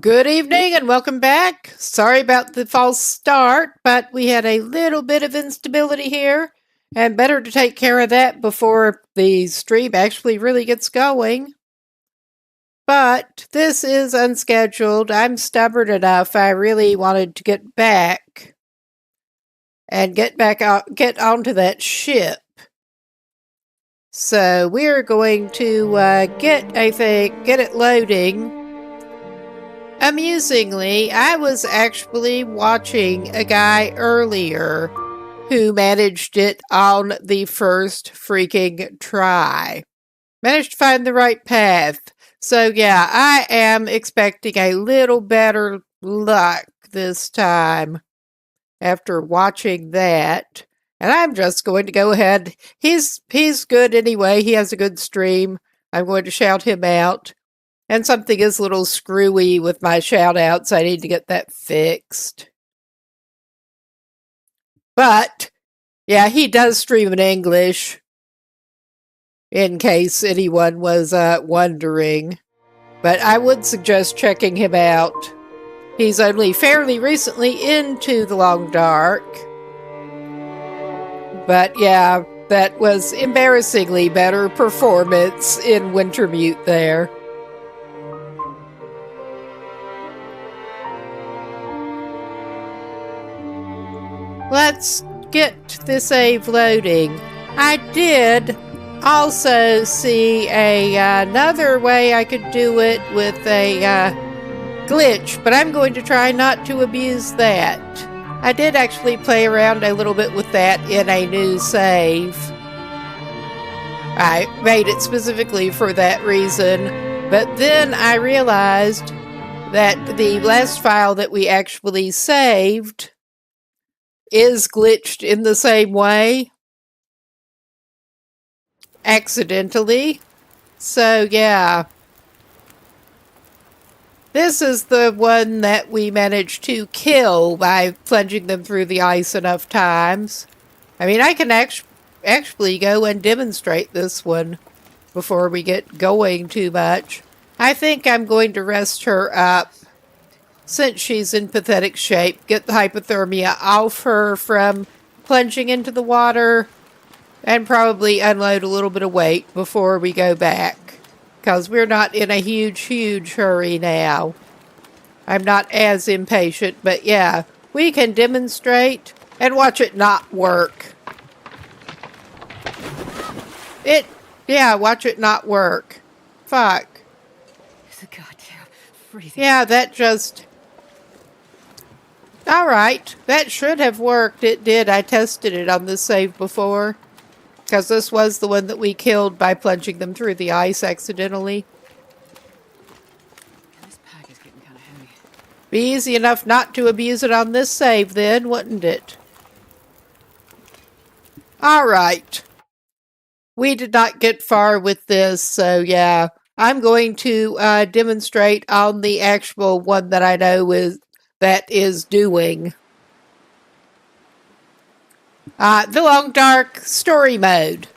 Good evening and welcome back. Sorry about the false start, but we had a little bit of instability here, and better to take care of that before the stream actually really gets going. But this is unscheduled. I'm stubborn enough. I really wanted to get back and get onto that ship. So we're going to get it loading. Amusingly, I was actually watching a guy earlier who managed it on the first freaking try. Managed to find the right path. So yeah, I am expecting a little better luck this time after watching that. And I'm just going to go ahead. He's good anyway. He has a good stream. I'm going to shout him out. And something is a little screwy with my shout outs. I need to get that fixed. But Yeah, he does stream in English, in case anyone was wondering. But I would suggest checking him out. He's only fairly recently into the Long Dark. But yeah, that was embarrassingly better performance in Wintermute there. Let's get the save loading. I did also see another way I could do it with a glitch, but I'm going to try not to abuse that. I did actually play around a little bit with that in a new save. I made it specifically for that reason, but then I realized that the last file that we actually saved is glitched in the same way, accidentally. So yeah, this is the one that we managed to kill by plunging them through the ice enough times. I mean, I can actually go and demonstrate this one before we get going too much. I think I'm going to rest her up since she's in pathetic shape, get the hypothermia off her from plunging into the water, and probably unload a little bit of weight before we go back, because we're not in a huge hurry now. I'm not as impatient, but yeah, we can demonstrate and watch it not work. Watch it not work. Fuck. It's a goddamn freezing. Yeah, that just... Alright, that should have worked. It did. I tested it on this save before, because this was the one that we killed by plunging them through the ice accidentally. This pack is getting kind of heavy. Be easy enough not to abuse it on this save then, wouldn't it? Alright. We did not get far with this, so yeah. I'm going to demonstrate on the actual one that I know that is doing. The Long Dark Story Mode.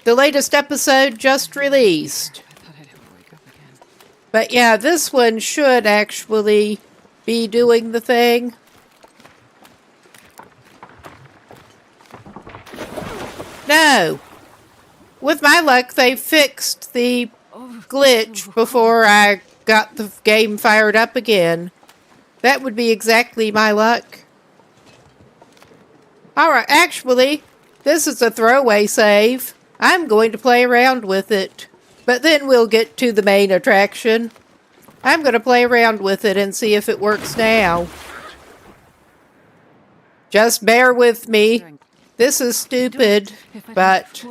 The latest episode just released. I thought I'd ever wake up again. But yeah, this one should actually be doing the thing. No. With my luck, they fixed the glitch before I got the game fired up again. That would be exactly my luck. Alright, actually, this is a throwaway save. I'm going to play around with it. But then we'll get to the main attraction. I'm going to play around with it and see if it works now. Just bear with me. This is stupid, but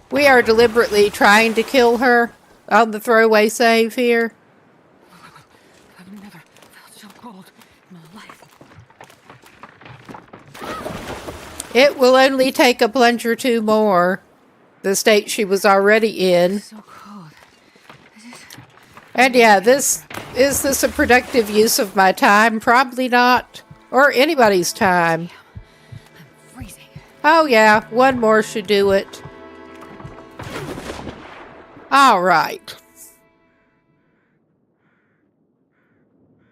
we are deliberately trying to kill her on the throwaway save here. I've never felt so cold in my life. It will only take a plunge or two more. The state she was already in. So cold. And yeah, is this a productive use of my time? Probably not. Or anybody's time. I'm freezing. Oh yeah, one more should do it. Alright.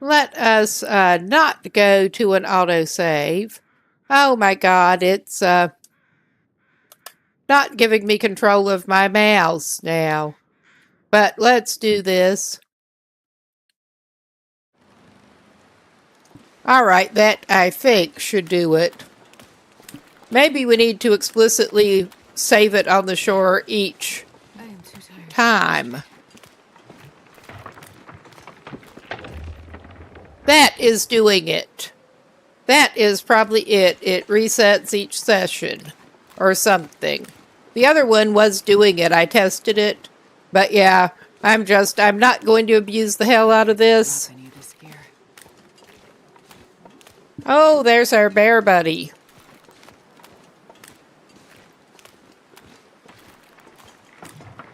Let us not go to an autosave. Oh my god, it's not giving me control of my mouse now. But let's do this. Alright, that I think should do it. Maybe we need to explicitly save it on the shore each I am too tired. time. That is doing it. That is probably it. It resets each session or something. The other one was doing it. I tested it. But yeah, I'm not going to abuse the hell out of this. I need this gear. Oh, there's our bear buddy.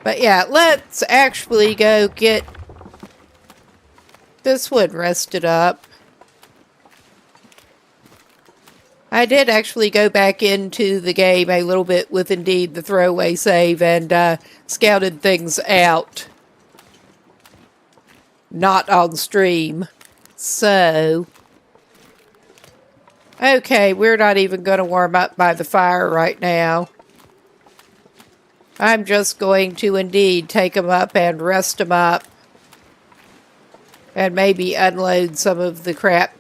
But yeah, let's actually go get this one rested up. I did actually go back into the game a little bit with Indeed the throwaway save and scouted things out. Not on stream. So, okay, we're not even going to warm up by the fire right now. I'm just going to Indeed take them up and rest them up. And maybe unload some of the crap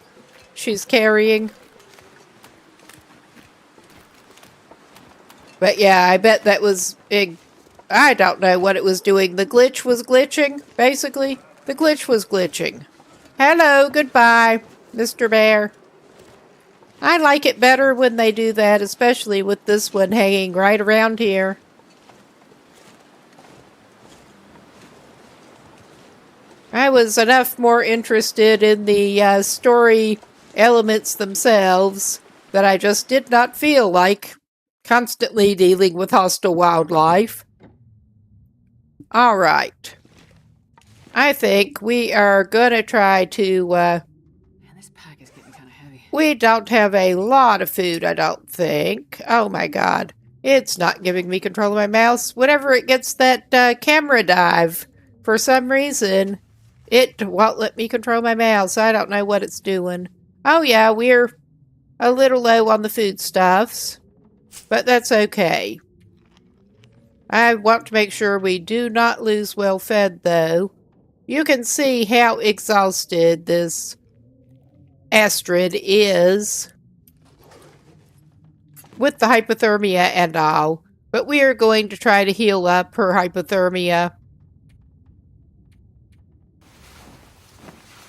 she's carrying. But yeah, I bet that was big. I don't know what it was doing. The glitch was glitching, basically. The glitch was glitching. Hello, goodbye, Mr. Bear. I like it better when they do that, especially with this one hanging right around here. I was enough more interested in the story elements themselves that I just did not feel like constantly dealing with hostile wildlife. All right. I think we are going to try to... Man, this pack is getting kind of heavy. We don't have a lot of food, I don't think. Oh my god. It's not giving me control of my mouse. Whenever it gets that camera dive, for some reason, it won't let me control my mouse. I don't know what it's doing. Oh yeah, we're a little low on the foodstuffs. But that's okay. I want to make sure we do not lose well fed, though. You can see how exhausted this Astrid is with the hypothermia and all. But we are going to try to heal up her hypothermia.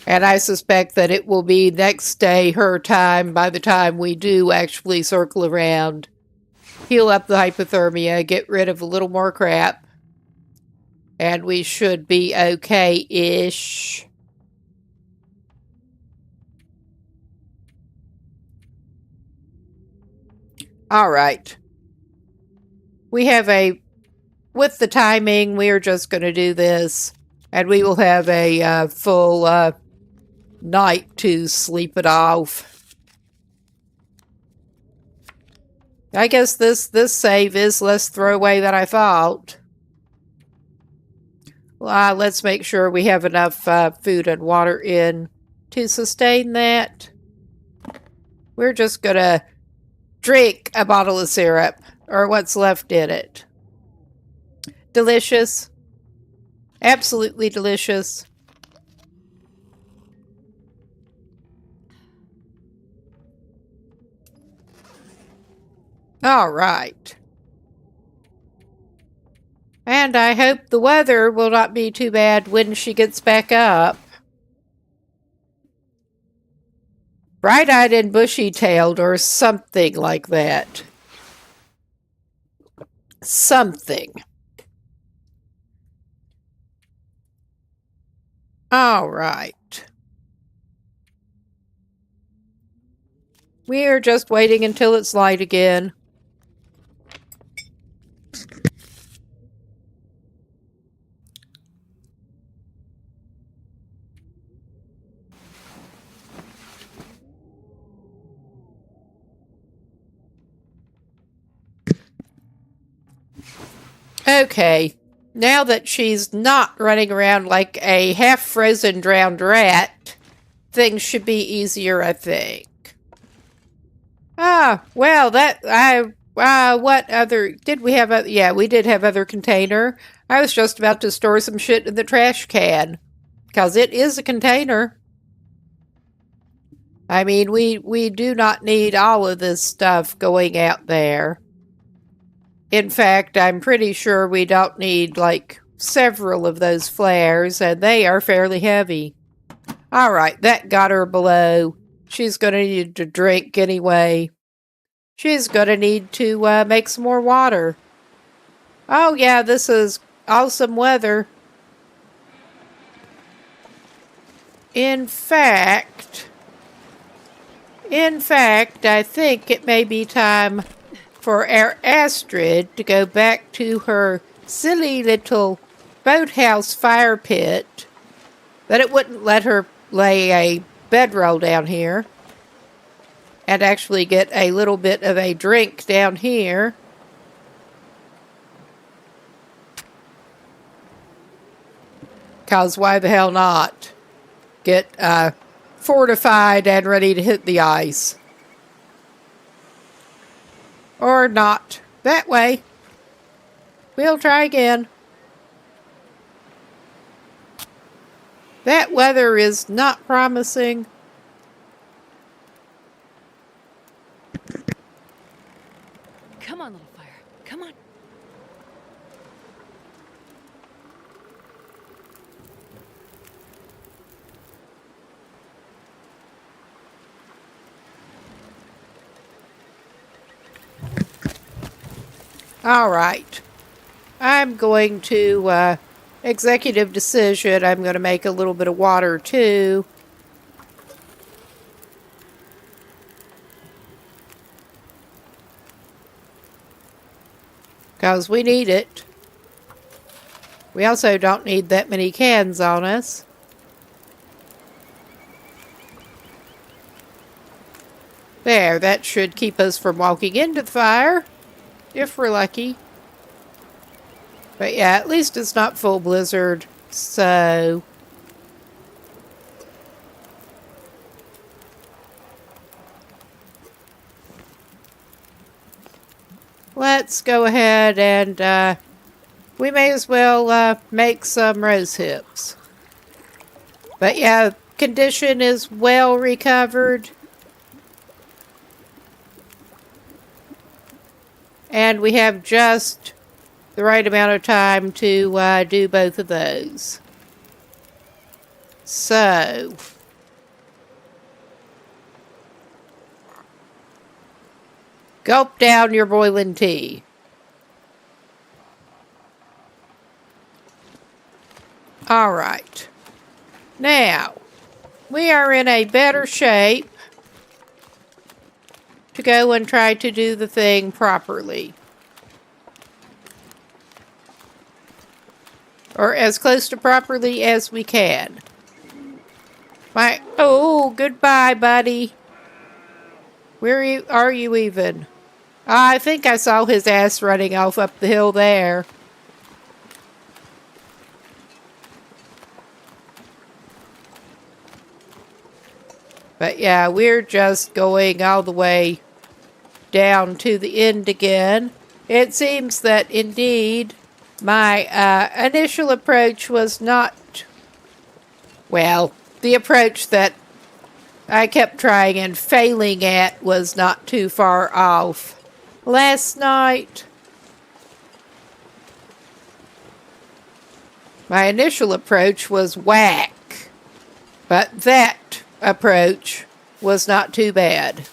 And I suspect that it will be next day her time by the time we do actually circle around. Heal up the hypothermia, get rid of a little more crap, and we should be okay-ish. All right. We have with the timing, we are just going to do this, and we will have a full night to sleep it off. I guess this save is less throwaway than I thought. Let's make sure we have enough food and water in to sustain that. We're just going to drink a bottle of syrup, or what's left in it. Delicious. Absolutely delicious. All right. And I hope the weather will not be too bad when she gets back up. Bright-eyed and bushy-tailed or something like that. Something. All right. We are just waiting until it's light again. Okay, now that she's not running around like a half-frozen drowned rat, things should be easier, I think. Well, what other, did we have, yeah, we did have other container. I was just about to store some shit in the trash can, because it is a container. I mean, we do not need all of this stuff going out there. In fact, I'm pretty sure we don't need, like, several of those flares, and they are fairly heavy. All right, that got her below. She's going to need to drink anyway. She's going to need to make some more water. Oh, yeah, this is awesome weather. In fact, I think it may be time for our Astrid to go back to her silly little boathouse fire pit, that it wouldn't let her lay a bedroll down here. and actually get a little bit of a drink down here. Because why the hell not? Get fortified and ready to hit the ice. Or not. That way. We'll try again. That weather is not promising. Come on, little fire. Come on. All right. I'm going to executive decision. I'm going to make a little bit of water too. Because we need it. We also don't need that many cans on us. There, that should keep us from walking into the fire. If we're lucky. But yeah, at least it's not full blizzard. So let's go ahead and we may as well make some rose hips. But yeah, condition is well recovered. And we have just the right amount of time to do both of those. So gulp down your boiling tea. All right. Now, we are in a better shape to go and try to do the thing properly. Or as close to properly as we can. Oh, goodbye, buddy. Where are you even? I think I saw his ass running off up the hill there. But yeah, we're just going all the way down to the end again. It seems that indeed my initial approach was not, well, the approach that I kept trying and failing at was not too far off. Last night, my initial approach was whack, but that approach was not too bad.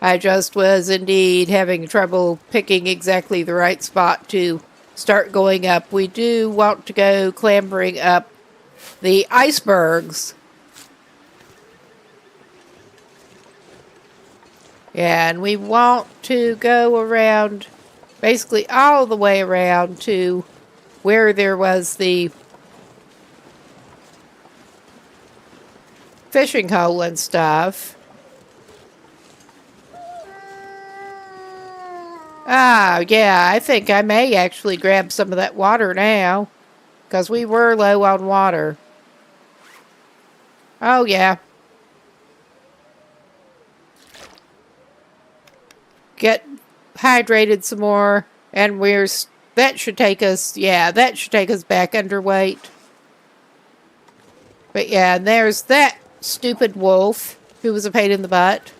I just was indeed having trouble picking exactly the right spot to start going up. We do want to go clambering up the icebergs. Yeah, and we want to go around, basically all the way around to where there was the fishing hole and stuff. Ah, yeah, I think I may actually grab some of that water now, because we were low on water. Oh, yeah. Get hydrated some more, and that should take us, yeah, that should take us back underweight. But yeah, and there's that stupid wolf who was a pain in the butt.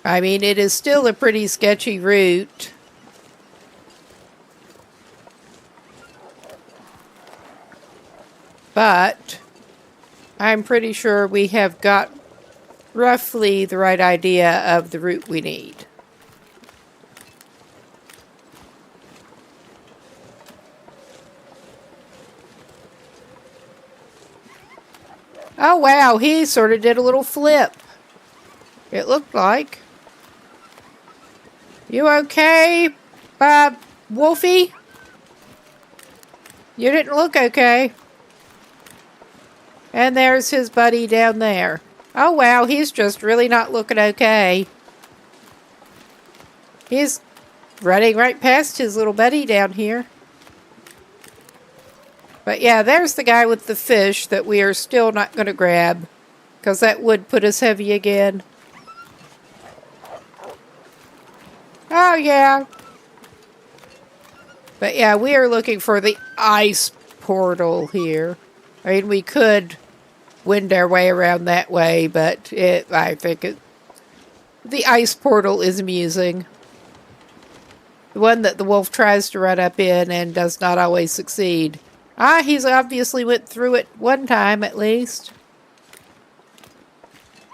I mean, it is still a pretty sketchy route. But I'm pretty sure we have got roughly the right idea of the route we need. Oh, wow, he sort of did a little flip. It looked like. You okay, Wolfie? You didn't look okay. And there's his buddy down there. Oh, wow, he's just really not looking okay. He's running right past his little buddy down here. But yeah, there's the guy with the fish that we are still not going to grab, because that would put us heavy again. Oh, yeah. But yeah, we are looking for the ice portal here. I mean, we could wind our way around that way, but I think the ice portal is amusing. The one that the wolf tries to run up in and does not always succeed. Ah, he's obviously went through it one time at least.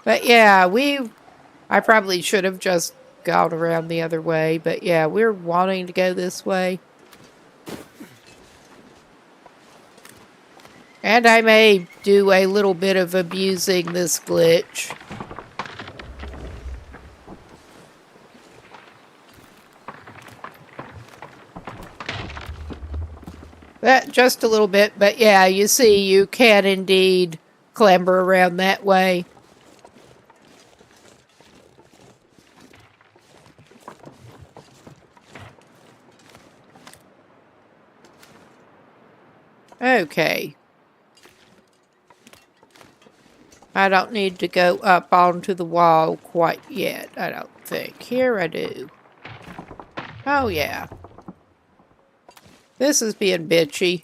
But yeah, I probably should have just gone around the other way, but yeah, we're wanting to go this way. And I may do a little bit of abusing this glitch. That just a little bit, but yeah, you see, you can indeed clamber around that way. Okay. I don't need to go up onto the wall quite yet, I don't think. Here I do. Oh, yeah. This is being bitchy.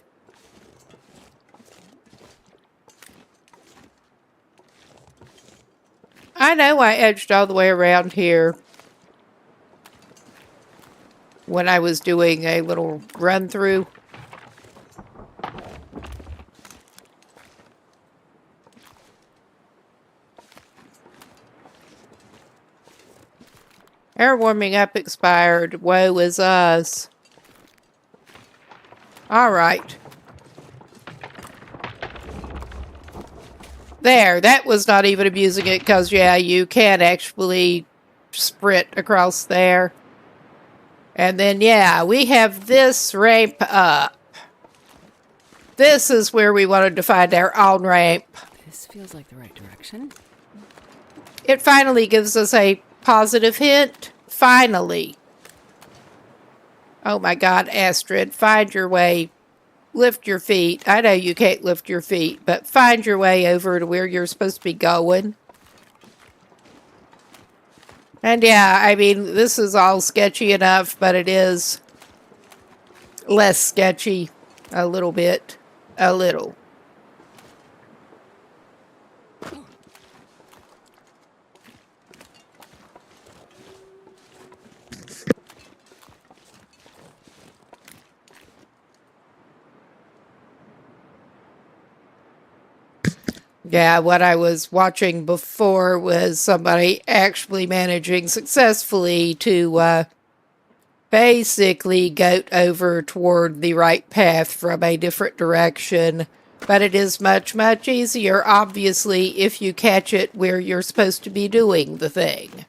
I know I edged all the way around here when I was doing a little run through. Air warming up expired. Woe is us. Alright. There, that was not even abusing it, because, yeah, you can actually sprint across there. And then, yeah, we have this ramp up. This is where we wanted to find our own ramp. This feels like the right direction. It finally gives us a positive hint. Finally. Oh my God, Astrid, find your way. Lift your feet. I know you can't lift your feet, but find your way over to where you're supposed to be going. And yeah, I mean, this is all sketchy enough, but it is less sketchy a little bit. A little. Yeah, what I was watching before was somebody actually managing successfully to basically goat over toward the right path from a different direction. But it is much, much easier, obviously, if you catch it where you're supposed to be doing the thing.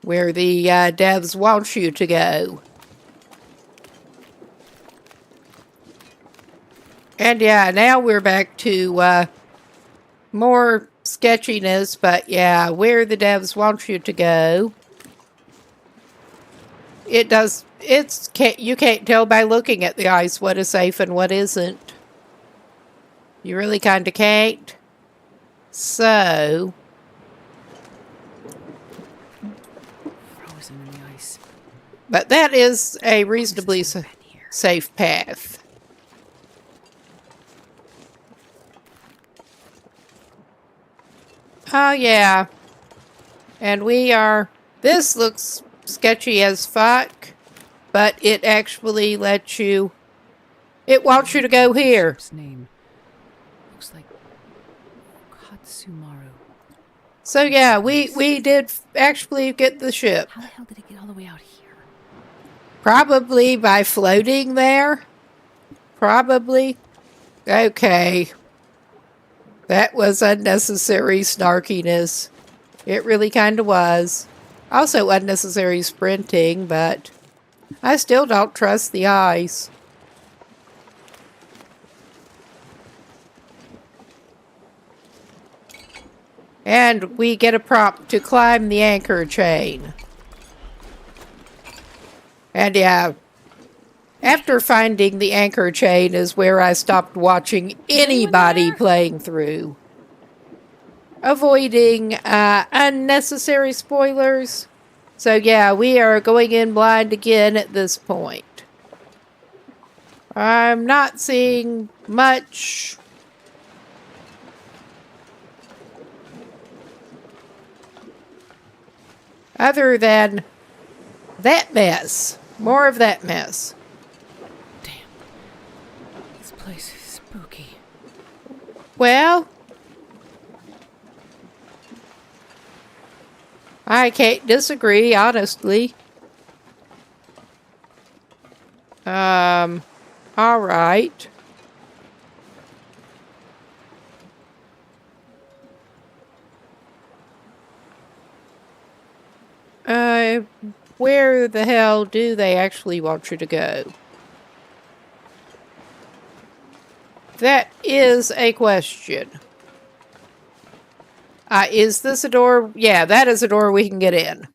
Where the devs want you to go. And yeah, now we're back to more sketchiness, but yeah, where the devs want you to go. It does, you can't tell by looking at the ice what is safe and what isn't. You really kind of can't. So. Frozen in the ice. But that is a reasonably safe path. Oh, yeah. And we are... This looks sketchy as fuck, but it actually lets you... It wants you to go here. Ship's name looks like Fukkatsu Maru. So, yeah, we did actually get the ship. How the hell did it get all the way out here? Probably by floating there. Probably. Okay. That was unnecessary snarkiness. It really kind of was. Also unnecessary sprinting, but I still don't trust the ice. And we get a prompt to climb the anchor chain. And yeah, after finding the anchor chain is where I stopped watching anybody playing through. Avoiding unnecessary spoilers. So yeah, we are going in blind again at this point. I'm not seeing much. Other than that mess. More of that mess. Damn. This place is spooky. Well, I can't disagree, honestly. All right. Where the hell do they actually want you to go? That is a question. Is this a door? Yeah, that is a door we can get in.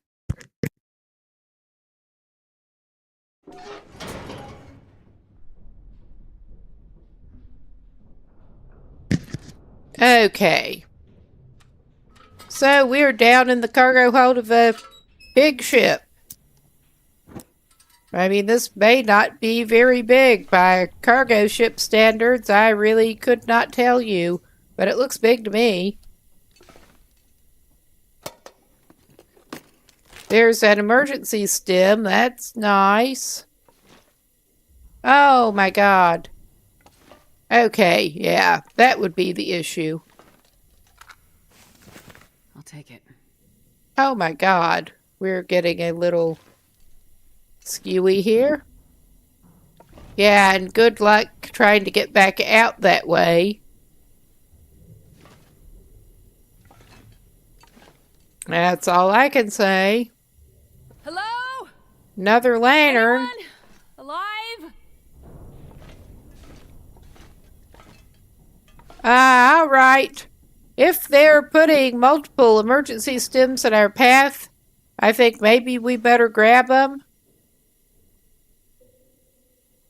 Okay. So we're down in the cargo hold of a big ship. I mean, this may not be very big by cargo ship standards. I really could not tell you, but it looks big to me. There's an emergency stem. That's nice. Oh my god. Okay, yeah, that would be the issue. I'll take it. Oh my god. We're getting a little skewy here. Yeah, and good luck trying to get back out that way. That's all I can say. Hello? Another lantern. Anyone? Alive? All right. If they're putting multiple emergency stems in our path, I think maybe we better grab them.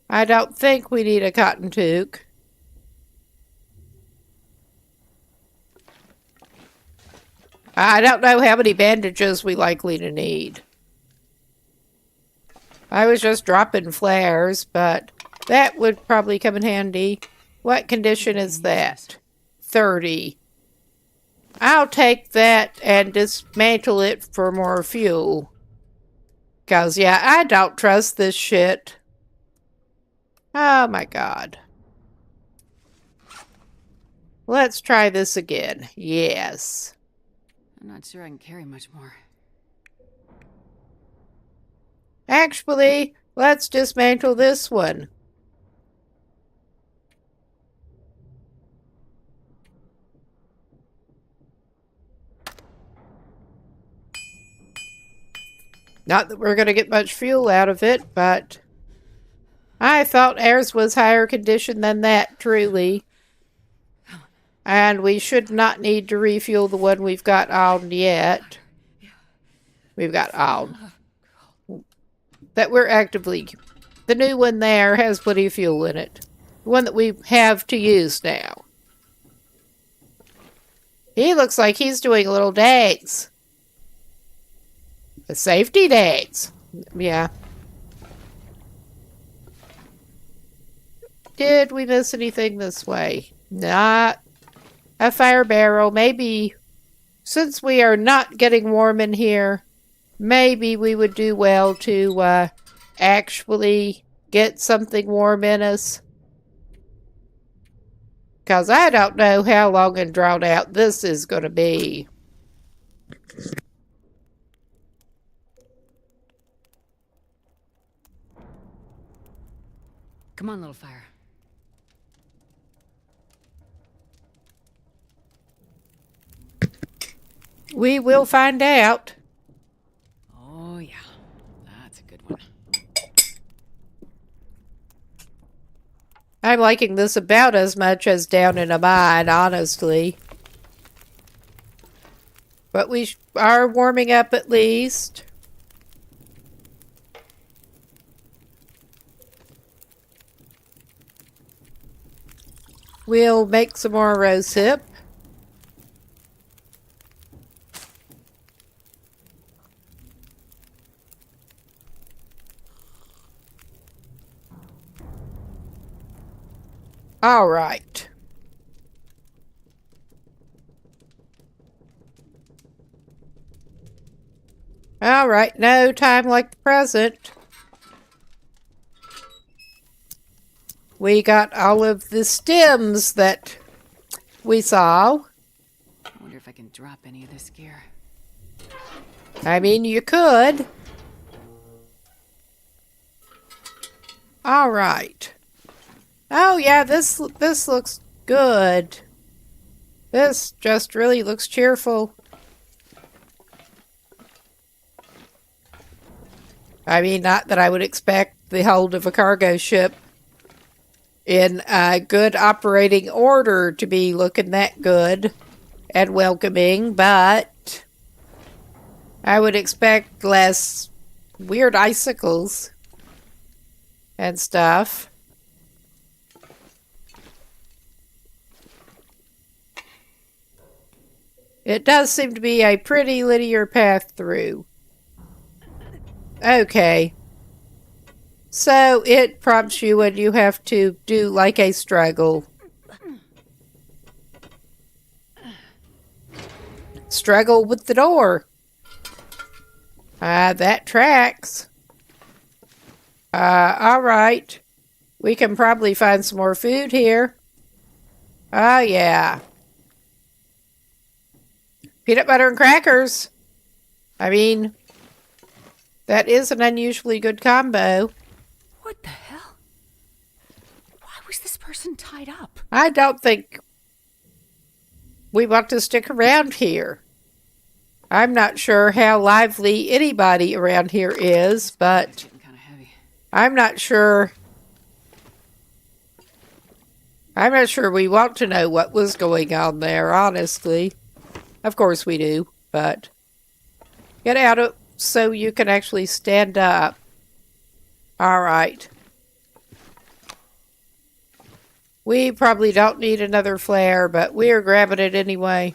I don't think we need a cotton toque. I don't know how many bandages we likely to need. I was just dropping flares, but that would probably come in handy. What condition is that? 30. I'll take that and dismantle it for more fuel. Because, yeah, I don't trust this shit. Oh my god. Let's try this again. Yes. I'm not sure I can carry much more. Actually, let's dismantle this one. Not that we're going to get much fuel out of it, but I thought ours was higher condition than that, truly. And we should not need to refuel the one we've got on yet. We've got on. That we're actively... The new one there has plenty of fuel in it. The one that we have to use now. He looks like he's doing a little dance. A safety dance. Yeah. Did we miss anything this way? Not a fire barrel. Maybe, since we are not getting warm in here, maybe we would do well to actually get something warm in us. Because I don't know how long and drawn out this is going to be. Come on, little fire. We will find out. Oh, yeah. That's a good one. I'm liking this about as much as down in a mine, honestly. But we are warming up at least. We'll make some more rosehip. All right. All right, no time like the present. We got all of the stems that we saw. I wonder if I can drop any of this gear. I mean, you could. All right. Oh, yeah, this looks good. This just really looks cheerful. I mean, not that I would expect the hold of a cargo ship in good operating order to be looking that good and welcoming, but I would expect less weird icicles and stuff. It does seem to be a pretty linear path through. Okay. So it prompts you when you have to do like a struggle. Struggle with the door. That tracks. Alright. We can probably find some more food here. Oh, yeah. Peanut butter and crackers. I mean, that is an unusually good combo. What the hell? Why was this person tied up? I don't think we want to stick around here. I'm not sure how lively anybody around here is, but Kind of heavy. I'm not sure we want to know what was going on there, honestly. Of course we do, but get out so you can actually stand up. All right. We probably don't need another flare, but we're grabbing it anyway.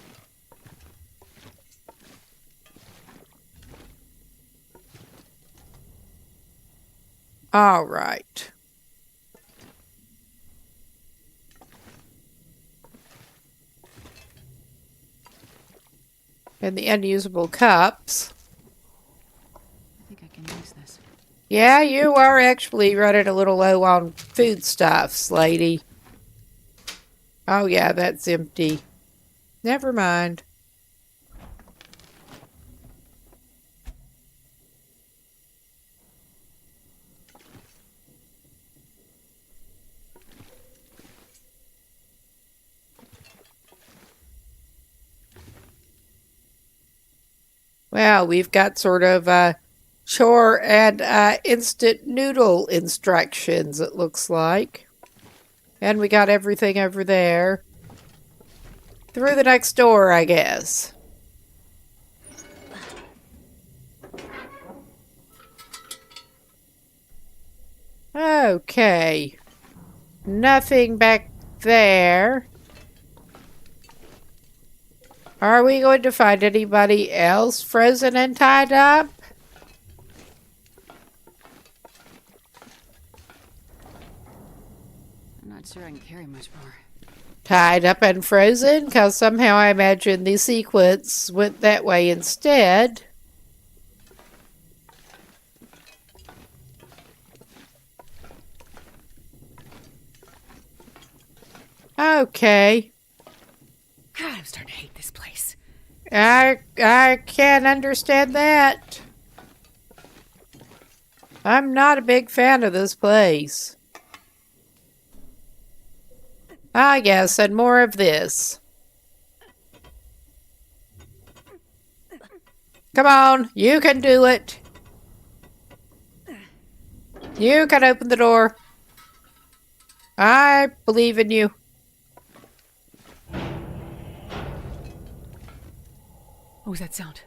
All right. And the unusable cups. I think I can use this. Yeah, you are actually running a little low on foodstuffs, lady. Oh, yeah, that's empty. Never mind. Well, we've got sort of chore and instant noodle instructions, it looks like. And we got everything over there. Through the next door, I guess. Okay. Nothing back there. Are we going to find anybody else frozen and tied up? I'm not sure I can carry much more. Tied up and frozen? Because somehow I imagine the sequence went that way instead. Okay. God, I'm starting to hate this place. I can't understand that. I'm not a big fan of this place. Ah, yes, and more of this. Come on, you can do it. You can open the door. I believe in you. What was that sound?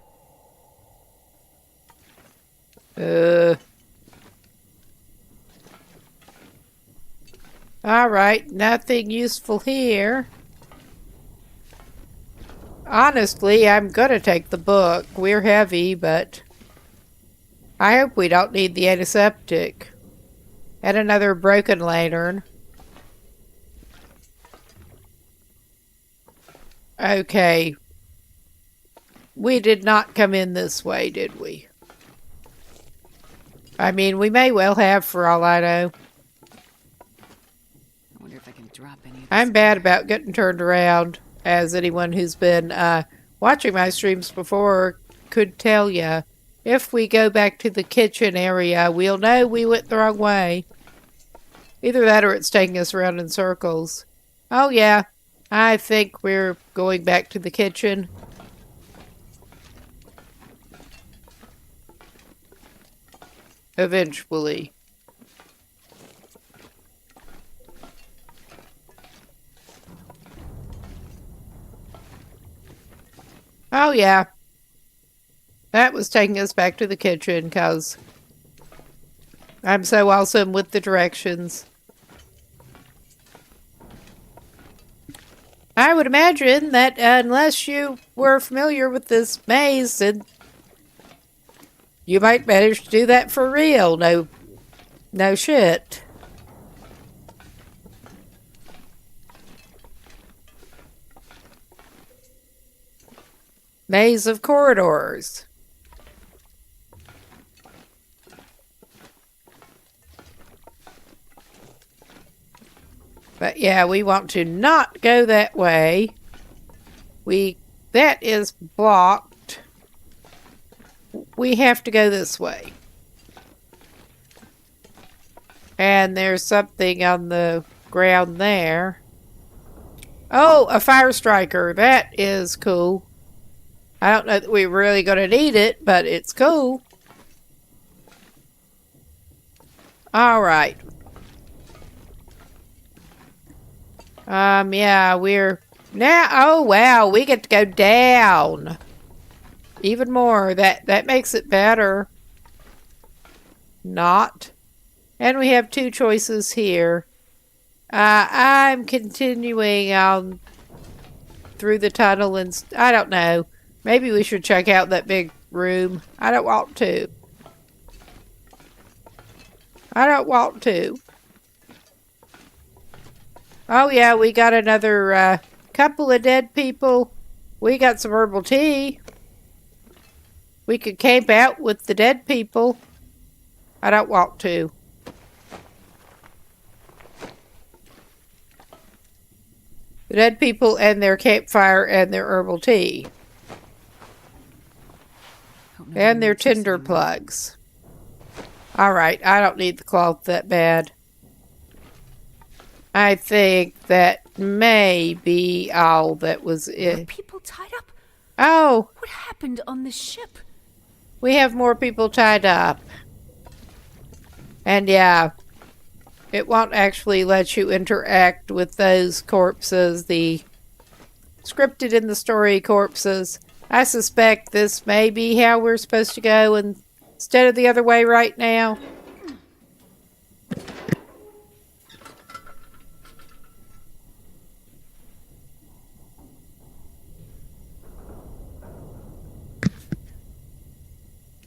Alright, nothing useful here. Honestly, I'm gonna take the book. We're heavy, but I hope we don't need the antiseptic. And another broken lantern. Okay. We did not come in this way, did we? I mean, we may well have, for all I know. I wonder if I can drop any of this. I'm bad about getting turned around, as anyone who's been watching my streams before could tell you. If we go back to the kitchen area, we'll know we went the wrong way. Either that or it's taking us around in circles. Oh yeah, I think we're going back to the kitchen. Eventually. Oh yeah. That was taking us back to the kitchen because I'm so awesome with the directions. I would imagine that unless you were familiar with this maze, then you might manage to do that for real. No shit. Maze of corridors. But yeah, we want to not go that way. That is blocked. We have to go this way. And there's something on the ground there. Oh, a fire striker. That is cool. I don't know that we're really going to need it, but it's cool. Alright. Yeah, we're now. Oh wow, we get to go down even more. That makes it better. Not, and we have two choices here. I'm continuing on through the tunnel, and I don't know. Maybe we should check out that big room. I don't want to. I don't want to. Oh yeah, we got another couple of dead people. We got some herbal tea. We could camp out with the dead people. I don't want to. The dead people and their campfire and their herbal tea. And their tinder plugs. Alright, I don't need the cloth that bad. I think that may be all that was it. Are people tied up? Oh, What happened on this ship? we have more people tied up. And yeah, it won't actually let you interact with those corpses, the scripted in the story corpses. I suspect this may be how we're supposed to go instead of the other way right now.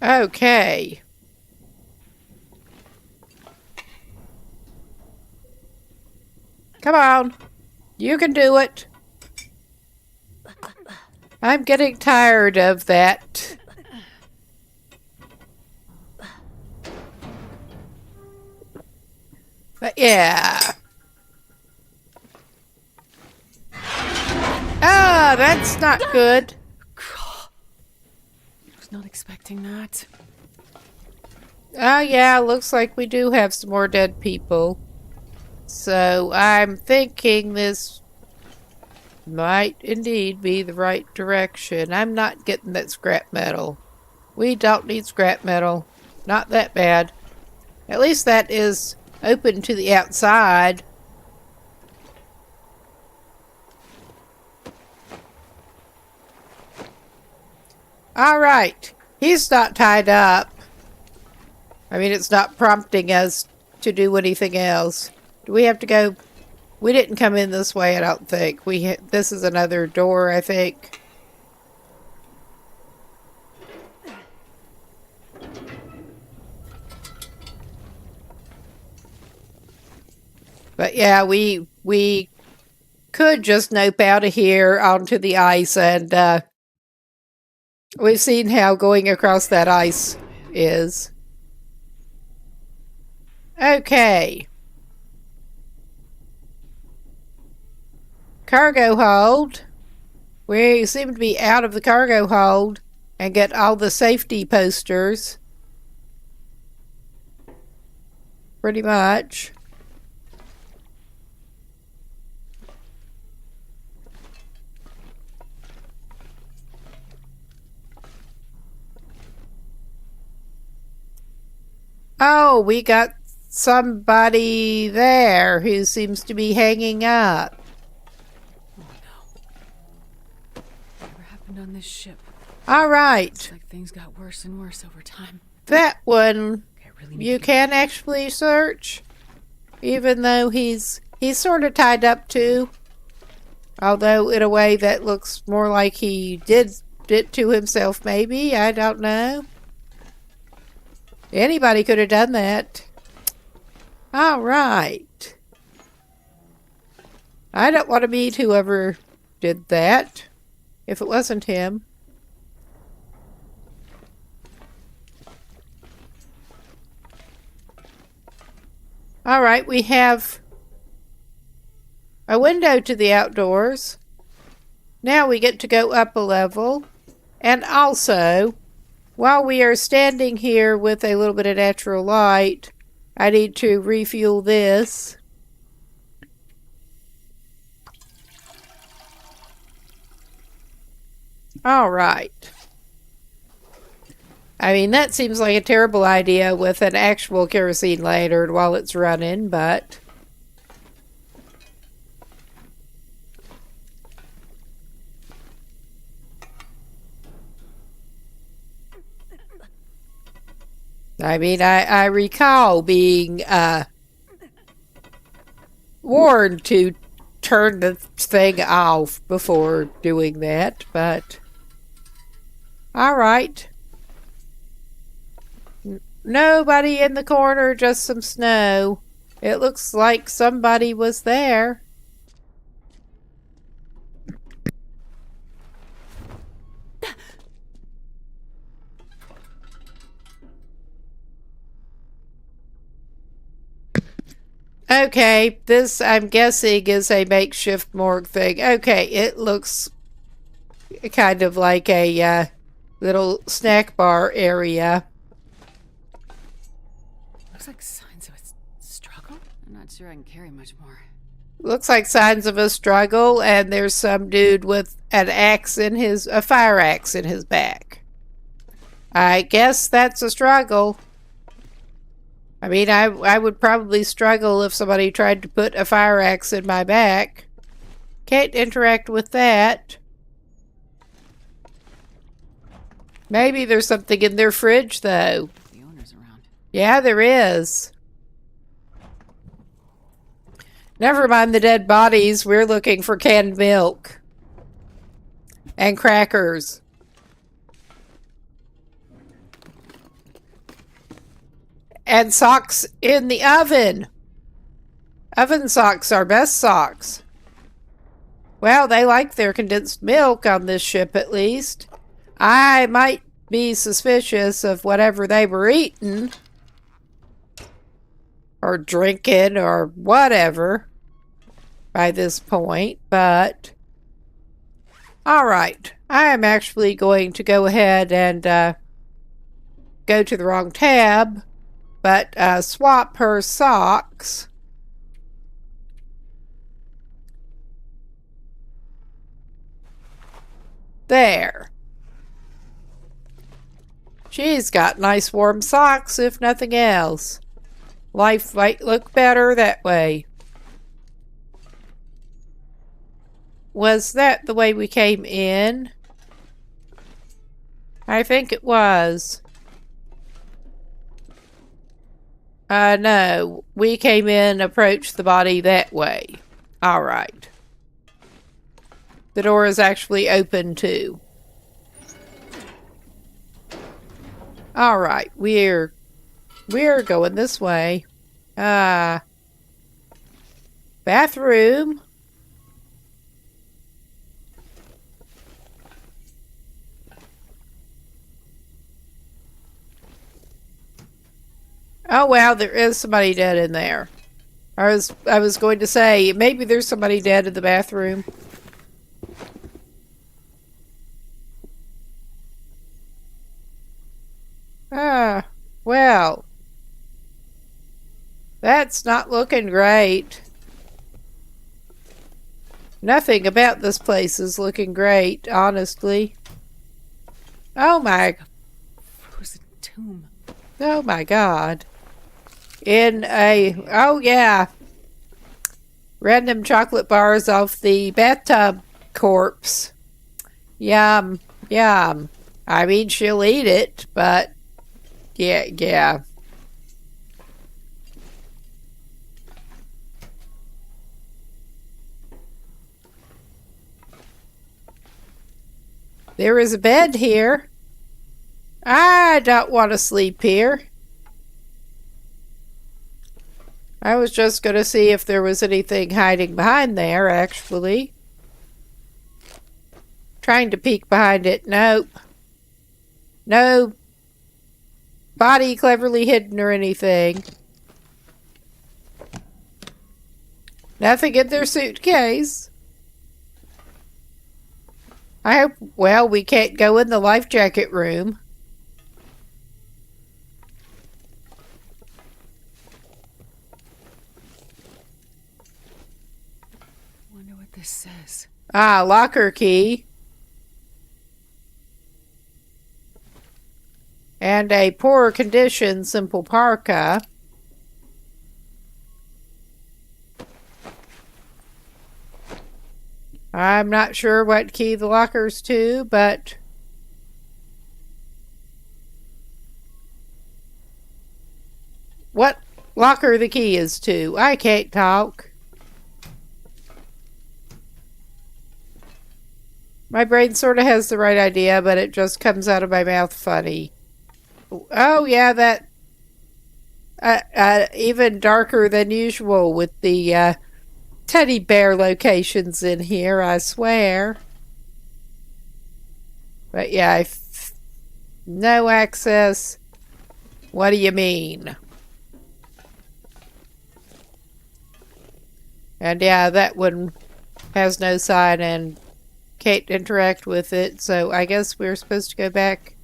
Okay. Come on. You can do it. I'm getting tired of that. But yeah. Ah, that's not good. Was not expecting that. Oh yeah, looks like we do have some more dead people. So I'm thinking this might indeed be the right direction. I'm not getting that scrap metal. We don't need scrap metal. Not that bad. At least that is open to the outside. All right. He's not tied up. I mean, it's not prompting us to do anything else. Do we have to go? We didn't come in this way, I don't think. This is another door, I think. But yeah, we could just nope out of here onto the ice, and we've seen how going across that ice is. Okay. Cargo hold. We seem to be out of the cargo hold and get all the safety posters. Pretty much. Oh, we got somebody there who seems to be hanging up. Oh no. Whatever happened on this ship? All right. Looks like things got worse and worse over time. That one Really you can actually search, even though he's sort of tied up too. Although in a way that looks more like he did it to himself, maybe. I don't know. Anybody could have done that. All right. I don't want to meet whoever did that, if it wasn't him. All right, we have a window to the outdoors. Now we get to go up a level. And also, while we are standing here with a little bit of natural light, I need to refuel this. All right. I mean, that seems like a terrible idea with an actual kerosene lantern while it's running, but... I mean, I recall being warned to turn the thing off before doing that, but... All right. Nobody in the corner, just some snow. It looks like somebody was there. Okay, this, I'm guessing, is a makeshift morgue thing. Okay, it looks kind of like a little snack bar area. Looks like signs of a struggle. I'm not sure I can carry much more. Looks like signs of a struggle, and there's some dude with an axe in a fire axe in his back. I guess that's a struggle. I mean, I would probably struggle if somebody tried to put a fire axe in my back. Can't interact with that. Maybe there's something in their fridge, though. The owner's around. Yeah, there is. Never mind the dead bodies. We're looking for canned milk. And crackers. And socks in the oven. Oven socks are best socks. Well, they like their condensed milk on this ship at least. I might be suspicious of whatever they were eating. Or drinking or whatever. By this point, but... Alright. I am actually going to go ahead and go to the wrong tab. But swap her socks. There. She's got nice warm socks, if nothing else. Life might look better that way. Was that the way we came in? I think it was. No. We came in, approached the body that way. Alright. The door is actually open too. Alright, we're going this way. Bathroom. Oh wow, there is somebody dead in there. I was going to say, maybe there's somebody dead in the bathroom. Well. That's not looking great. Nothing about this place is looking great, honestly. Oh my... Frozen tomb. Oh my god. In a... Oh yeah. Random chocolate bars off the bathtub corpse. Yum. Yum. I mean, she'll eat it, but... Yeah. There is a bed here. I don't want to sleep here. I was just going to see if there was anything hiding behind there, actually. Trying to peek behind it. Nope. No body cleverly hidden or anything. Nothing in their suitcase. I hope, well, we can't go in the life jacket room. Wonder what this says. Locker key. And a poor condition simple parka. I'm not sure what key the locker's to, but... What locker the key is to? I can't talk. My brain sort of has the right idea, but it just comes out of my mouth funny. Oh, yeah, that... even darker than usual with the teddy bear locations in here, I swear. But yeah, no access. What do you mean? And yeah, that one has no sign and can't interact with it, so I guess we're supposed to go back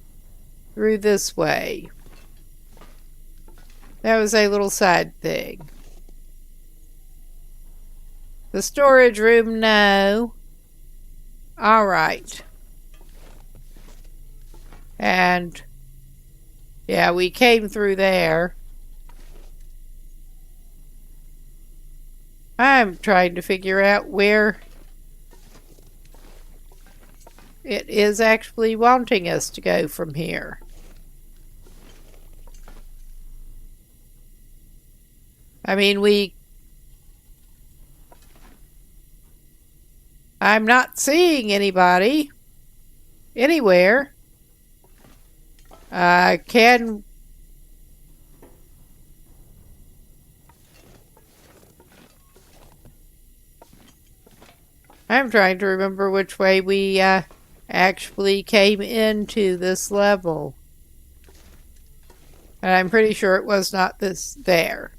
through this way. That was a little side thing. The storage room, no. Alright. And yeah, we came through there. I'm trying to figure out where it is actually wanting us to go from here. I mean, I'm not seeing anybody anywhere. I'm trying to remember which way we actually came into this level. And I'm pretty sure it was not this there.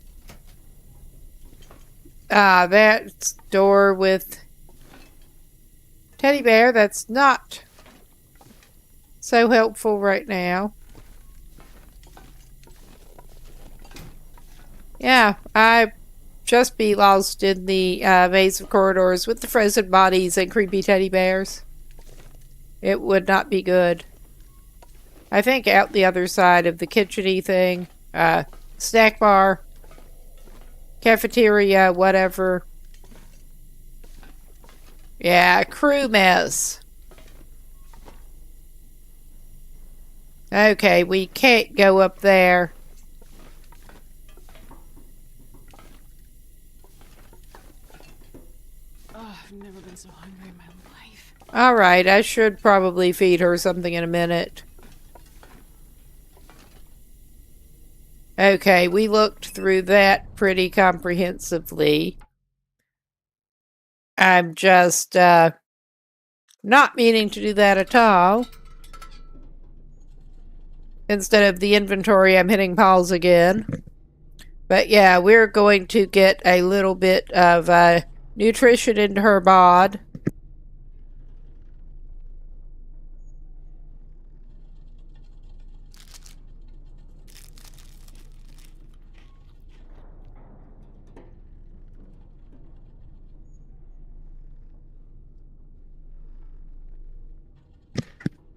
That door with teddy bear, that's not so helpful right now. Yeah, I just be lost in the maze of corridors with the frozen bodies and creepy teddy bears. It would not be good. I think out the other side of the kitchen-y thing, snack bar, cafeteria, whatever. Yeah, crew mess. Okay, we can't go up there. Oh, I've never been so hungry in my life. Alright, I should probably feed her something in a minute. Okay, we looked through that pretty comprehensively. I'm just, not meaning to do that at all. Instead of the inventory, I'm hitting pause again. But yeah, we're going to get a little bit of nutrition into her bod.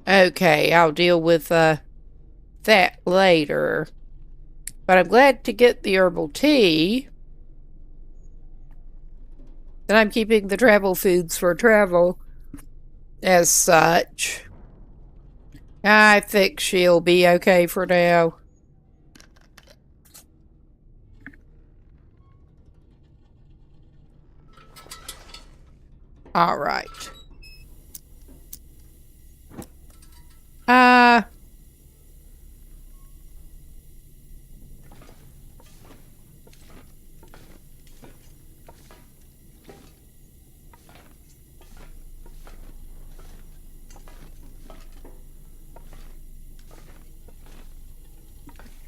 Okay, I'll deal with that later. But I'm glad to get the herbal tea. And I'm keeping the travel foods for travel as such. I think she'll be okay for now. Alright.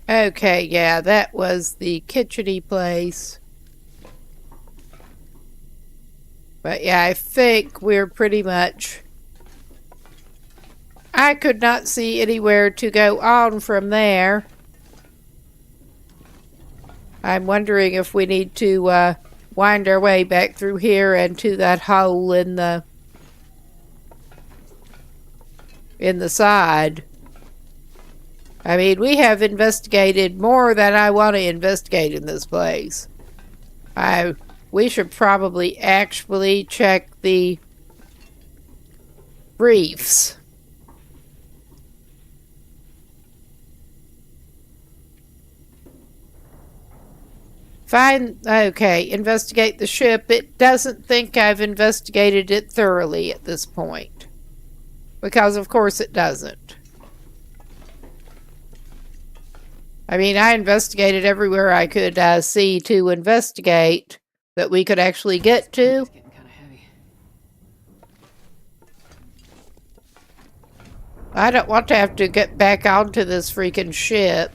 Okay, yeah, that was the kitcheny place. But yeah, I think we're pretty much... I could not see anywhere to go on from there. I'm wondering if we need to wind our way back through here and to that hole in the side. I mean, we have investigated more than I want to investigate in this place. We should probably actually check the briefs. Okay, investigate the ship. It doesn't think I've investigated it thoroughly at this point. Because of course it doesn't. I mean, I investigated everywhere I could see to investigate that we could actually get to. It's getting kind of heavy. I don't want to have to get back onto this freaking ship.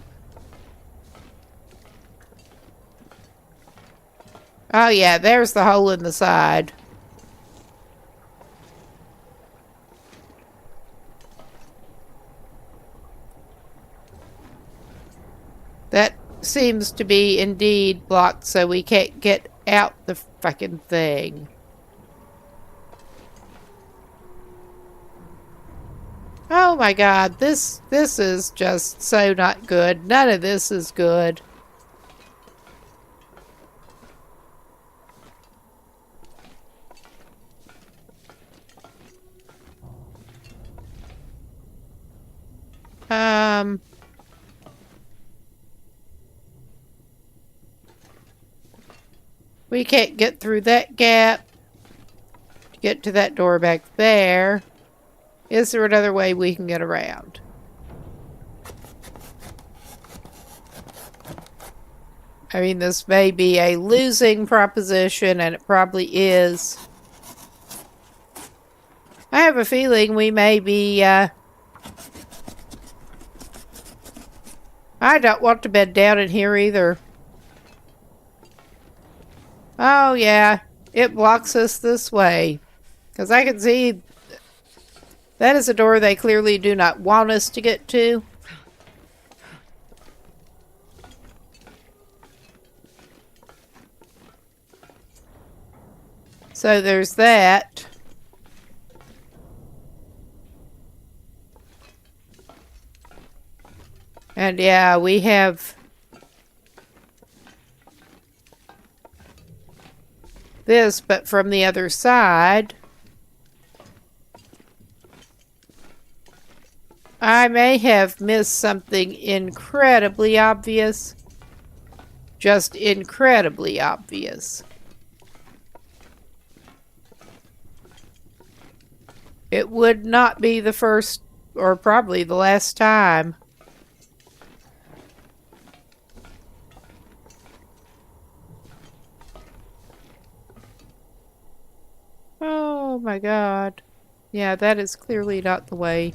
Oh yeah, there's the hole in the side. That seems to be indeed blocked, so we can't get out the fucking thing. Oh my god, this is just so not good. None of this is good. We can't get through that gap to get to that door back there. Is there another way we can get around? I mean, this may be a losing proposition, and it probably is. I have a feeling we may be, I don't want to bed down in here either. Oh, yeah. It blocks us this way. Because I can see that is a door they clearly do not want us to get to. So there's that. And yeah, we have this, but from the other side. I may have missed something incredibly obvious. Just incredibly obvious. It would not be the first, or probably the last time. Oh my god. Yeah, that is clearly not the way.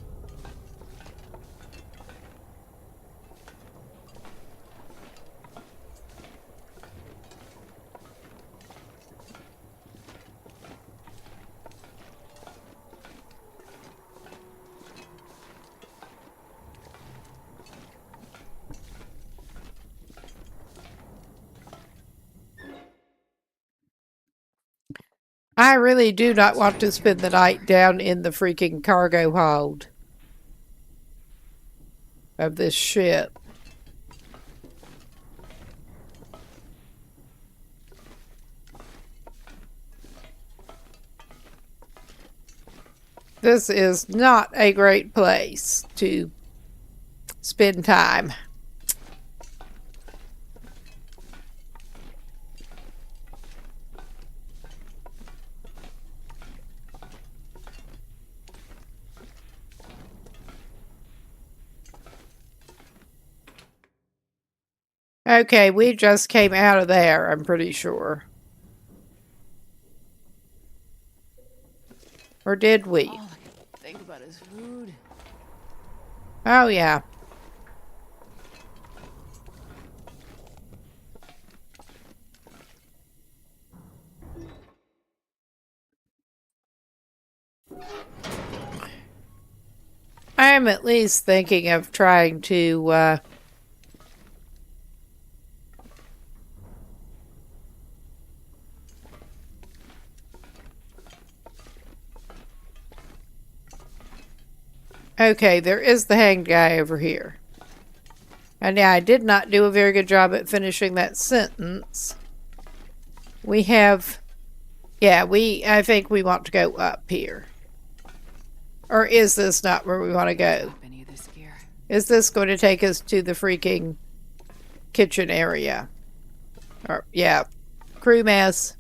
I really do not want to spend the night down in the freaking cargo hold of this ship. This is not a great place to spend time. Okay, we just came out of there, I'm pretty sure. Or did we? All I can think about is food. Oh, yeah. I'm at least thinking of trying to, Okay, there is the hanged guy over here. And yeah, I did not do a very good job at finishing that sentence. We have... Yeah, I think we want to go up here. Or is this not where we want to go? Any of this gear. Is this going to take us to the freaking kitchen area? Or, yeah, crew mess.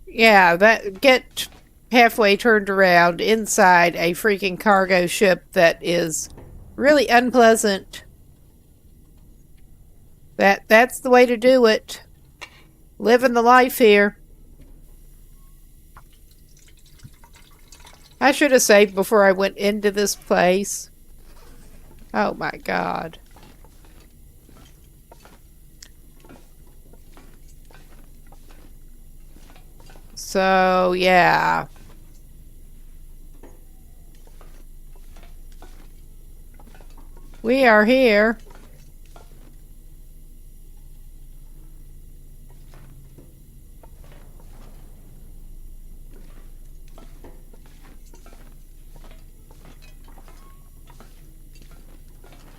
Yeah, get halfway turned around inside a freaking cargo ship that is really unpleasant. That's the way to do it. Living the life here. I should have saved before I went into this place. Oh my god. So, yeah. We are here.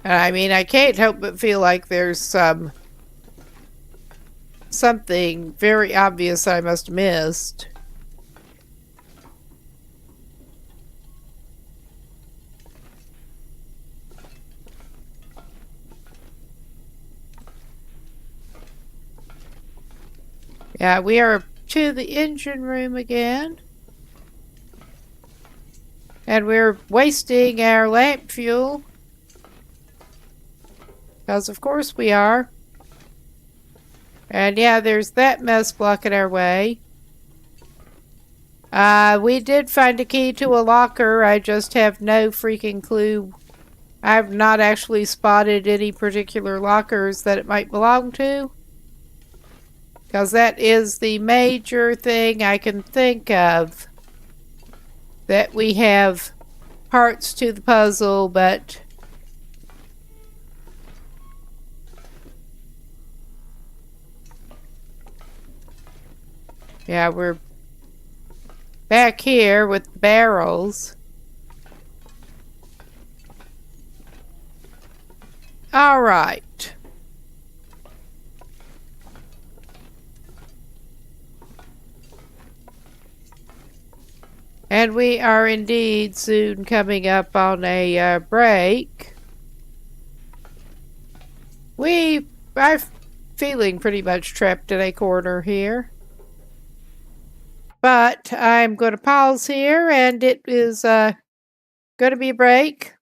I mean, I can't help but feel like there's something very obvious I must have missed. Yeah, we are to the engine room again. And we're wasting our lamp fuel. Because of course we are. And yeah, there's that mess blocking our way. We did find a key to a locker. I just have no freaking clue. I've not actually spotted any particular lockers that it might belong to. Because that is the major thing I can think of. That we have parts to the puzzle, but... Yeah, we're back here with the barrels. All right. And we are indeed soon coming up on a break. We are feeling pretty much trapped in a corner here. But I'm going to pause here, and it is going to be a break.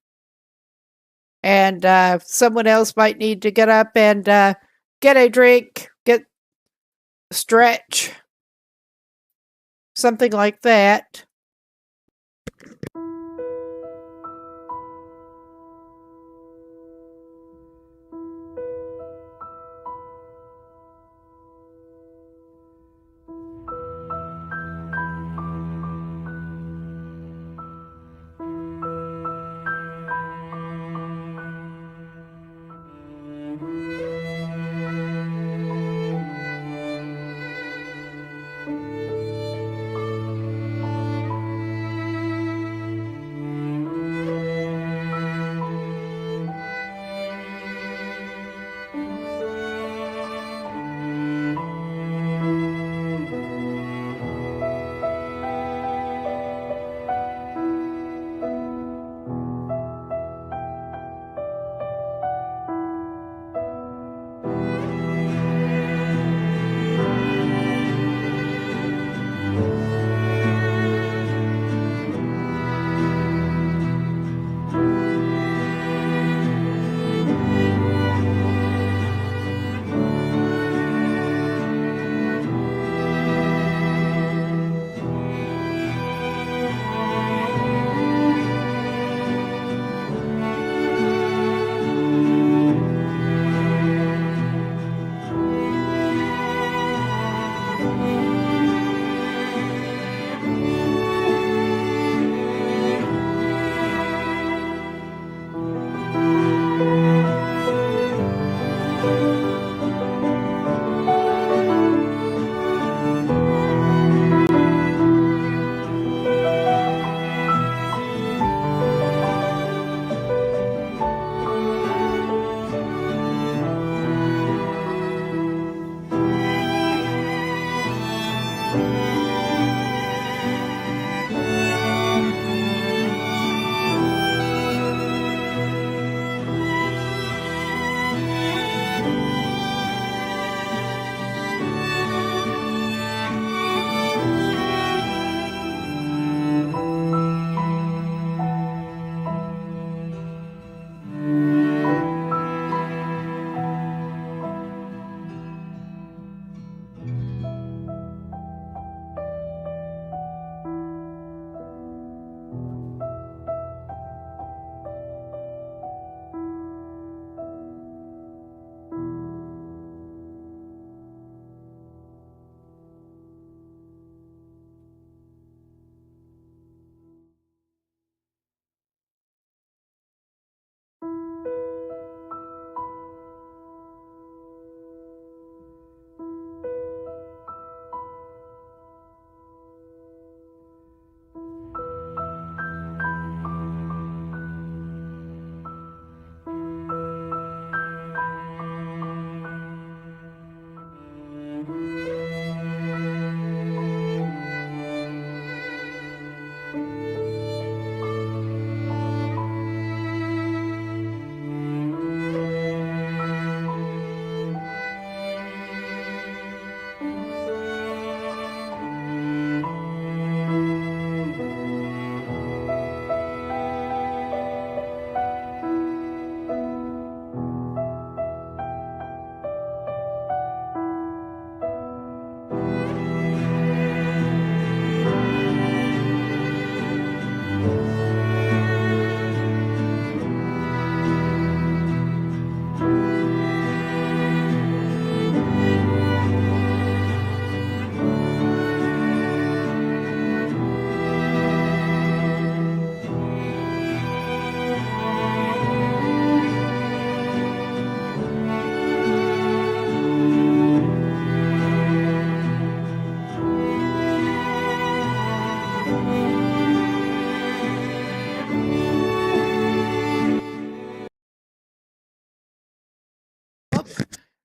And someone else might need to get up and get a drink, get a stretch, something like that.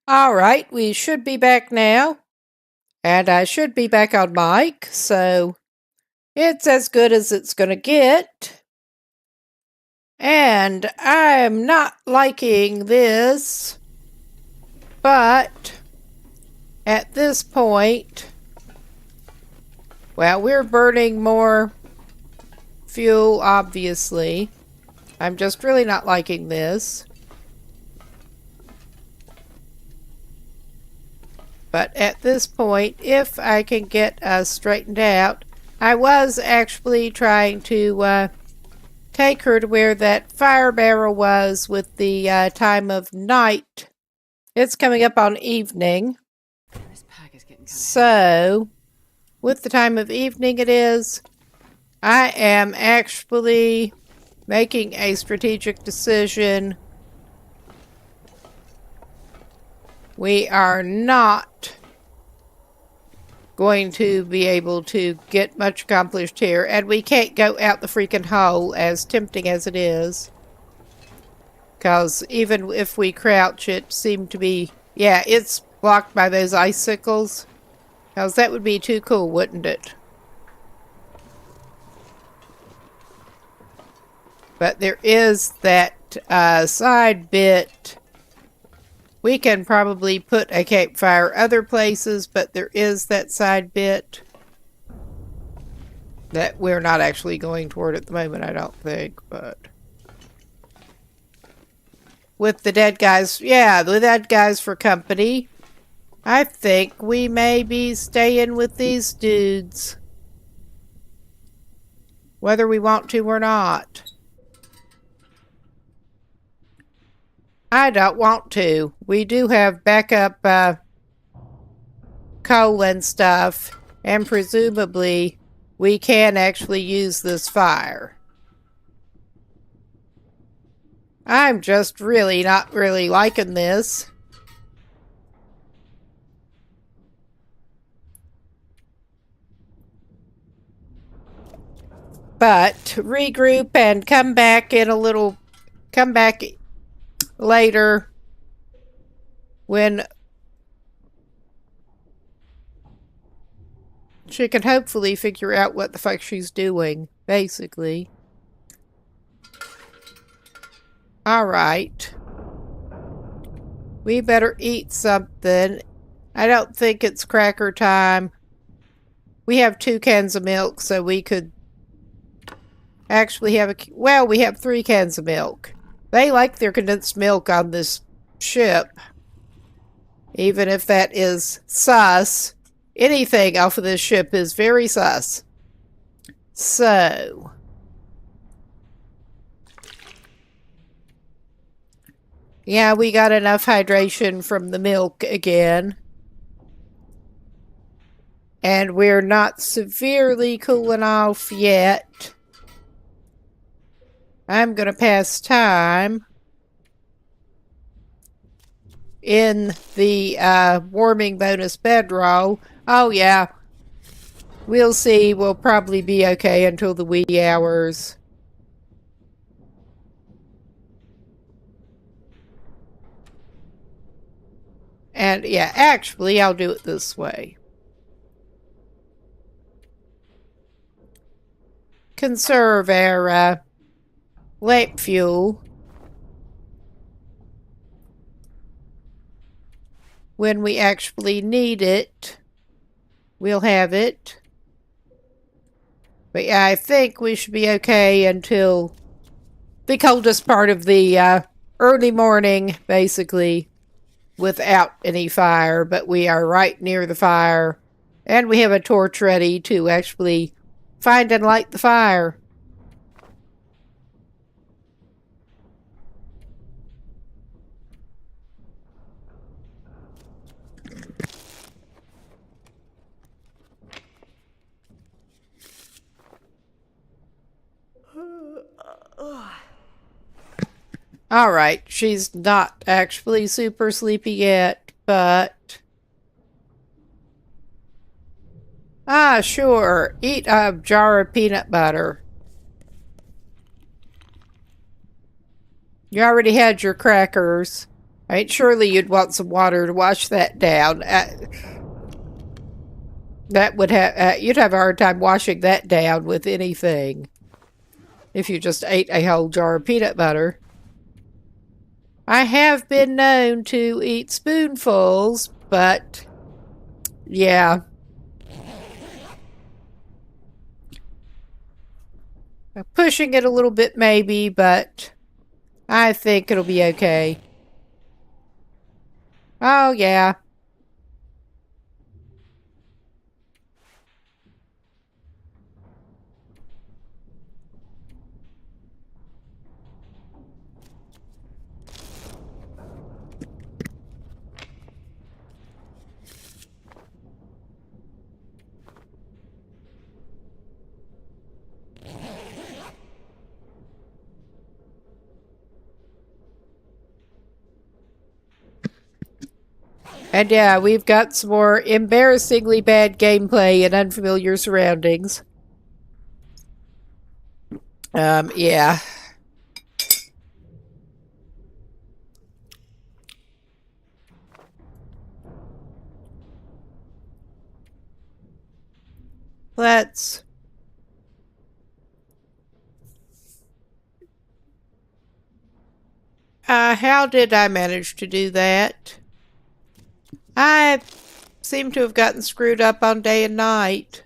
All right, we should be back now. And I should be back on mic, so It's as good as it's gonna get. And I'm not liking this. But at this point, well, we're burning more fuel, obviously. I'm just really not liking this. But at this point, if I can get us straightened out, I was actually trying to take her to where that fire barrel was with the time of night. It's coming up on evening. This pack is getting So, with the time of evening it is, I am actually making a strategic decision. We are not going to be able to get much accomplished here, and we can't go out the freaking hole, as tempting as it is. Because even if we crouch, it seemed to be... Yeah, it's blocked by those icicles. Because that would be too cool, wouldn't it? But there is that side bit. We can probably put a campfire other places, but there is that side bit that we're not actually going toward at the moment, I don't think, but... With the dead guys, yeah, the dead guys for company. I think we may be staying with these dudes. Whether we want to or not. I don't want to. We do have backup coal and stuff, and presumably we can actually use this fire. I'm just really not really liking this. But regroup and come back later when she can hopefully figure out what the fuck she's doing, basically. Alright. We better eat something. I don't think it's cracker time. We have 2 cans of milk, so we could actually have well, we have 3 cans of milk. They like their condensed milk on this ship. Even if that is sus. Anything off of this ship is very sus. So... yeah, we got enough hydration from the milk again. And we're not severely cooling off yet. I'm going to pass time in the warming bonus bedroll. Oh, yeah. We'll see. We'll probably be okay until the wee hours. And, yeah, actually, I'll do it this way. Conserve our lamp fuel. When we actually need it, we'll have it. But, yeah, I think we should be okay until the coldest part of the early morning, basically. Without any fire, but we are right near the fire, and we have a torch ready to actually find and light the fire. Alright, she's not actually super sleepy yet, but... ah, sure. Eat a jar of peanut butter. You already had your crackers. Right? Surely you'd want some water to wash that down. That would have you'd have a hard time washing that down with anything if you just ate a whole jar of peanut butter. I have been known to eat spoonfuls, but yeah. Pushing it a little bit maybe, but I think it'll be okay. Oh, yeah. And yeah, we've got some more embarrassingly bad gameplay in unfamiliar surroundings. Yeah. Let's... how did I manage to do that? I seem to have gotten screwed up on day and night.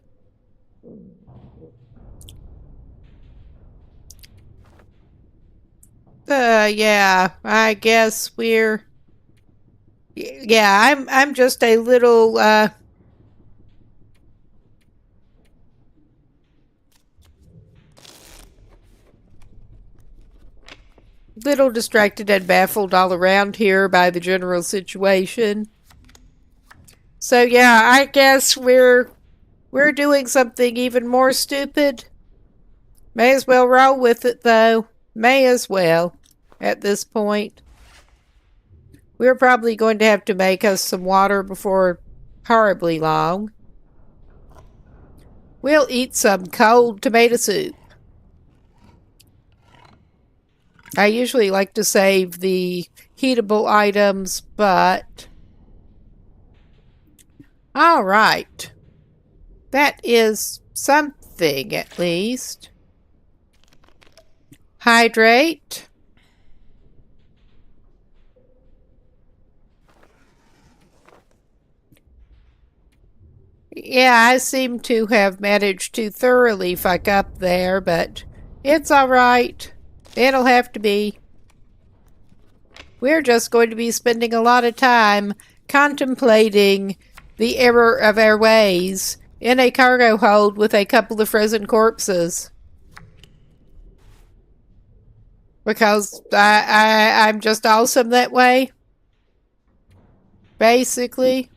Yeah, I guess we're... Yeah, I'm just a little, little distracted and baffled all around here by the general situation. So yeah, I guess we're doing something even more stupid. May as well roll with it though. May as well at this point. We're probably going to have to make us some water before horribly long. We'll eat some cold tomato soup. I usually like to save the heatable items, but... All right. That is something, at least. Hydrate. Yeah, I seem to have managed to thoroughly fuck up there, but it's all right. It'll have to be. We're just going to be spending a lot of time contemplating the error of our ways in a cargo hold with a couple of frozen corpses. Because I'm just awesome that way. Basically.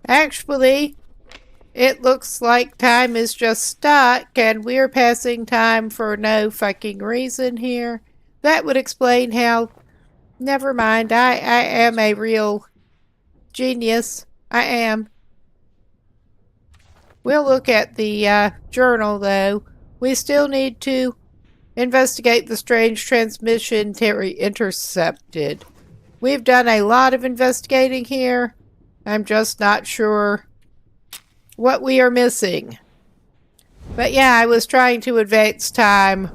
Actually, it looks like time is just stuck and we're passing time for no fucking reason here. That would explain how... Never mind, I am a real genius. I am. We'll look at the journal, though. We still need to investigate the strange transmission Terry intercepted. We've done a lot of investigating here. I'm just not sure what we are missing. But yeah, I was trying to advance time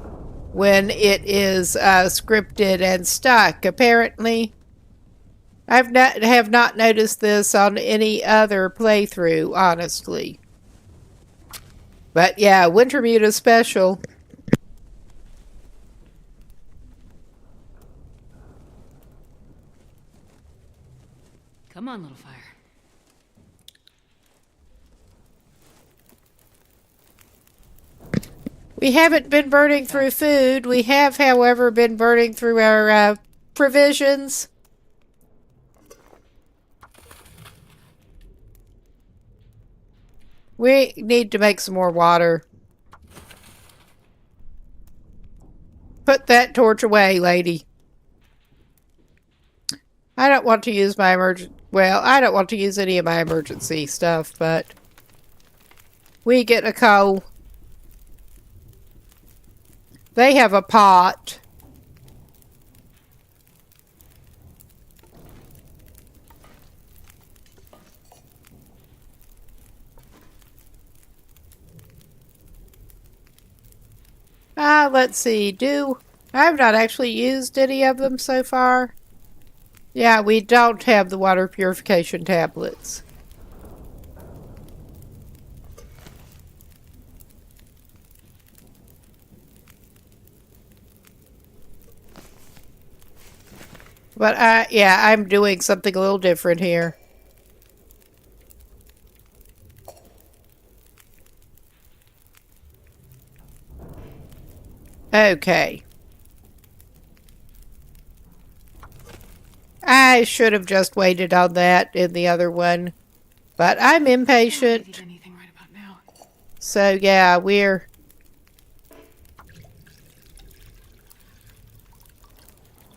when it is scripted and stuck. Apparently, I have not noticed this on any other playthrough, honestly. But yeah, Wintermute is special. Come on, little fire. We haven't been burning through food. We have, however, been burning through our provisions. We need to make some more water. Put that torch away, lady. I don't want to use my well, I don't want to use any of my emergency stuff, but we get a coal. They have a pot. Let's see. I've not actually used any of them so far. Yeah, we don't have the water purification tablets. But yeah, I'm doing something a little different here. Okay. I should have just waited on that in the other one. But I'm impatient. Anything right about now. So yeah,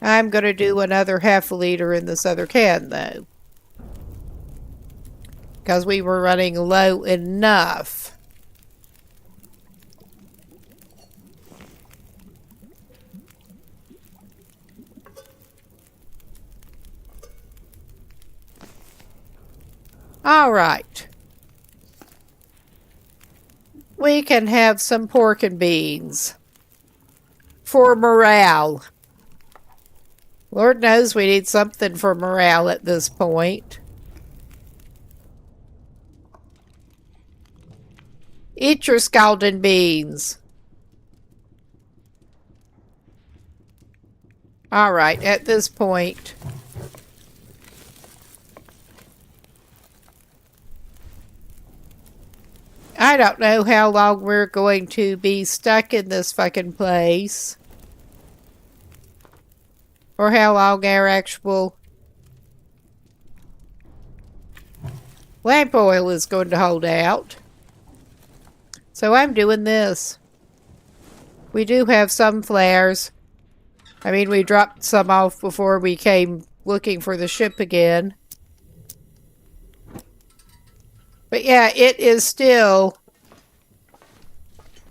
I'm going to do another half a liter in this other can, though. Because we were running low enough. All right. We can have some pork and beans. For morale. Lord knows we need something for morale at this point. Eat your scalding beans. All right, at this point, I don't know how long we're going to be stuck in this fucking place. Or how long our actual lamp oil is going to hold out. So I'm doing this. We do have some flares. I mean, we dropped some off before we came looking for the ship again. But yeah, it is still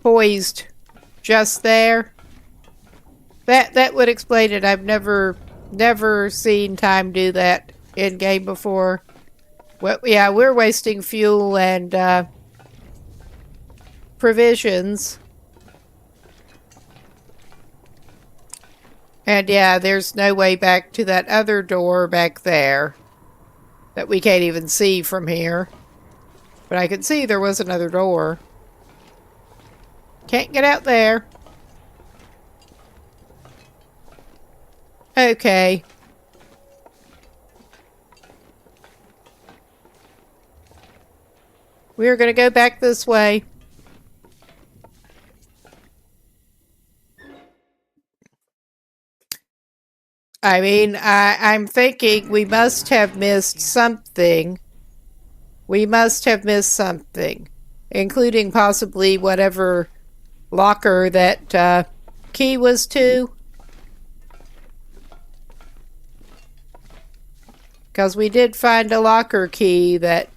poised just there. That would explain it. I've never seen time do that in game before. Well, yeah, we're wasting fuel and provisions. And yeah, there's no way back to that other door back there that we can't even see from here. But I could see there was another door. Can't get out there. Okay. We're going to go back this way. I mean, I'm thinking we must have missed something. We must have missed something. Including possibly whatever locker that key was to. Because we did find a locker key that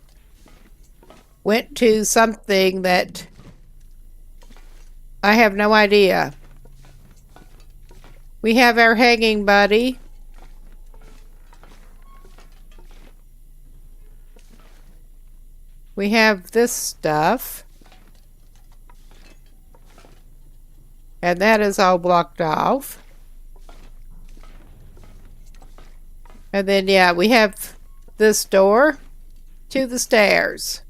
went to something that I have no idea. We have our hanging buddy. We have this stuff. And that is all blocked off. And then, yeah, we have this door to the stairs.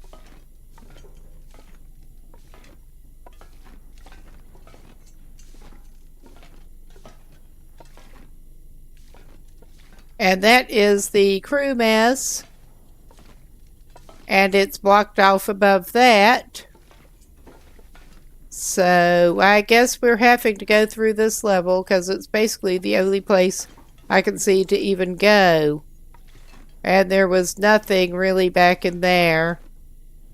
And that is the crew mess. And it's blocked off above that. So I guess we're having to go through this level because it's basically the only place I can see to even go. And there was nothing really back in there.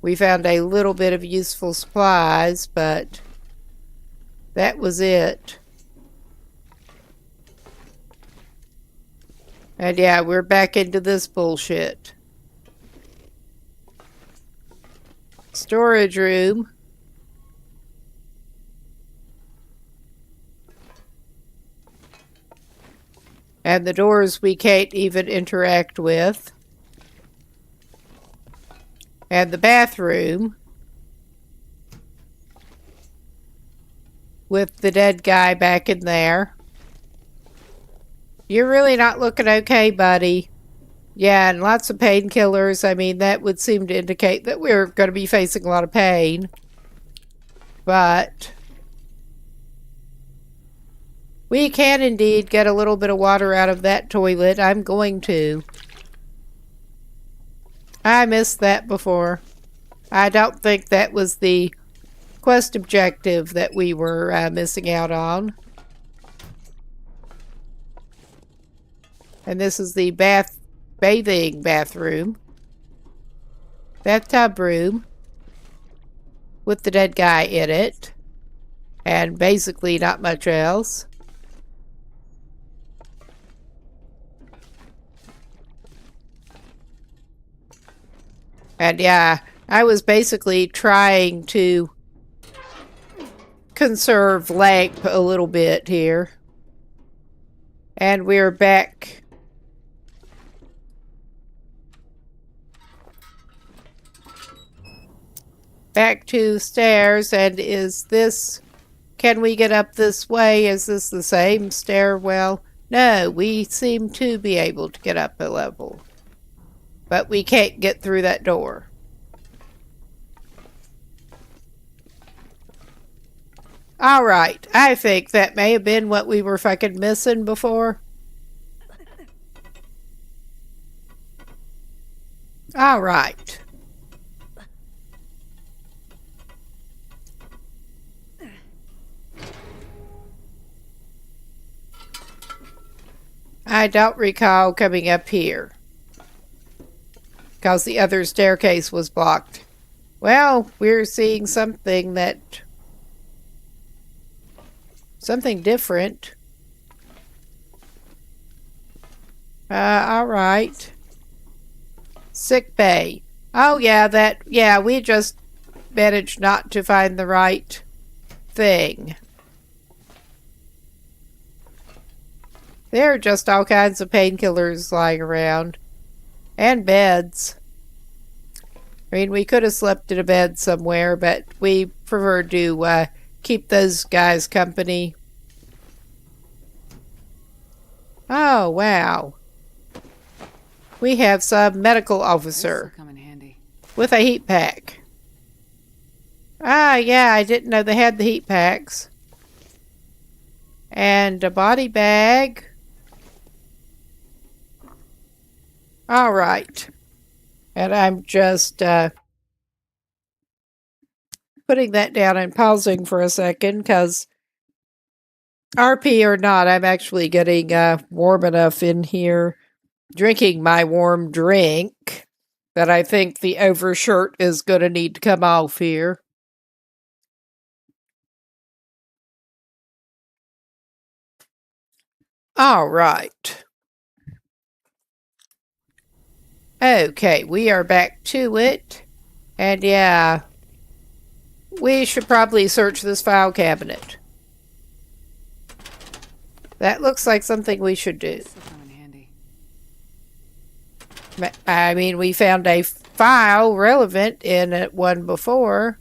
We found a little bit of useful supplies, but that was it. And yeah, we're back into this bullshit. Storage room. And the doors we can't even interact with. And the bathroom. with the dead guy back in there. You're really not looking okay, buddy. Yeah, and lots of painkillers. I mean, that would seem to indicate that we're going to be facing a lot of pain. But we can indeed get a little bit of water out of that toilet. I'm going to. I missed that before. I don't think that was the quest objective that we were missing out on. And this is the bathing bathroom. Bathtub room. With the dead guy in it. And basically not much else. And yeah, I was basically trying to conserve length a little bit here. And we're back. Back to stairs, and is this... Can we get up this way? Is this the same stairwell? No, we seem to be able to get up a level. But we can't get through that door. Alright, I think that may have been what we were fucking missing before. Alright. I don't recall coming up here. Because the other staircase was blocked. Well, we're seeing something that... Something different. Alright. Sick bay. Oh, yeah, we just managed not to find the right thing. There are just all kinds of painkillers lying around. And beds. I mean, we could have slept in a bed somewhere, but we prefer to keep those guys company. Oh, wow. We have some medical officer Come in handy. with a heat pack. Ah, yeah, I didn't know they had the heat packs. And a body bag. All right. And I'm just putting that down and pausing for a second because RP or not, I'm actually getting warm enough in here, drinking my warm drink, that I think the overshirt is going to need to come off here. All right. Okay, we are back to it. And yeah, we should probably search this file cabinet. That looks like something we should do. Come in handy. I mean, we found a file relevant in one before.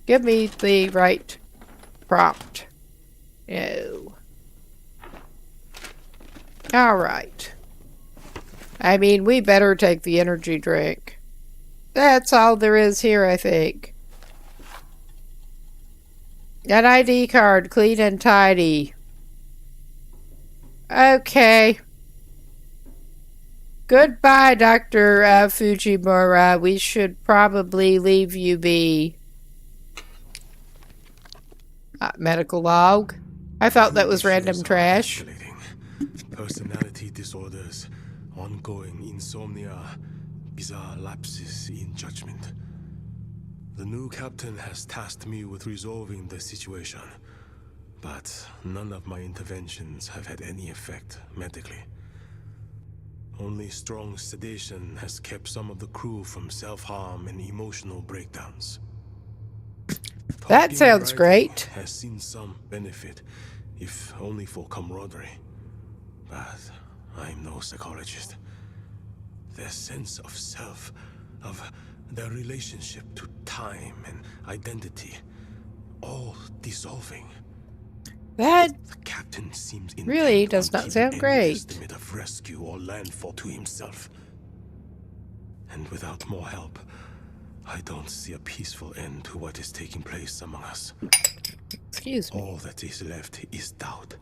Give me the right prompt. No. Alright. I mean, we better take the energy drink. That's all there is here, I think. An ID card, clean and tidy. Okay. Goodbye, Dr. Fujimura. We should probably leave you be. Medical log. I thought that was random trash. Personality disorders, ongoing insomnia, bizarre lapses in judgment. The new captain has tasked me with resolving the situation, but none of my interventions have had any effect medically. Only strong sedation has kept some of the crew from self-harm and emotional breakdowns. That sounds great. Has seen some benefit, if only for camaraderie. But I'm no psychologist. Their sense of self, of their relationship to time and identity, all dissolving. That The captain seems really intent does on not keeping sound any great. estimate of rescue or landfall to himself. And without more help, I don't see a peaceful end to what is taking place among us. Excuse me. All that is left is doubt,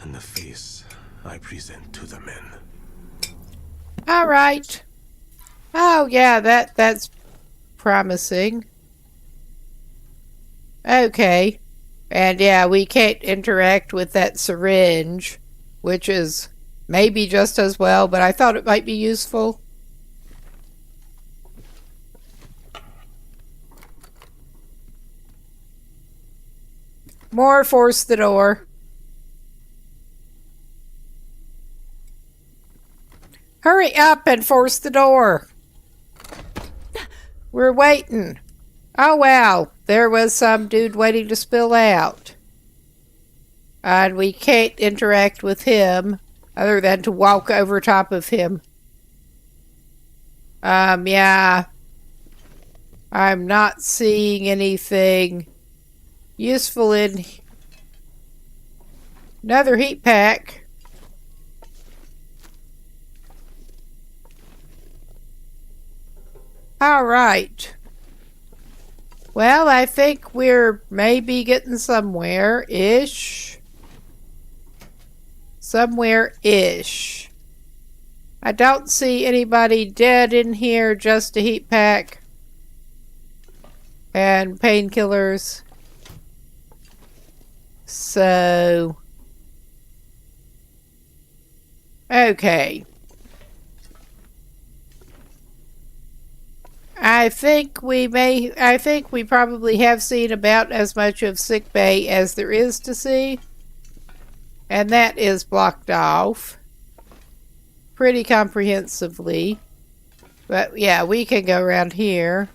and the face I present to the men. All right. Oh yeah, that's promising. Okay. And yeah, we can't interact with that syringe, which is maybe just as well, but I thought it might be useful. More force the door. Hurry up and force the door. We're waiting. Oh wow, there was some dude waiting to spill out. And we can't interact with him other than to walk over top of him. Yeah. I'm not seeing anything useful in another heat pack. All right. Well, I think we're maybe getting somewhere-ish. Somewhere-ish. I don't see anybody dead in here, just a heat pack. And painkillers. So... okay. I think we probably have seen about as much of sickbay as there is to see. And that is blocked off pretty comprehensively. But yeah, we can go around here.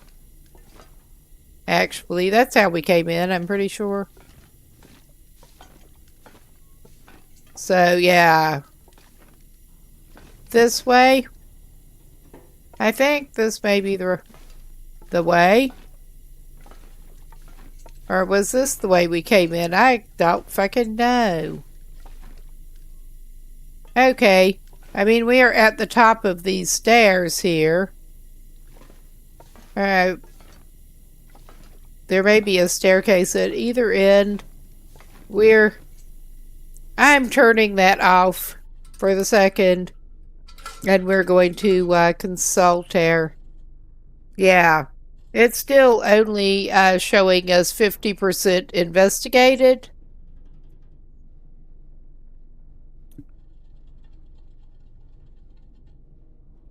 Actually, that's how we came in, I'm pretty sure. So yeah. This way. I think this may be the way. Or was this the way we came in? I don't fucking know. Okay. I mean, we are at the top of these stairs here. There may be a staircase at either end. I'm turning that off for the second. And we're going to consult our... yeah. It's still only showing us 50% investigated.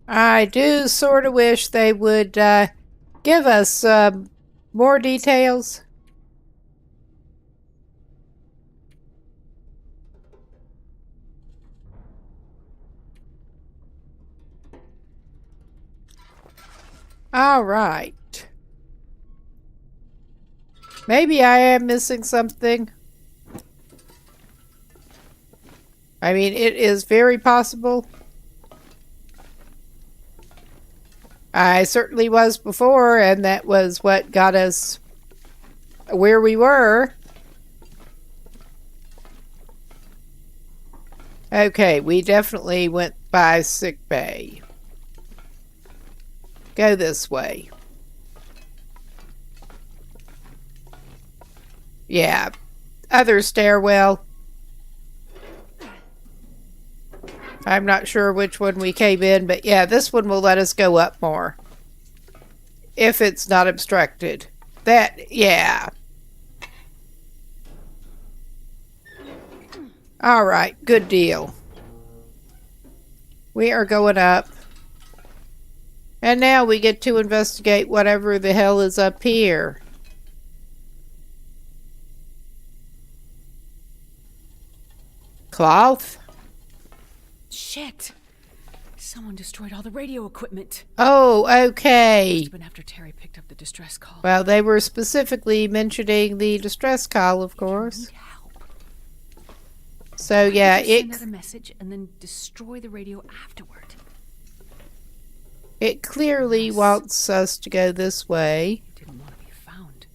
I do sort of wish they would give us more details. All right. Maybe I am missing something. I mean, it is very possible. I certainly was before, and that was what got us where we were. Okay, we definitely went by sickbay. Go this way. Yeah. Other stairwell. I'm not sure which one we came in, but yeah, this one will let us go up more. If it's not obstructed. That, yeah. Alright, good deal. We are going up. And now we get to investigate whatever the hell is up here. Cloth? Shit! Someone destroyed all the radio equipment. Oh, okay. Must have been after Terry picked up the distress call. Well, they were specifically mentioning the distress call, of course. Need help. So yeah, Send out a message and then destroy the radio afterward. It clearly wants us to go this way. It didn't want to be found.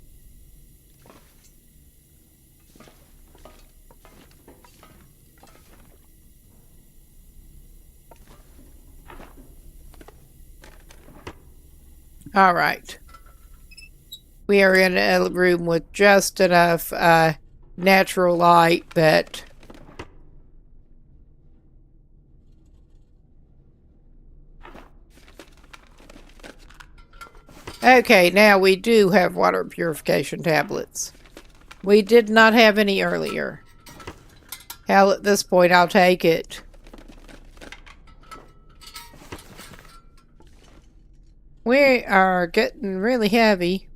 All right. We are in a room with just enough natural light that... Okay, now we do have water purification tablets. We did not have any earlier. Hell, at this point, I'll take it. We are getting really heavy.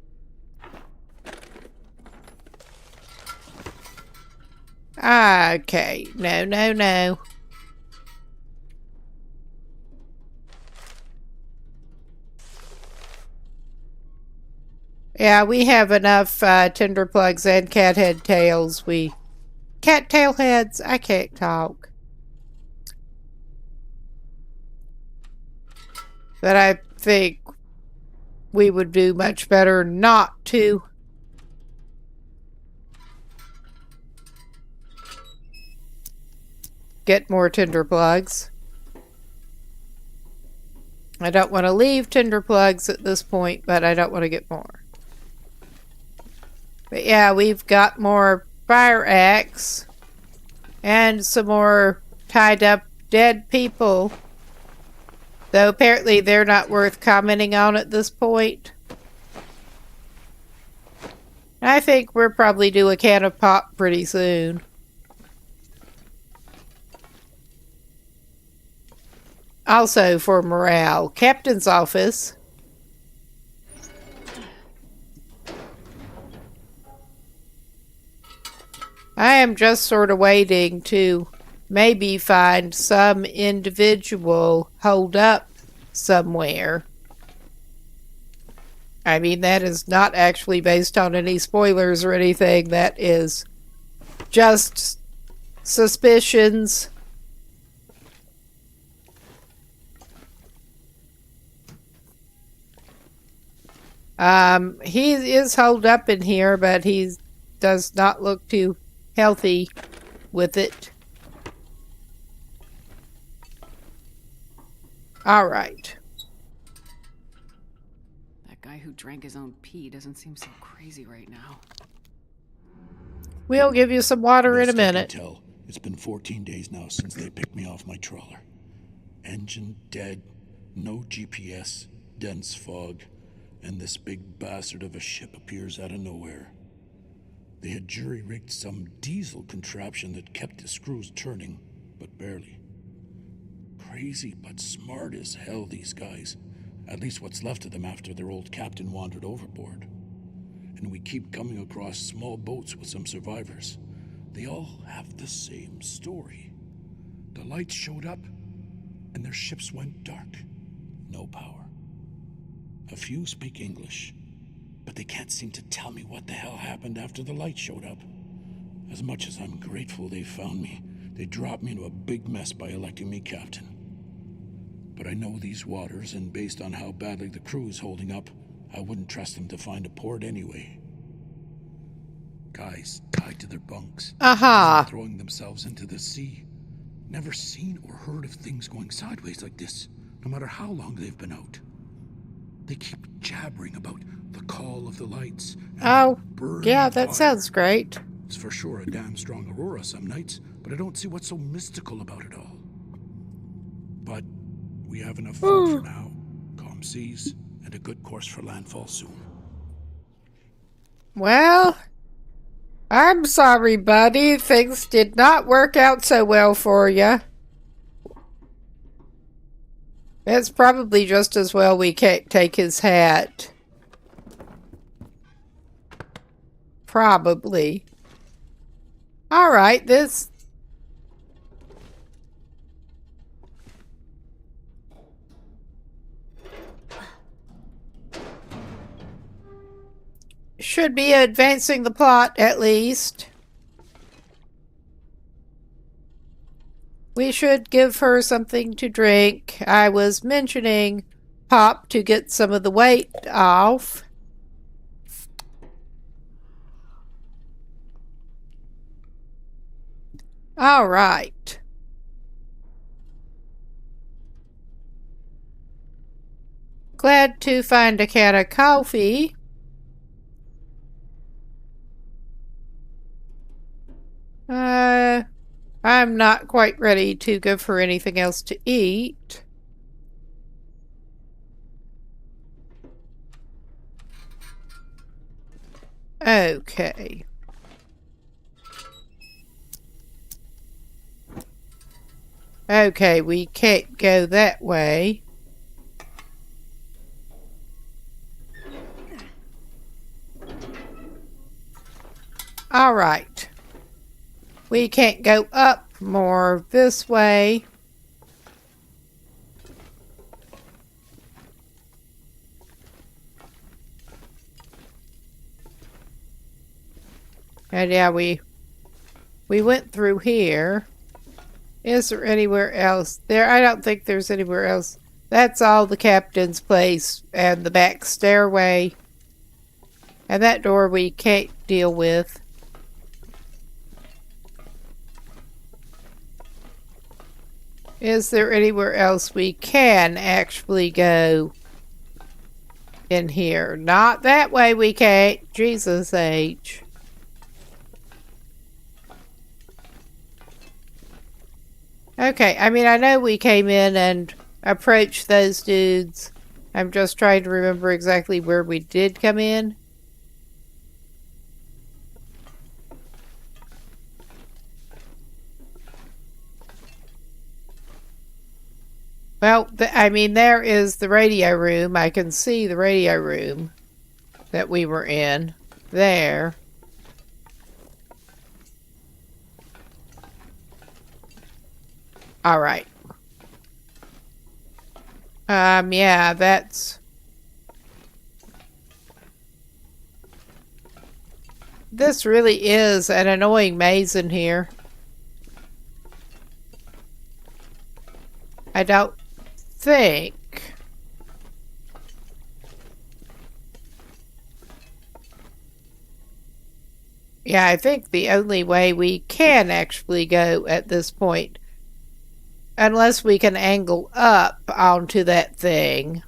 Okay, no. Yeah, we have enough tinder plugs and cathead tails. Cattail heads, I can't talk. But I think we would do much better not to. Get more tinder plugs. I don't want to leave tinder plugs at this point, but I don't want to get more. But yeah, we've got more fire axe and some more tied up dead people. Though apparently they're not worth commenting on at this point. I think we'll probably do a can of pop pretty soon. Also for morale, Captain's office. I am just sort of waiting to maybe find some individual holed up somewhere. I mean, that is not actually based on any spoilers or anything. That is just suspicions. He is holed up in here, but he does not look too healthy with it. All right. That guy who drank his own pee doesn't seem so crazy right now. We'll give you some water in a minute. Best I can tell, it's been 14 days now since they picked me off my trawler. Engine dead, no GPS, dense fog, and this big bastard of a ship appears out of nowhere. They had jury-rigged some diesel contraption that kept the screws turning, but barely. Crazy but smart as hell, these guys. At least what's left of them after their old captain wandered overboard. And we keep coming across small boats with some survivors. They all have the same story. The lights showed up, and their ships went dark. No power. A few speak English, but they can't seem to tell me what the hell happened after the light showed up. As much as I'm grateful they found me, they dropped me into a big mess by electing me captain. But I know these waters, and based on how badly the crew is holding up, I wouldn't trust them to find a port anyway. Guys tied to their bunks, throwing themselves into the sea. Never seen or heard of things going sideways like this, no matter how long they've been out. They keep jabbering about the call of the lights. Oh, yeah, that sounds great. It's for sure a damn strong aurora some nights, but I don't see what's so mystical about it all. But we have enough food for now, calm seas, and a good course for landfall soon. Well, I'm sorry, buddy. Things did not work out so well for you. It's probably just as well we can't take his hat. Probably. Alright, this... should be advancing the plot, at least. We should give her something to drink. I was mentioning pop to get some of the weight off. All right. Glad to find a can of coffee. I'm not quite ready to go for anything else to eat. Okay. Okay, we can't go that way. All right. We can't go up more this way. And yeah, we went through here. Is there anywhere else? I don't think there's anywhere else. That's all the captain's place and the back stairway. And that door we can't deal with. Is there anywhere else we can actually go in here? Not that way we can't. Jesus H. Okay, I mean, I know we came in and approached those dudes. I'm just trying to remember exactly where we did come in. Well, I mean, there is the radio room. I can see the radio room that we were in there. All right. Yeah, that's... This really is an annoying maze in here. I don't think... Yeah, I think the only way we can actually go at this point, unless we can angle up onto that thing.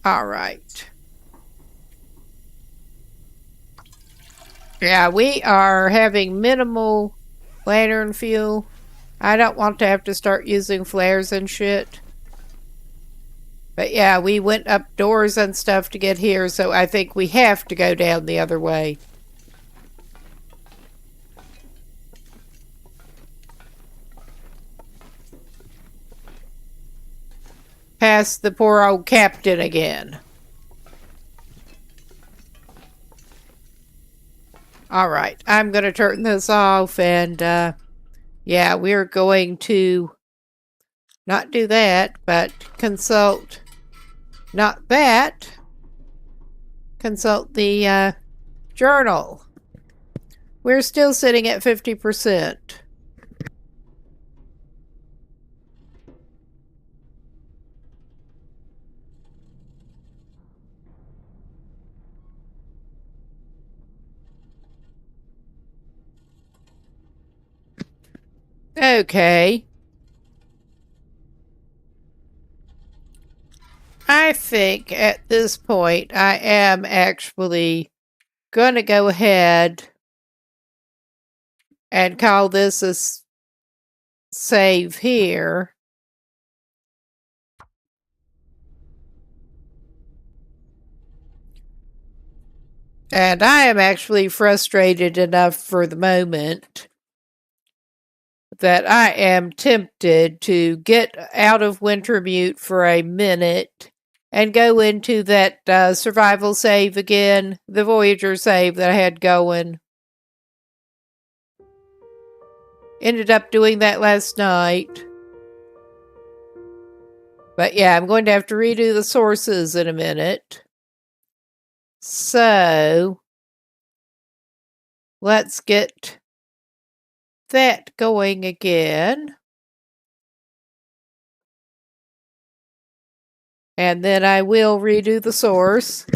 All right. Yeah, we are having minimal lantern fuel. I don't want to have to start using flares and shit. But yeah, we went up doors and stuff to get here, so I think we have to go down the other way. Past the poor old captain again. Alright, I'm going to turn this off and, yeah, we're going to not do that, but consult, not that, consult the journal. We're still sitting at 50%. Okay. I think at this point I am actually going to go ahead and call this a save here. And I am actually frustrated enough for the moment that I am tempted to get out of Wintermute for a minute and go into that survival save again, the Voyager save that I had going. Ended up doing that last night. But yeah, I'm going to have to redo the sources in a minute. So, let's get that going again. And then I will redo the source.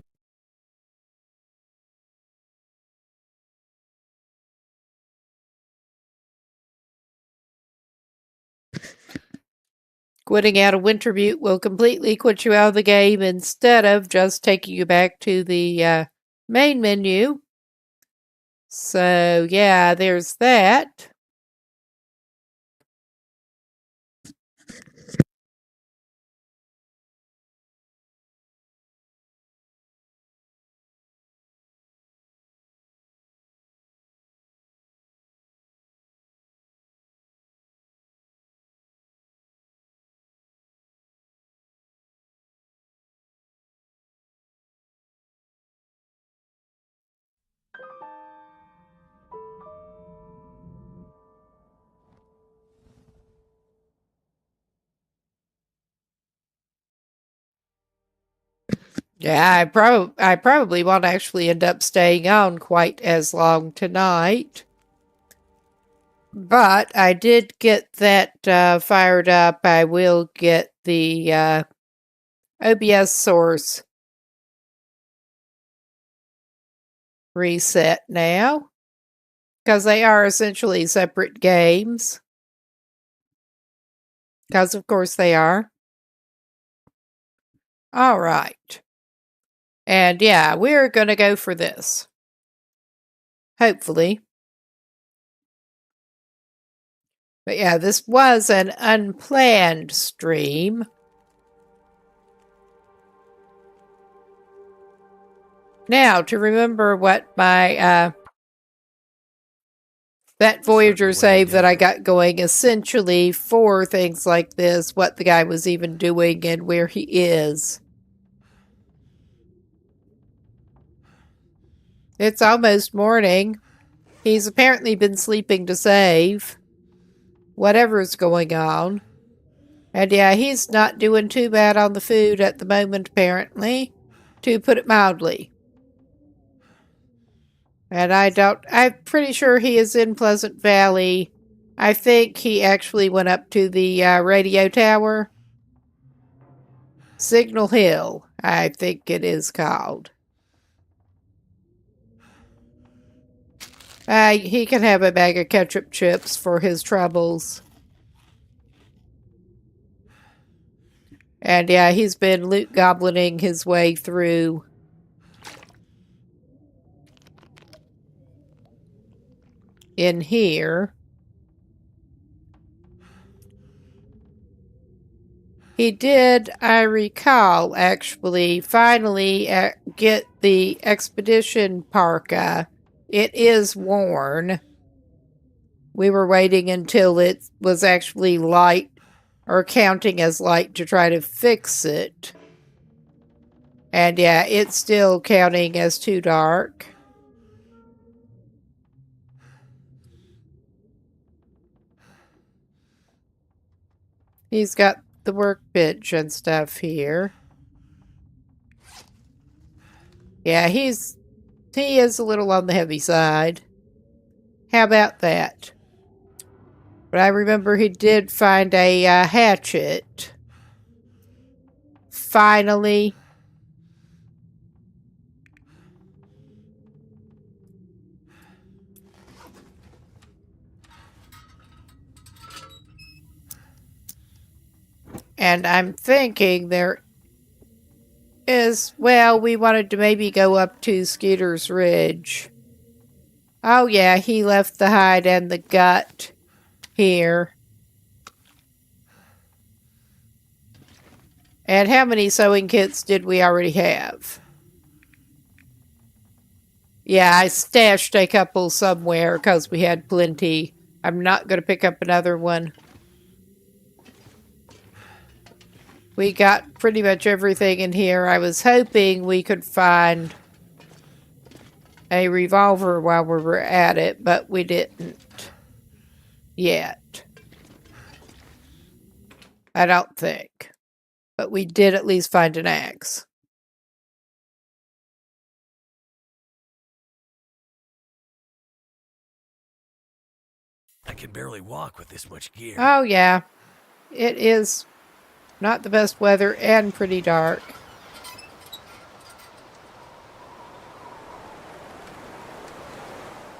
Quitting out of Wintermute will completely quit you out of the game instead of just taking you back to the main menu. So, yeah, there's that. Yeah, I probably won't actually end up staying on quite as long tonight. But I did get that fired up. I will get the OBS source reset now. Because they are essentially separate games. Because of course they are. Alright. And yeah, we're going to go for this. Hopefully. But yeah, this was an unplanned stream. Now, to remember what my, that Voyager save that I got going essentially for things like this, what the guy was even doing and where he is. It's almost morning. He's apparently been sleeping to save. Whatever's going on. And yeah, he's not doing too bad on the food at the moment, apparently. To put it mildly. And I'm pretty sure he is in Pleasant Valley. I think he actually went up to the radio tower. Signal Hill, I think it is called. He can have a bag of ketchup chips for his troubles. And yeah, he's been loot goblining his way through. In here. He did, I recall, actually, finally get the expedition parka. It is worn. We were waiting until it was actually light, or counting as light, to try to fix it. And yeah, it's still counting as too dark. He's got the workbench and stuff here. Yeah, he is a little on the heavy side. How about that? But I remember he did find a hatchet. Finally. And I'm thinking there is, well, we wanted to maybe go up to Skeeter's Ridge. Oh yeah, he left the hide and the gut here. And how many sewing kits did we already have? Yeah, I stashed a couple somewhere because we had plenty. I'm not going to pick up another one. We got pretty much everything in here. I was hoping we could find a revolver while we were at it, but we didn't yet. I don't think. But we did at least find an axe. I can barely walk with this much gear. Oh yeah. It is not the best weather and pretty dark.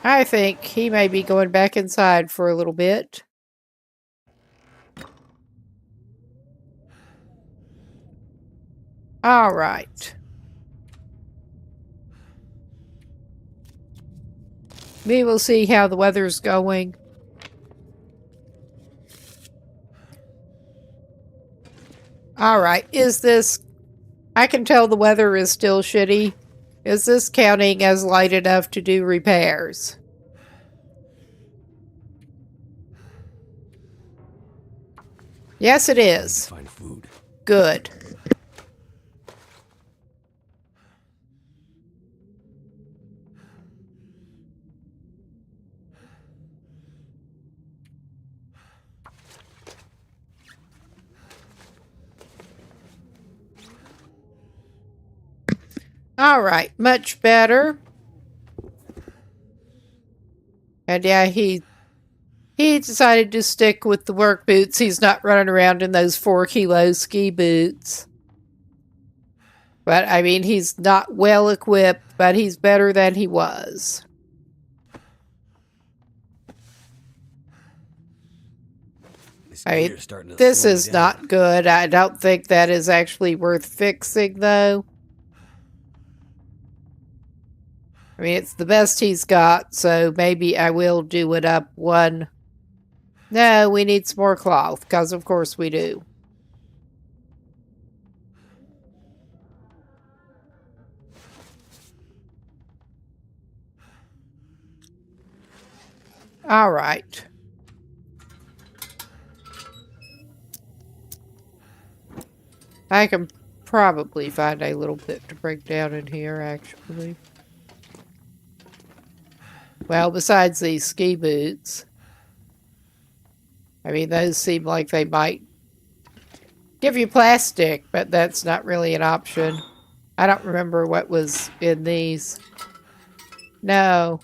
I think he may be going back inside for a little bit. All right. We will see how the weather's going. All right. Is this... I can tell the weather is still shitty. Is this counting as light enough to do repairs? Yes, it is. Find food. Good. All right, much better. And yeah, he decided to stick with the work boots. He's not running around in those 4-kilo ski boots. But, I mean, he's not well equipped, but he's better than he was. I mean, this is not good. I don't think that is actually worth fixing, though. I mean, it's the best he's got, so maybe I will do it up one. No, we need some more cloth, because of course we do. All right. I can probably find a little bit to break down in here, actually. Well, besides these ski boots. I mean, those seem like they might give you plastic, but that's not really an option. I don't remember what was in these. No.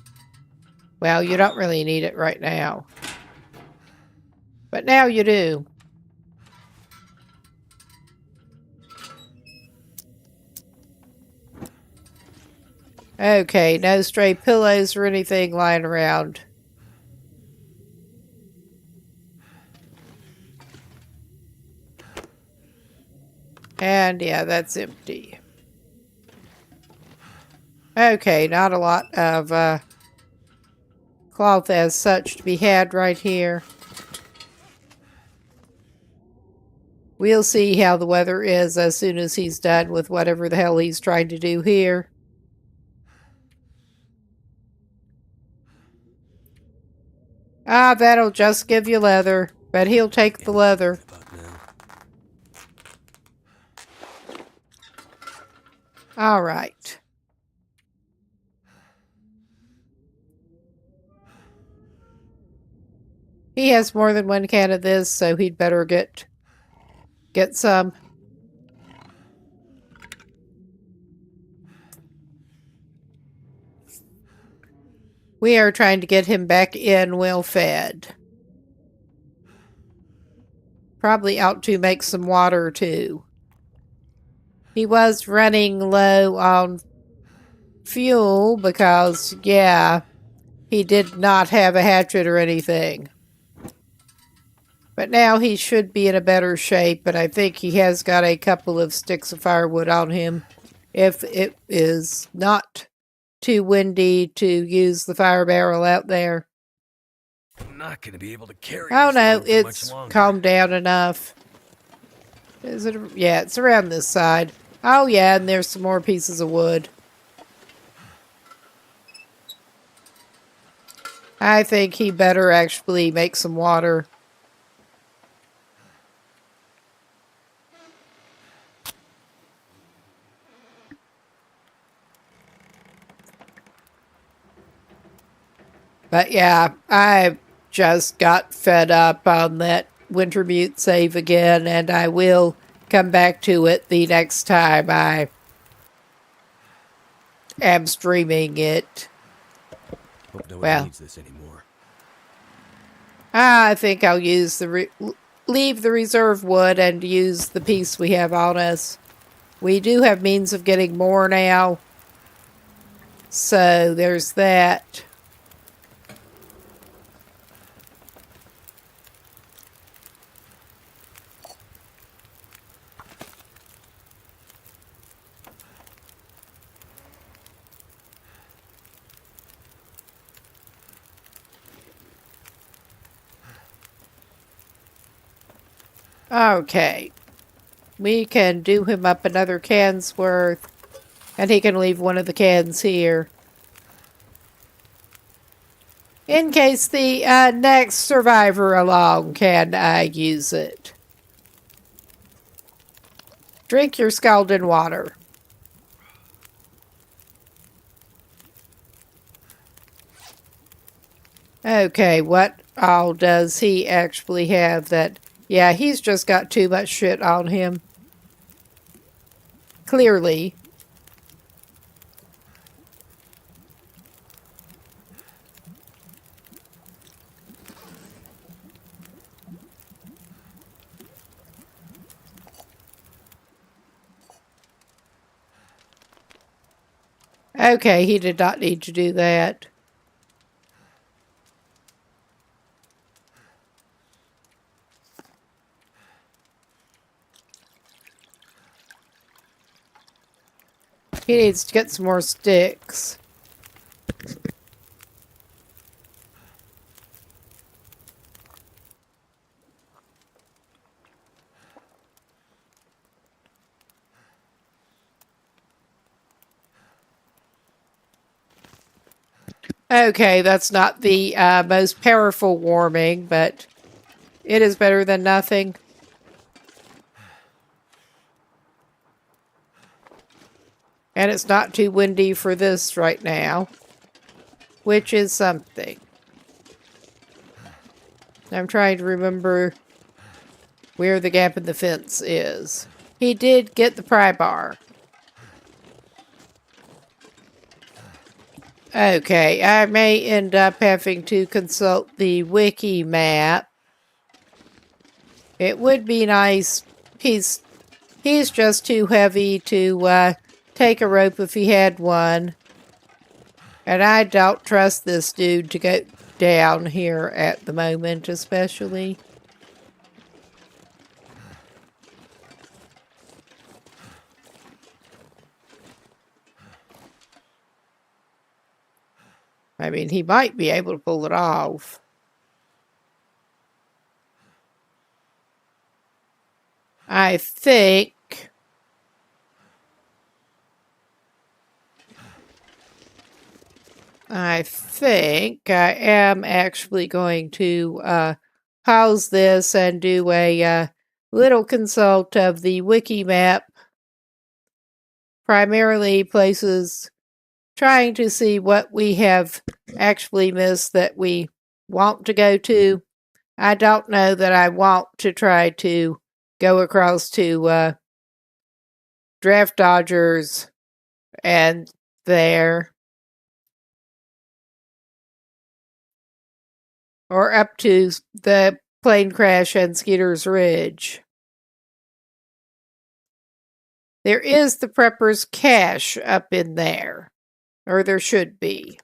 Well, you don't really need it right now. But now you do. Okay, no stray pillows or anything lying around. And yeah, that's empty. Okay, not a lot of cloth as such to be had right here. We'll see how the weather is as soon as he's done with whatever the hell he's trying to do here. Ah, that'll just give you leather, but he'll take the leather. All right. He has more than one can of this, so he'd better get some. We are trying to get him back in well fed. Probably out to make some water too. He was running low on fuel because, yeah, he did not have a hatchet or anything. But now he should be in a better shape, and I think he has got a couple of sticks of firewood on him if it is not too windy to use the fire barrel out there. I'm not going to be able to carry Oh this no, load for it's much longer. calmed down enough. Is it? Yeah, it's around this side. Oh yeah, and there's some more pieces of wood. I think he better actually make some water. But yeah, I just got fed up on that Wintermute save again, and I will come back to it the next time I am streaming it. Hope no one Well, needs this anymore. I think I'll use leave the reserve wood and use the piece we have on us. We do have means of getting more now, so there's that. Okay. We can do him up another can's worth, and he can leave one of the cans here. In case the next survivor along can use it. Drink your scalding water. Okay, what all does he actually have that... Yeah, he's just got too much shit on him. Clearly. Okay, he did not need to do that. He needs to get some more sticks. Okay, that's not the most powerful warming, but it is better than nothing. And it's not too windy for this right now, which is something. I'm trying to remember where the gap in the fence is. He did get the pry bar. Okay, I may end up having to consult the wiki map. It would be nice. He's just too heavy to take a rope if he had one. And I don't trust this dude to go down here at the moment, especially. I mean, he might be able to pull it off. I think I am actually going to pause this and do a little consult of the wiki map. Primarily places trying to see what we have actually missed that we want to go to. I don't know that I want to try to go across to Draft Dodgers and there. Or up to the plane crash and Skeeter's Ridge. There is the Prepper's Cache up in there. Or there should be.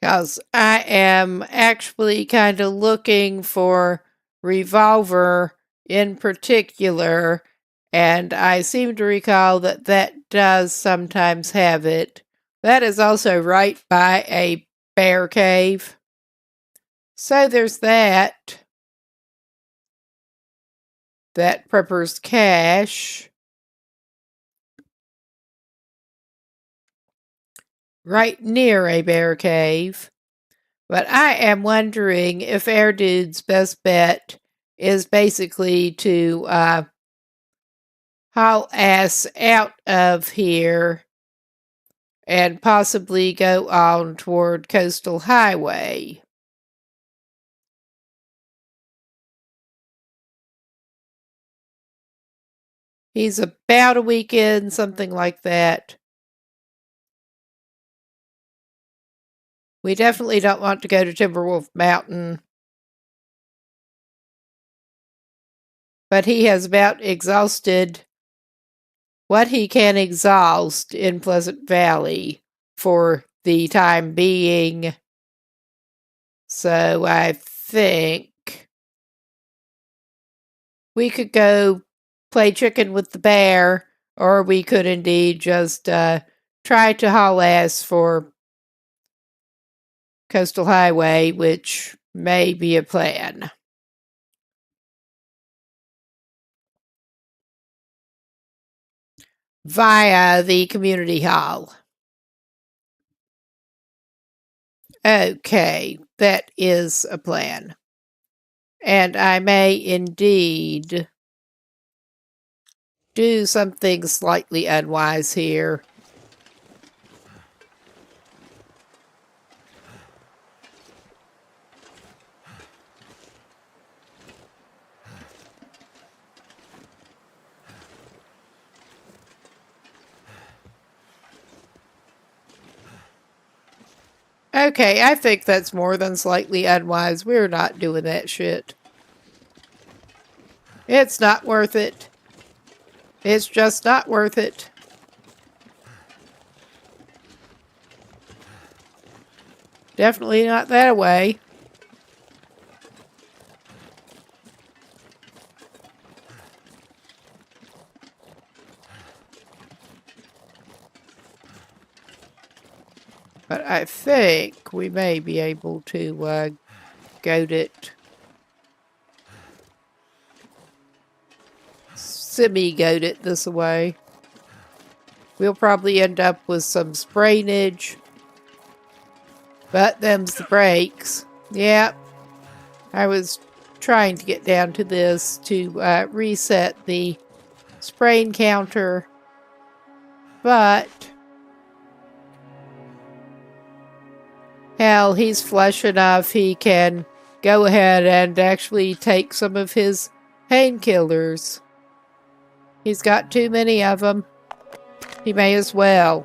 Because I am actually kind of looking for Revolver in particular, and I seem to recall that that does sometimes have it. That is also right by a bear cave. So there's that. That Prepper's Cache. Right near a bear cave. But I am wondering if Air Dude's best bet is basically to haul ass out of here and possibly go on toward Coastal Highway. He's about a weekend, something like that. We definitely don't want to go to Timberwolf Mountain. But he has about exhausted what he can exhaust in Pleasant Valley for the time being. So I think we could go play chicken with the bear, or we could indeed just try to haul ass for Coastal Highway, which may be a plan. Via the community hall. Okay, that is a plan. And I may indeed do something slightly unwise here. Okay, I think that's more than slightly unwise. We're not doing that shit. It's not worth it. It's just not worth it. Definitely not that way. But I think we may be able to goad it. Semi-goad it this way. We'll probably end up with some sprainage. But them's the breaks. Yep. I was trying to get down to this to reset the sprain counter. But hell, he's flush enough he can go ahead and actually take some of his painkillers. He's got too many of them. He may as well.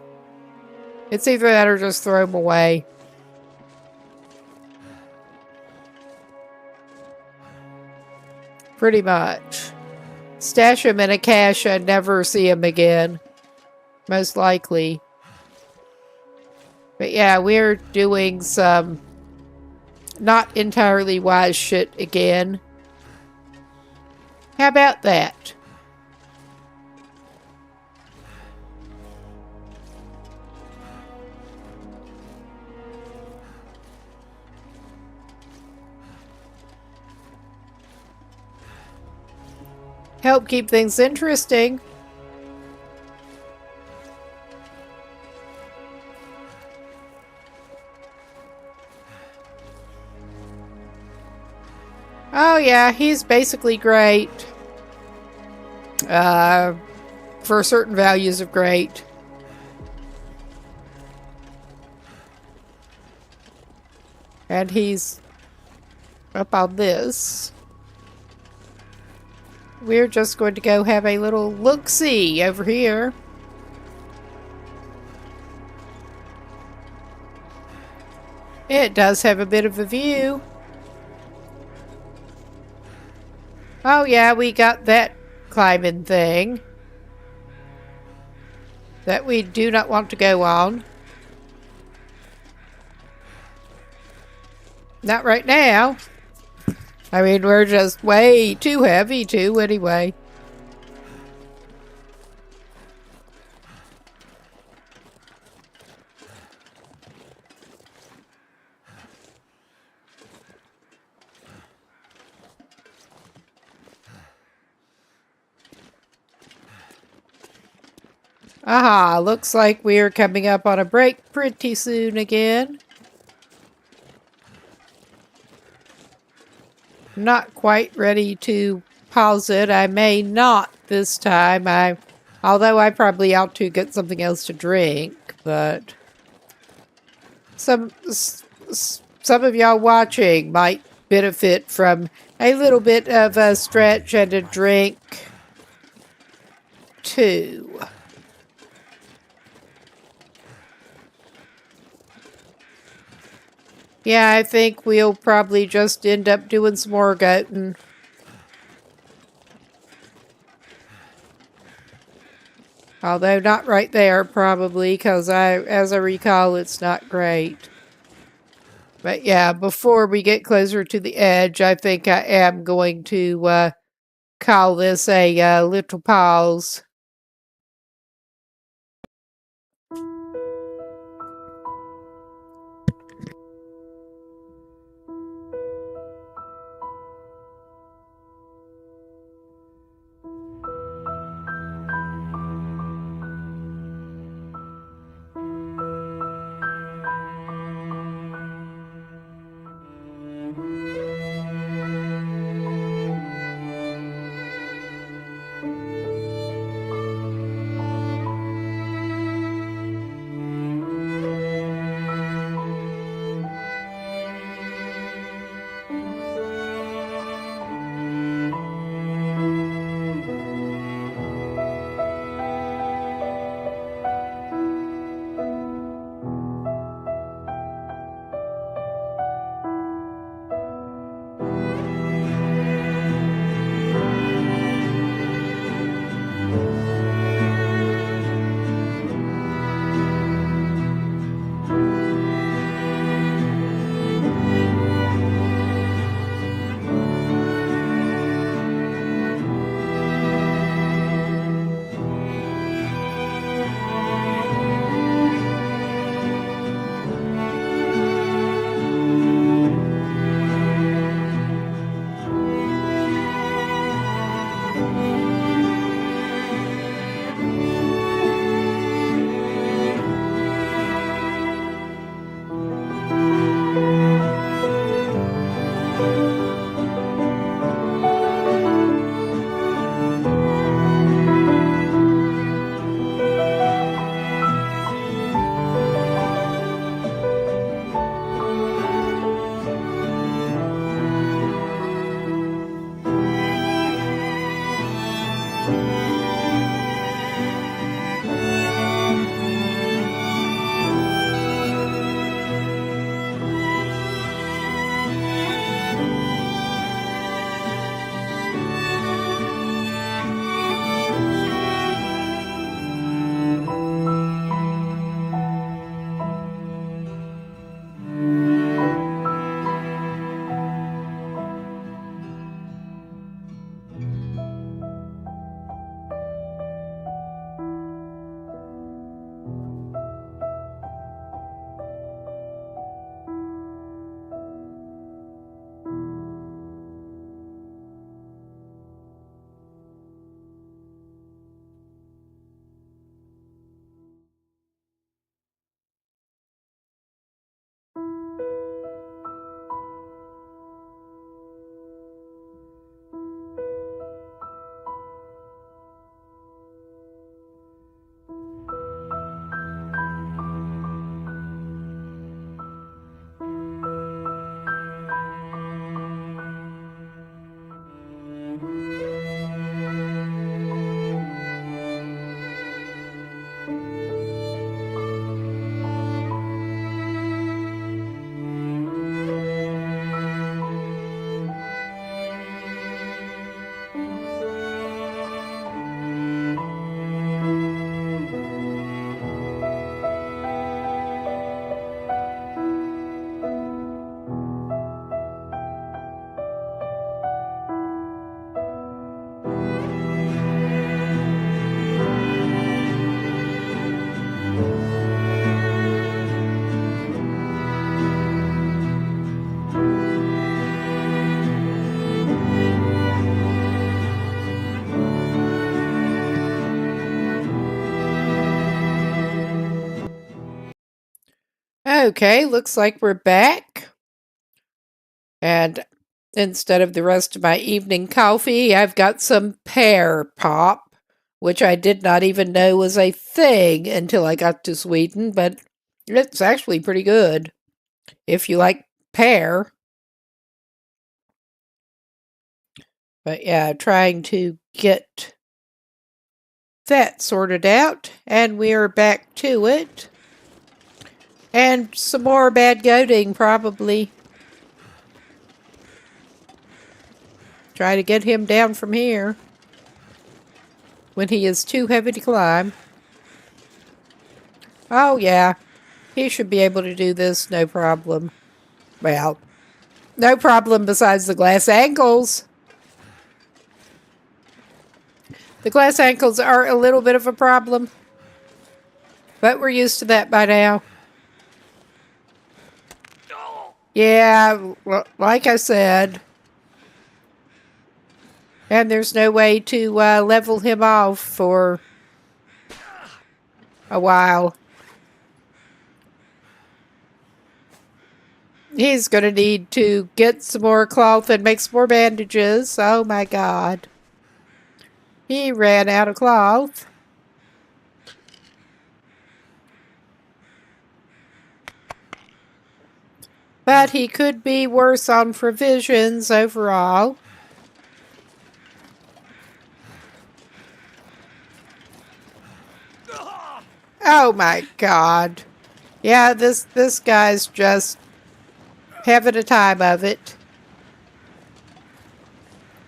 It's either that or just throw them away. Pretty much. Stash him in a cache and never see him again. Most likely. But yeah, we're doing some not entirely wise shit again. How about that? Help keep things interesting. Oh yeah, he's basically great. For certain values of great. And he's up on this. We're just going to go have a little look-see over here. It does have a bit of a view. Oh yeah, we got that climbing thing that we do not want to go on. Not right now. I mean, we're just way too heavy to, anyway. Aha, looks like we're coming up on a break pretty soon again. Not quite ready to pause it. I may not this time. Although I probably ought to get something else to drink, but some of y'all watching might benefit from a little bit of a stretch and a drink too. Yeah, I think we'll probably just end up doing some more goating. Although not right there, probably, because as I recall, it's not great. But yeah, before we get closer to the edge, I think I am going to call this a little pause. Okay, looks like we're back. And instead of the rest of my evening coffee, I've got some pear pop, which I did not even know was a thing until I got to Sweden, but it's actually pretty good if you like pear. But yeah, trying to get that sorted out, and we are back to it. And some more bad goading, probably. Try to get him down from here when he is too heavy to climb. Oh, yeah. He should be able to do this, no problem. Well, no problem besides the glass ankles. The glass ankles are a little bit of a problem, but we're used to that by now. Yeah, like I said. And there's no way to level him off for a while. He's going to need to get some more cloth and make some more bandages. Oh my god. He ran out of cloth. But he could be worse on provisions overall. Oh my god. Yeah, this guy's just having a time of it.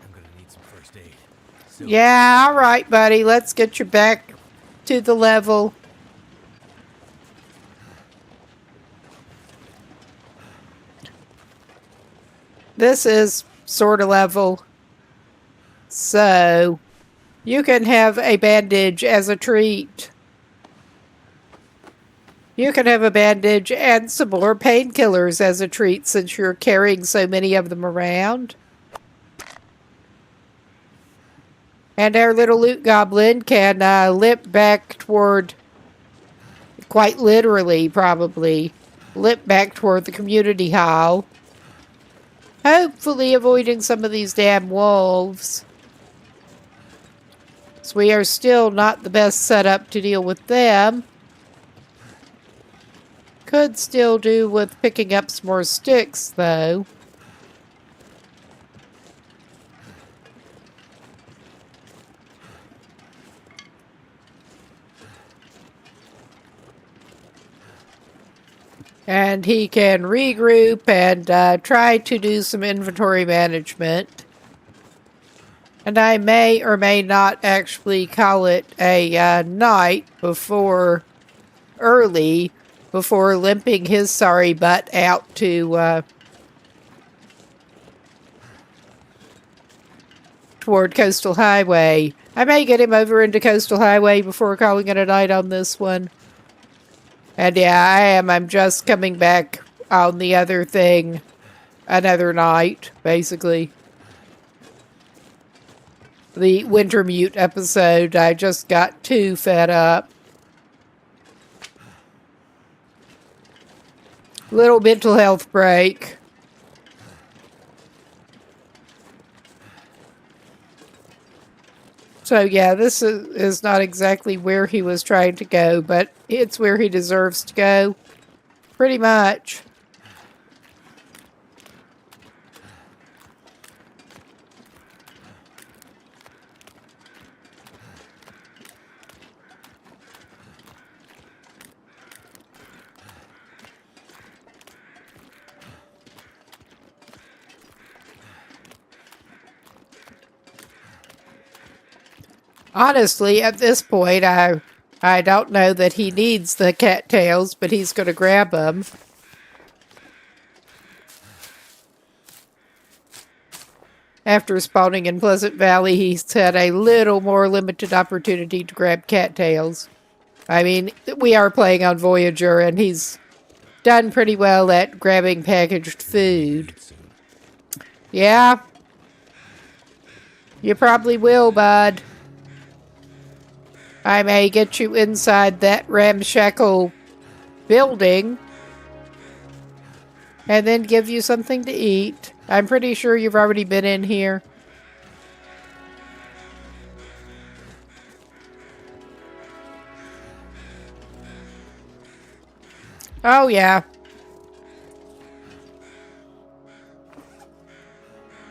I'm gonna need some first aid. Yeah, all right, buddy. Let's get you back to the level. This is sort of level. So, you can have a bandage as a treat. You can have a bandage and some more painkillers as a treat since you're carrying so many of them around. And our little loot goblin can limp back toward, quite literally probably, limp back toward the community hall. Hopefully avoiding some of these damn wolves. So we are still not the best set up to deal with them. Could still do with picking up some more sticks, though. And he can regroup and try to do some inventory management. And I may or may not actually call it a night before early, before limping his sorry butt out to toward Coastal Highway. I may get him over into Coastal Highway before calling it a night on this one. And yeah, I am. I'm just coming back on the other thing another night, basically. The Wintermute episode, I just got too fed up. Little mental health break. So yeah, this is not exactly where he was trying to go, but it's where he deserves to go. Pretty much. Honestly, at this point, I don't know that he needs the cattails, but he's going to grab them. After spawning in Pleasant Valley, he's had a little more limited opportunity to grab cattails. I mean, we are playing on Voyager, and he's done pretty well at grabbing packaged food. Yeah. You probably will, bud. I may get you inside that ramshackle building and then give you something to eat. I'm pretty sure you've already been in here. Oh, yeah.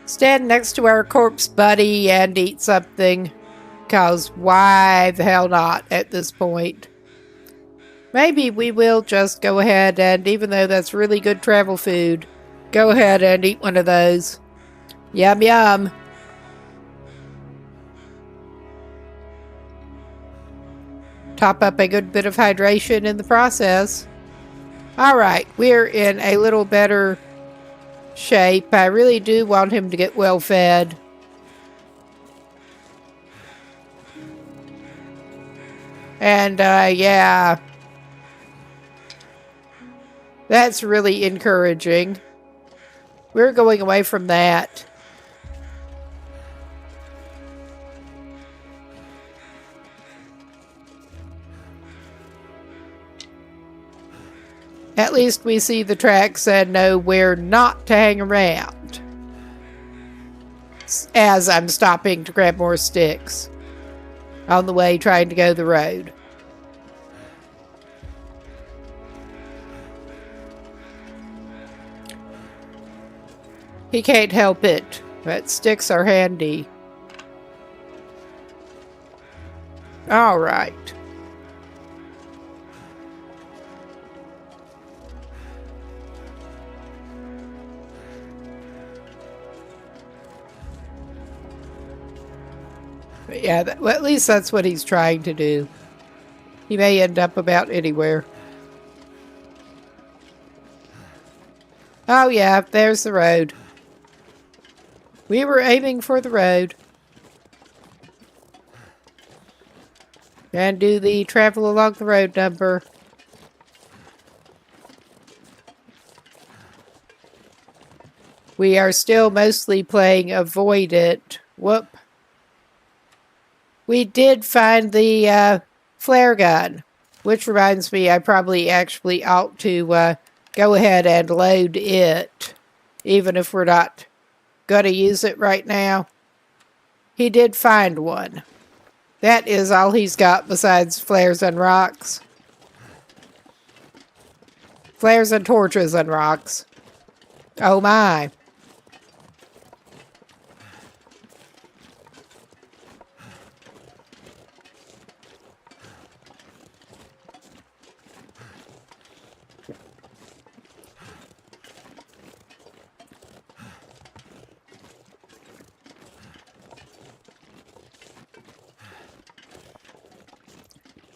Stand next to our corpse buddy and eat something. Because why the hell not at this point? Maybe we will just go ahead and, even though that's really good travel food, go ahead and eat one of those. Yum yum. top up a good bit of hydration in the process. Alright, we're in a little better shape. I really do want him to get well fed. And, yeah. That's really encouraging. We're going away from that. At least we see the tracks and know where not to hang around. As I'm stopping to grab more sticks. On the way trying to go the road. He can't help it, but sticks are handy. All right. But yeah, well, at least that's what he's trying to do. He may end up about anywhere. Oh yeah, there's the road. We were aiming for the road. And do the travel along the road number. We are still mostly playing Avoid It. Whoop. We did find the flare gun. Which reminds me, I probably actually ought to go ahead and load it. Even if we're not going to use it right now. He did find one. That is all he's got besides flares and rocks. Flares and torches and rocks. Oh my.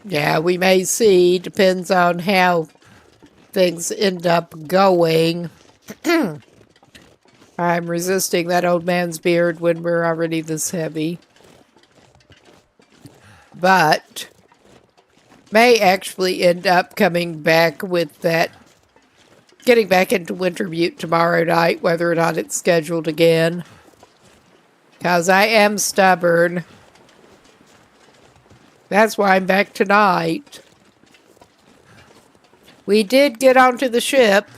Yeah, we may see. Depends on how things end up going. I'm resisting that old man's beard when we're already this heavy. But may actually end up coming back with that, getting back into Wintermute tomorrow night, whether or not it's scheduled again. Because I am stubborn. That's why I'm back tonight. We did get onto the ship.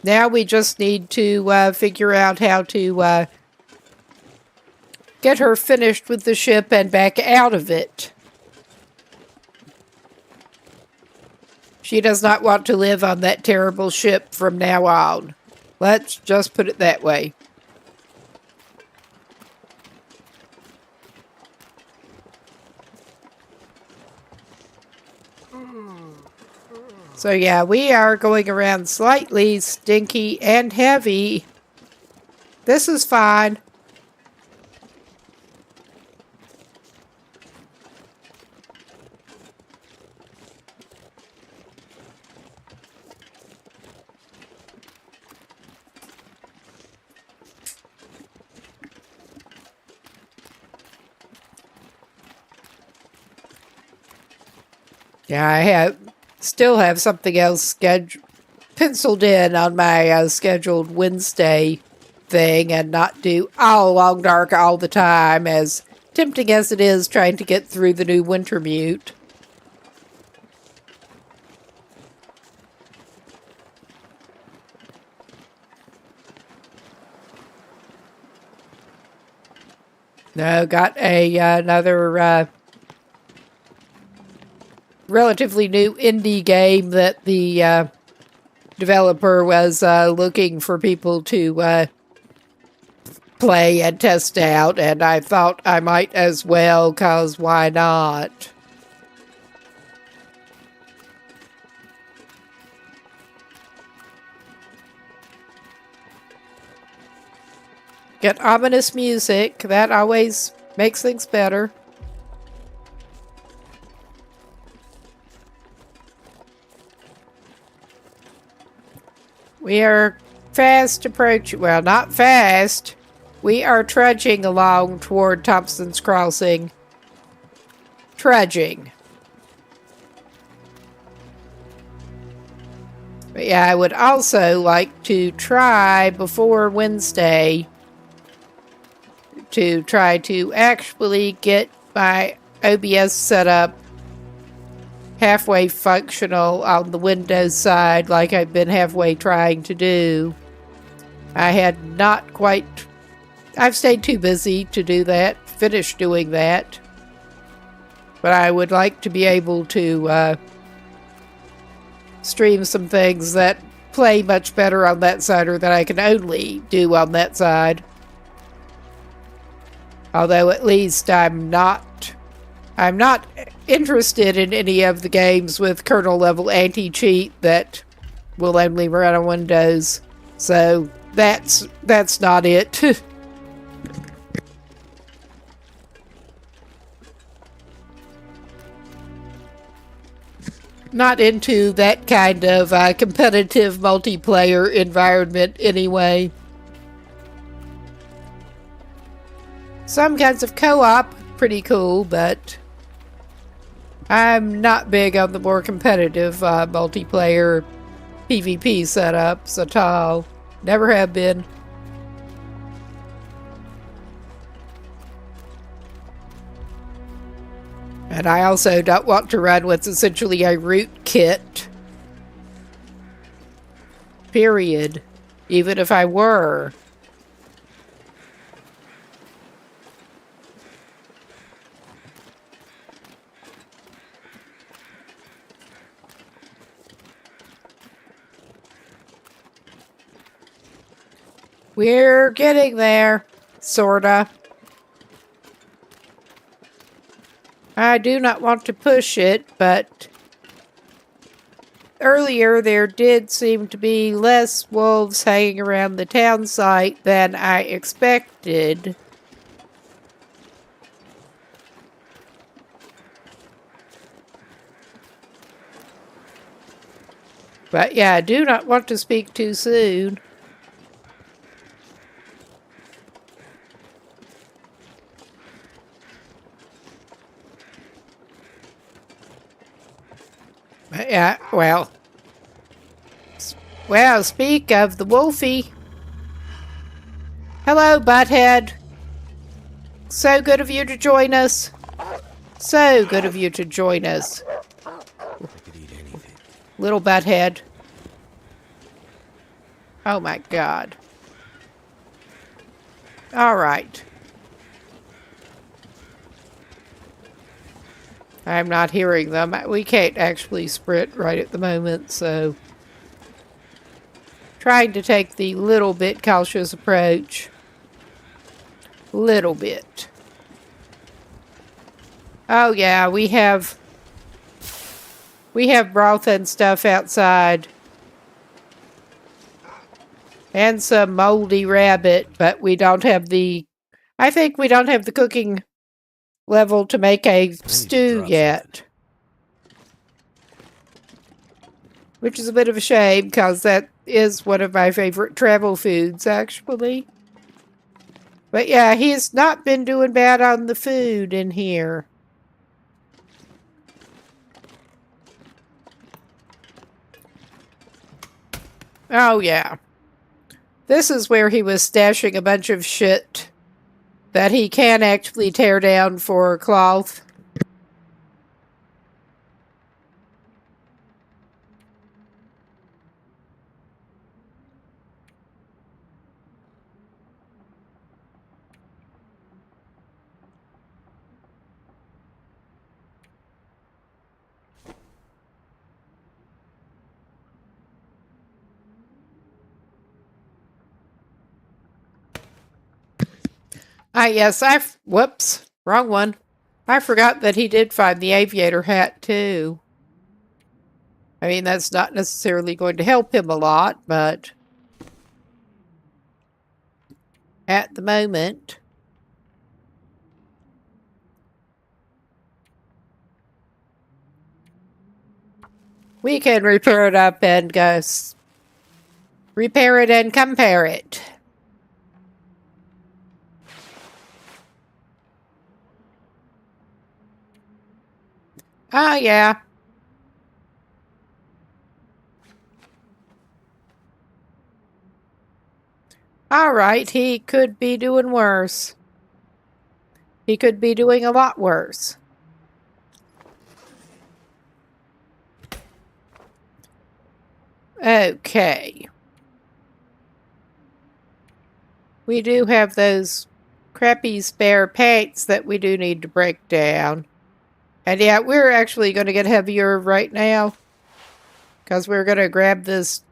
Now we just need to figure out how to get her finished with the ship and back out of it. She does not want to live on that terrible ship from now on. Let's just put it that way. So yeah, we are going around slightly stinky and heavy. This is fine. Yeah, I still have something else penciled in on my scheduled Wednesday thing and not do all Long Dark all the time, as tempting as it is trying to get through the new Wintermute. No, got another relatively new indie game that the developer was looking for people to play and test out, and I thought I might as well, 'cause why not? Get ominous music, that always makes things better. We are fast approaching. Well, not fast. We are trudging along toward Thompson's Crossing. Trudging. But yeah, I would also like to try before Wednesday to try to actually get my OBS set up halfway functional on the Windows side like I've been halfway trying to do. I had not quite... I've stayed too busy to do that, finish doing that. But I would like to be able to stream some things that play much better on that side or that I can only do on that side. Although at least I'm not interested in any of the games with kernel level anti-cheat that will only run on Windows. So that's not it. Not into that kind of competitive multiplayer environment anyway. Some kinds of co-op, pretty cool, but I'm not big on the more competitive multiplayer PvP setups at all. Never have been. And I also don't want to run what's essentially a rootkit. Period. Even if I were. We're getting there. Sorta. I do not want to push it, but earlier there did seem to be less wolves hanging around the town site than I expected. But yeah, I do not want to speak too soon. Yeah, well, speak of the Wolfie. Hello, Butthead. So good of you to join us. So good of you to join us. I could eat anything. Little Butthead. Oh my God. All right. I'm not hearing them. We can't actually sprint right at the moment, so trying to take the little bit cautious approach. Little bit. Oh yeah, we have broth and stuff outside. And some moldy rabbit, but we don't have the... I think we don't have the cooking level to make a stew yet. Which is a bit of a shame, because that is one of my favorite travel foods, actually. But yeah, he's not been doing bad on the food in here. Oh yeah. This is where he was stashing a bunch of shit that he can actually tear down for cloth. Yes, whoops, wrong one. I forgot that he did find the aviator hat, too. I mean, that's not necessarily going to help him a lot, but at the moment, we can repair it up and go Repair it and compare it. Oh, yeah. All right, he could be doing worse. He could be doing a lot worse. Okay. We do have those crappy spare paints that we do need to break down. And yeah, we're actually going to get heavier right now. Because we're going to grab this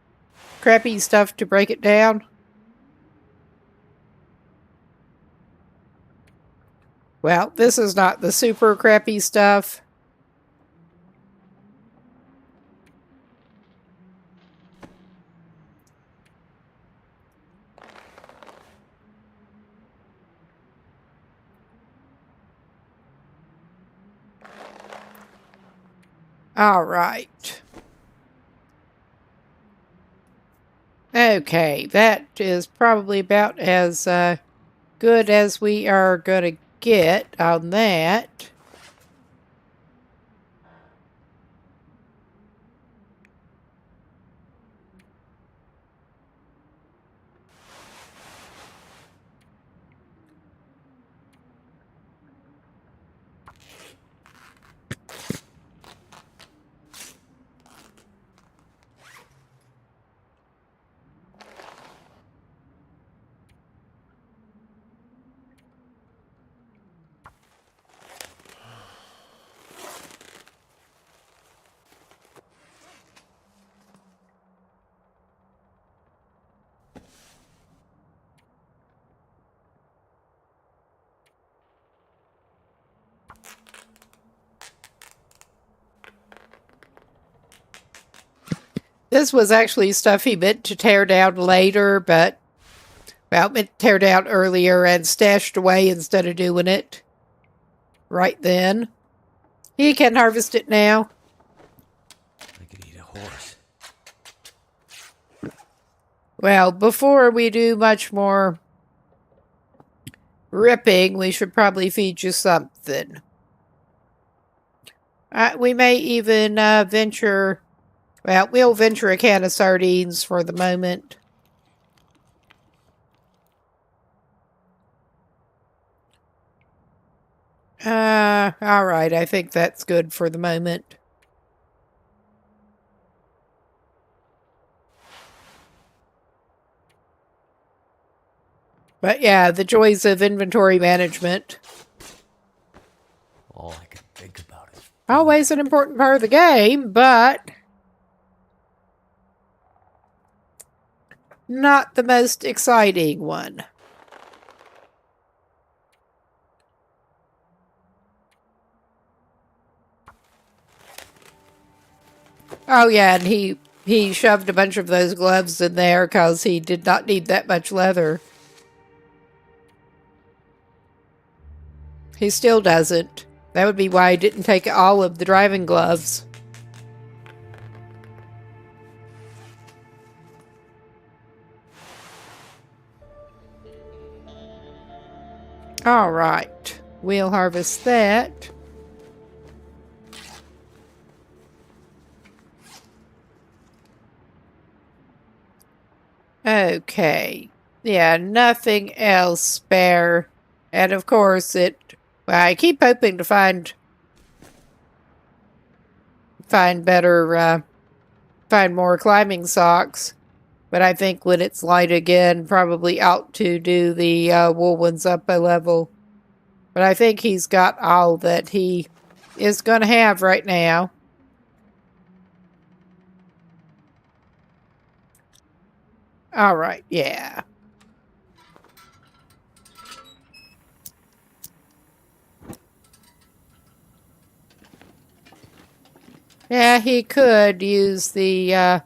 crappy stuff to break it down. Well, this is not the super crappy stuff. All right. Okay, that is probably about as good as we are going to get on that. This was actually stuff he meant to tear down later, but, well, meant to tear down earlier and stashed away instead of doing it right then. He can harvest it now. I could eat a horse. Well, before we do much more ripping, we should probably feed you something. We may even venture... Well, we'll venture a can of sardines for the moment. All right, I think that's good for the moment. But yeah, the joys of inventory management. All I can think about is Always an important part of the game, but not the most exciting one. Oh yeah, and he shoved a bunch of those gloves in there because he did not need that much leather. He still doesn't. That would be why he didn't take all of the driving gloves. All right, we'll harvest that. Okay. Yeah, nothing else spare. And of course well, I keep hoping to find better, find more climbing socks. But I think when it's light again, probably out to do the wool ones up a level. But I think he's got all that he is going to have right now. All right, yeah. Yeah, he could use the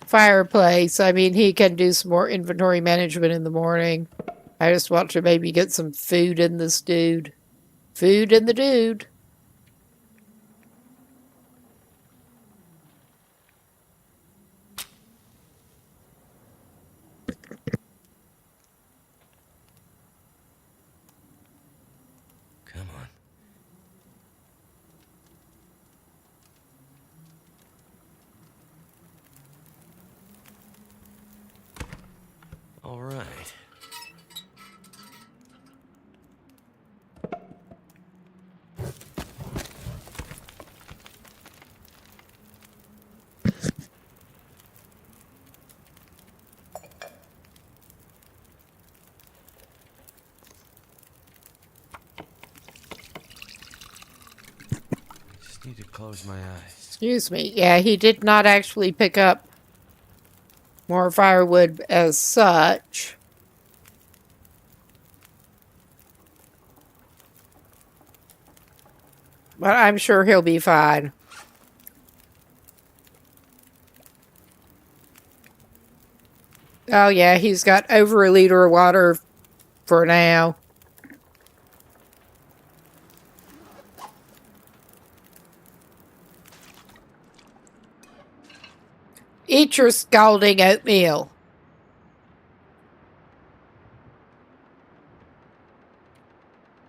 fireplace. I mean, he can do some more inventory management in the morning. I just want to maybe get some food in this dude. Food in the dude. Need to close my eyes. Excuse me. Yeah, he did not actually pick up more firewood as such. But I'm sure he'll be fine. Oh yeah, he's got over a liter of water for now. Eat your scalding oatmeal.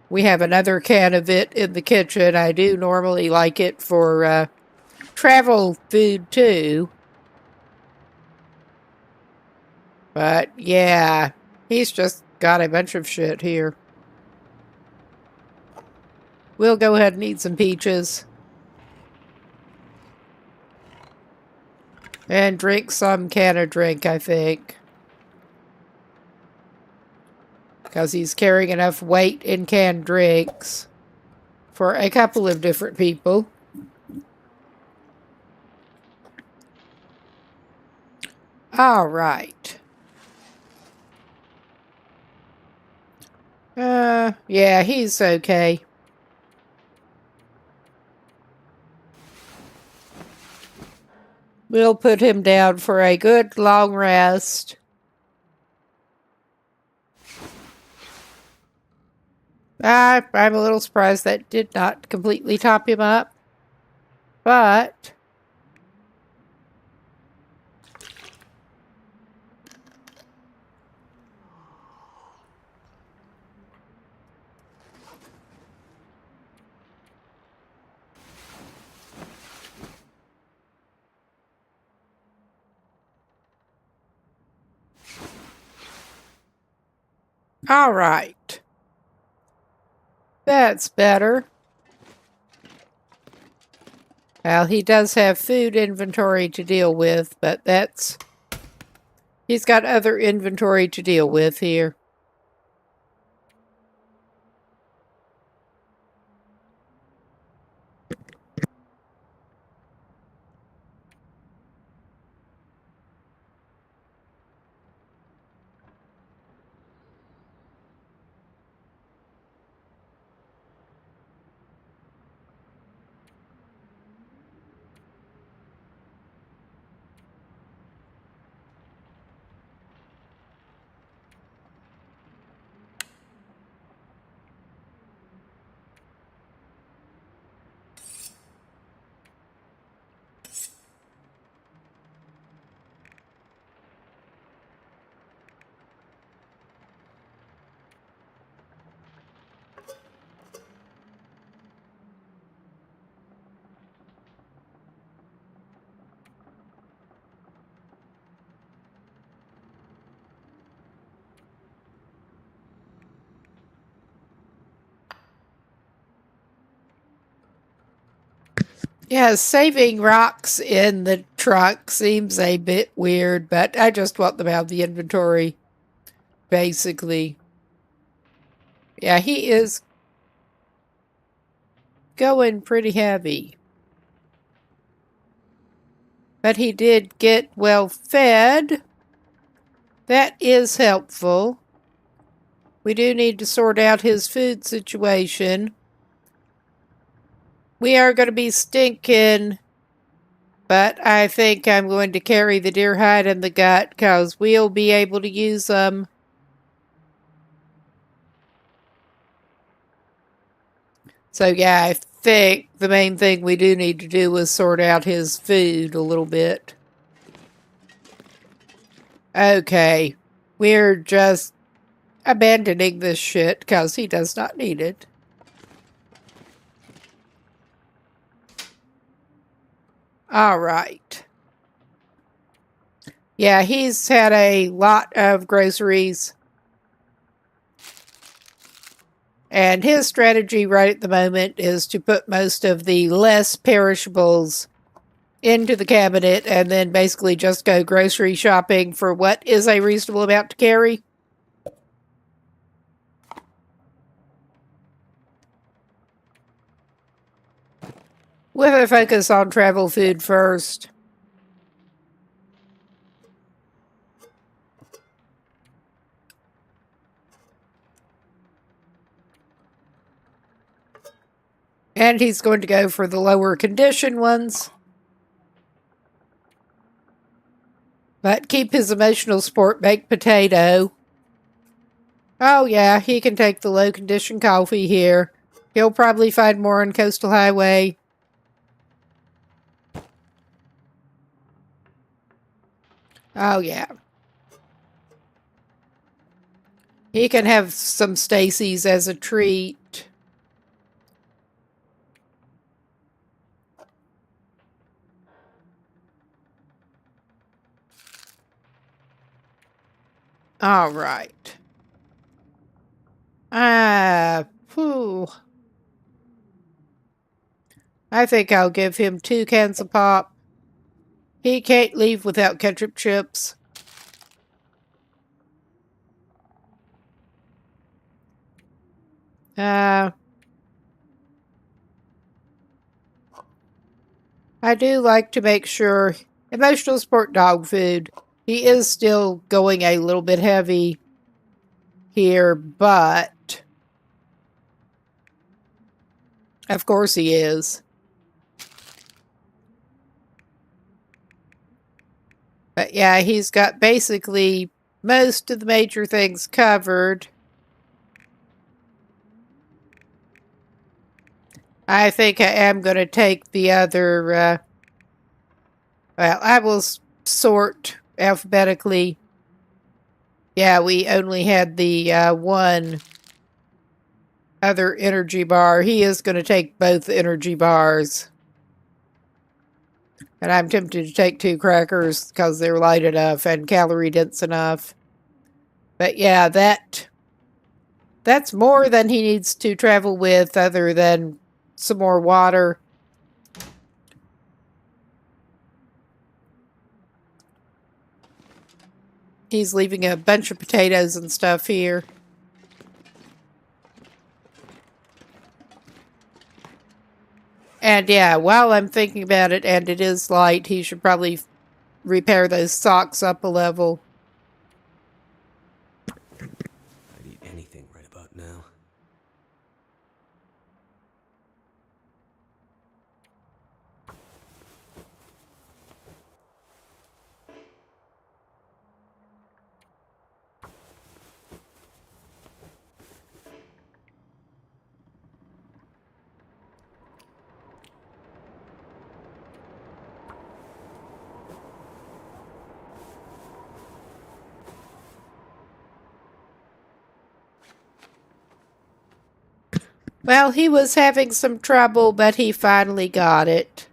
We have another can of it in the kitchen. I do normally like it for travel food too. But yeah, he's just got a bunch of shit here. We'll go ahead and eat some peaches. And drink some can of drink, I think. Because he's carrying enough weight in canned drinks for a couple of different people. All right. Yeah, he's okay. We'll put him down for a good long rest. I'm a little surprised that did not completely top him up. But all right. That's better. Well, he does have food inventory to deal with, but he's got other inventory to deal with here. Yeah, saving rocks in the truck seems a bit weird, but I just want them out of the inventory, basically. Yeah, he is going pretty heavy. But he did get well fed. That is helpful. We do need to sort out his food situation. We are going to be stinking, but I think I'm going to carry the deer hide and the gut because we'll be able to use them. So yeah, I think the main thing we do need to do is sort out his food a little bit. Okay, we're just abandoning this shit because he does not need it. All right. Yeah, he's had a lot of groceries. And his strategy right at the moment is to put most of the less perishables into the cabinet and then basically just go grocery shopping for what is a reasonable amount to carry. With a focus on travel food first. And he's going to go for the lower condition ones. But keep his emotional support baked potato. Oh yeah, he can take the low condition coffee here. He'll probably find more on Coastal Highway. Oh yeah. He can have some Stacy's as a treat. All right. Whew. I think I'll give him 2 cans of pop. He can't leave without ketchup chips. I do like to make sure emotional support dog food. He is still going a little bit heavy here, but of course he is. But yeah, he's got basically most of the major things covered. I think I am going to take the other, well, I will sort alphabetically. Yeah, we only had the one other energy bar. He is going to take both energy bars. And I'm tempted to take 2 crackers because they're light enough and calorie dense enough. But yeah, that's more than he needs to travel with other than some more water. He's leaving a bunch of potatoes and stuff here. And yeah, while I'm thinking about it, and it is light, he should probably repair those socks up a level. I'd eat anything right about now. Well, he was having some trouble, but he finally got it.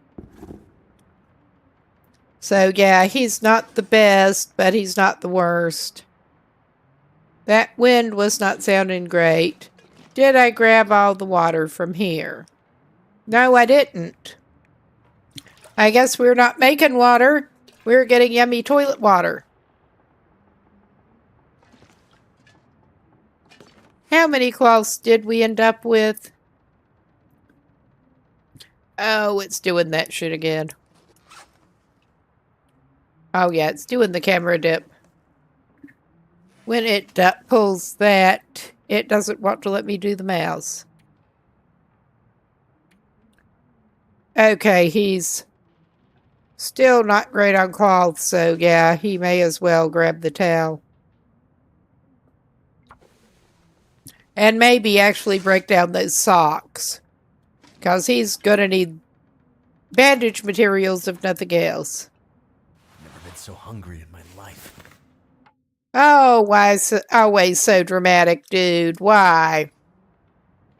So yeah, he's not the best, but he's not the worst. That wind was not sounding great. Did I grab all the water from here? No, I didn't. I guess we're not making water. We're getting yummy toilet water. How many cloths did we end up with? Oh, it's doing that shit again. Oh yeah, it's doing the camera dip. When it pulls that, it doesn't want to let me do the mouse. Okay, he's still not great on cloth, so yeah, he may as well grab the towel. And maybe actually break down those socks. Because he's going to need bandage materials if nothing else. Never been so hungry in my life. Oh, why always so dramatic, dude? Why?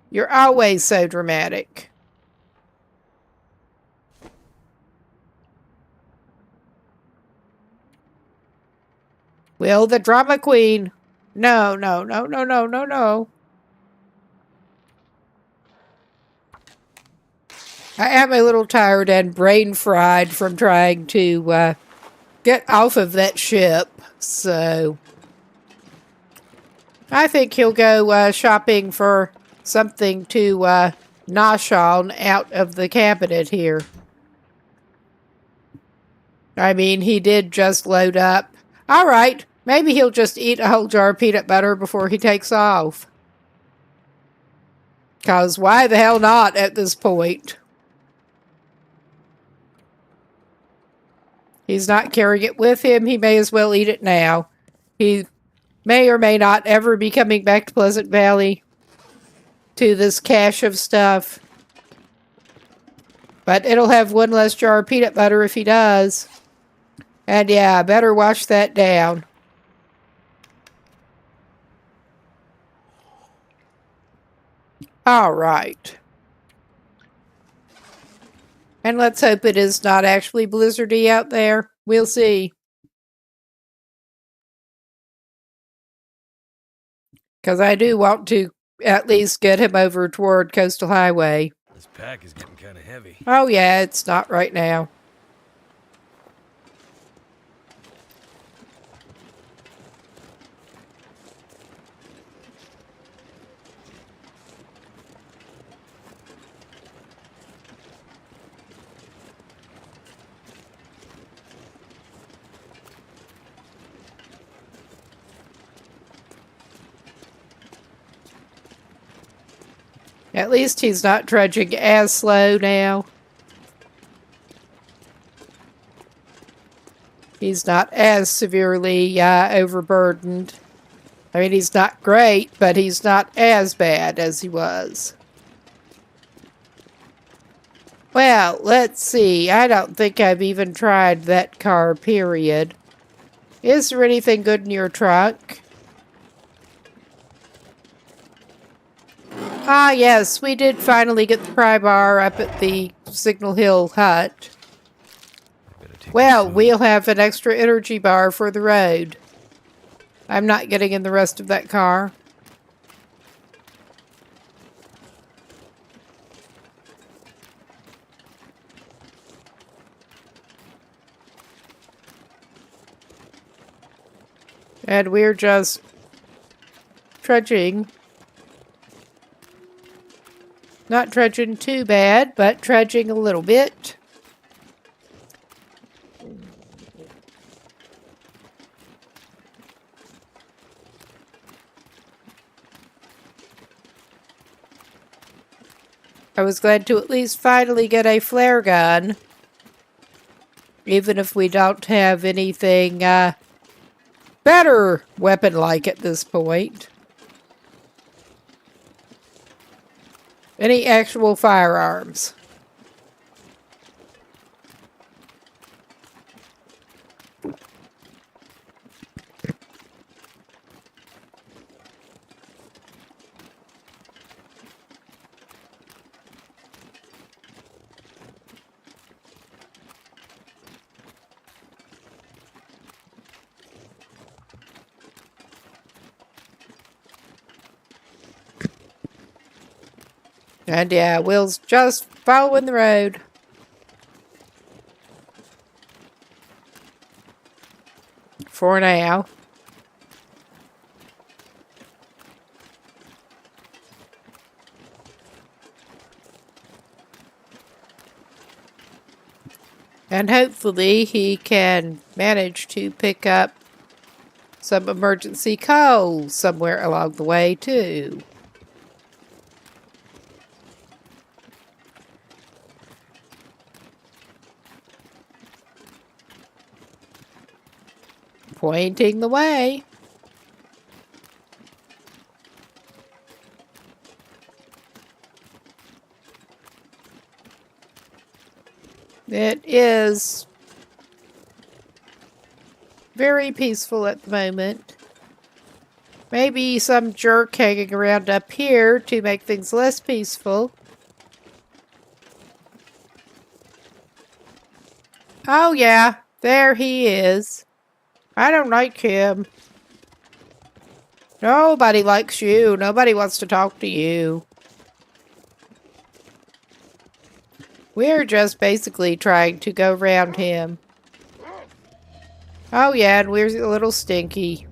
You're always so dramatic. Will the drama queen? No, no, no, no, no, no, no. I am a little tired and brain fried from trying to get off of that ship, so I think he'll go shopping for something to Nashon out of the cabinet here. I mean, he did just load up. All right, maybe he'll just eat a whole jar of peanut butter before he takes off. Because why the hell not at this point? He's not carrying it with him. He may as well eat it now. He may or may not ever be coming back to Pleasant Valley to this cache of stuff. But it'll have one less jar of peanut butter if he does. And yeah, better wash that down. All right. And let's hope it is not actually blizzardy out there. We'll see. Because I do want to at least get him over toward Coastal Highway. This pack is getting kind of heavy. Oh yeah, it's not right now. At least he's not trudging as slow now. He's not as severely overburdened. I mean, he's not great, but he's not as bad as he was. Well, let's see. I don't think I've even tried that car, period. Is there anything good in your truck? Ah, yes, we did finally get the pry bar up at the Signal Hill hut. Well, we'll have an extra energy bar for the road. I'm not getting in the rest of that car. And we're just trudging. Not trudging too bad, but trudging a little bit. I was glad to at least finally get a flare gun. Even if we don't have anything better weapon-like at this point. Any actual firearms. And yeah, Will's just following the road. For now. And hopefully he can manage to pick up some emergency coal somewhere along the way too. Pointing the way. It is very peaceful at the moment. Maybe some jerk hanging around up here to make things less peaceful. Oh yeah, there he is. I don't like him. Nobody likes you. Nobody wants to talk to you. We're just basically trying to go around him. Oh yeah, and we're a little stinky.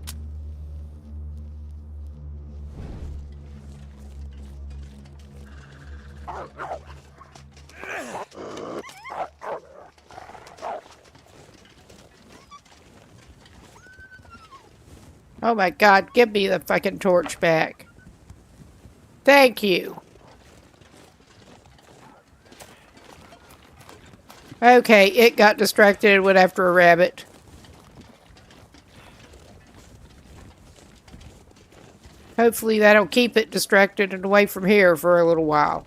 Oh my god, give me the fucking torch back. Thank you. Okay, it got distracted and went after a rabbit. Hopefully that'll keep it distracted and away from here for a little while.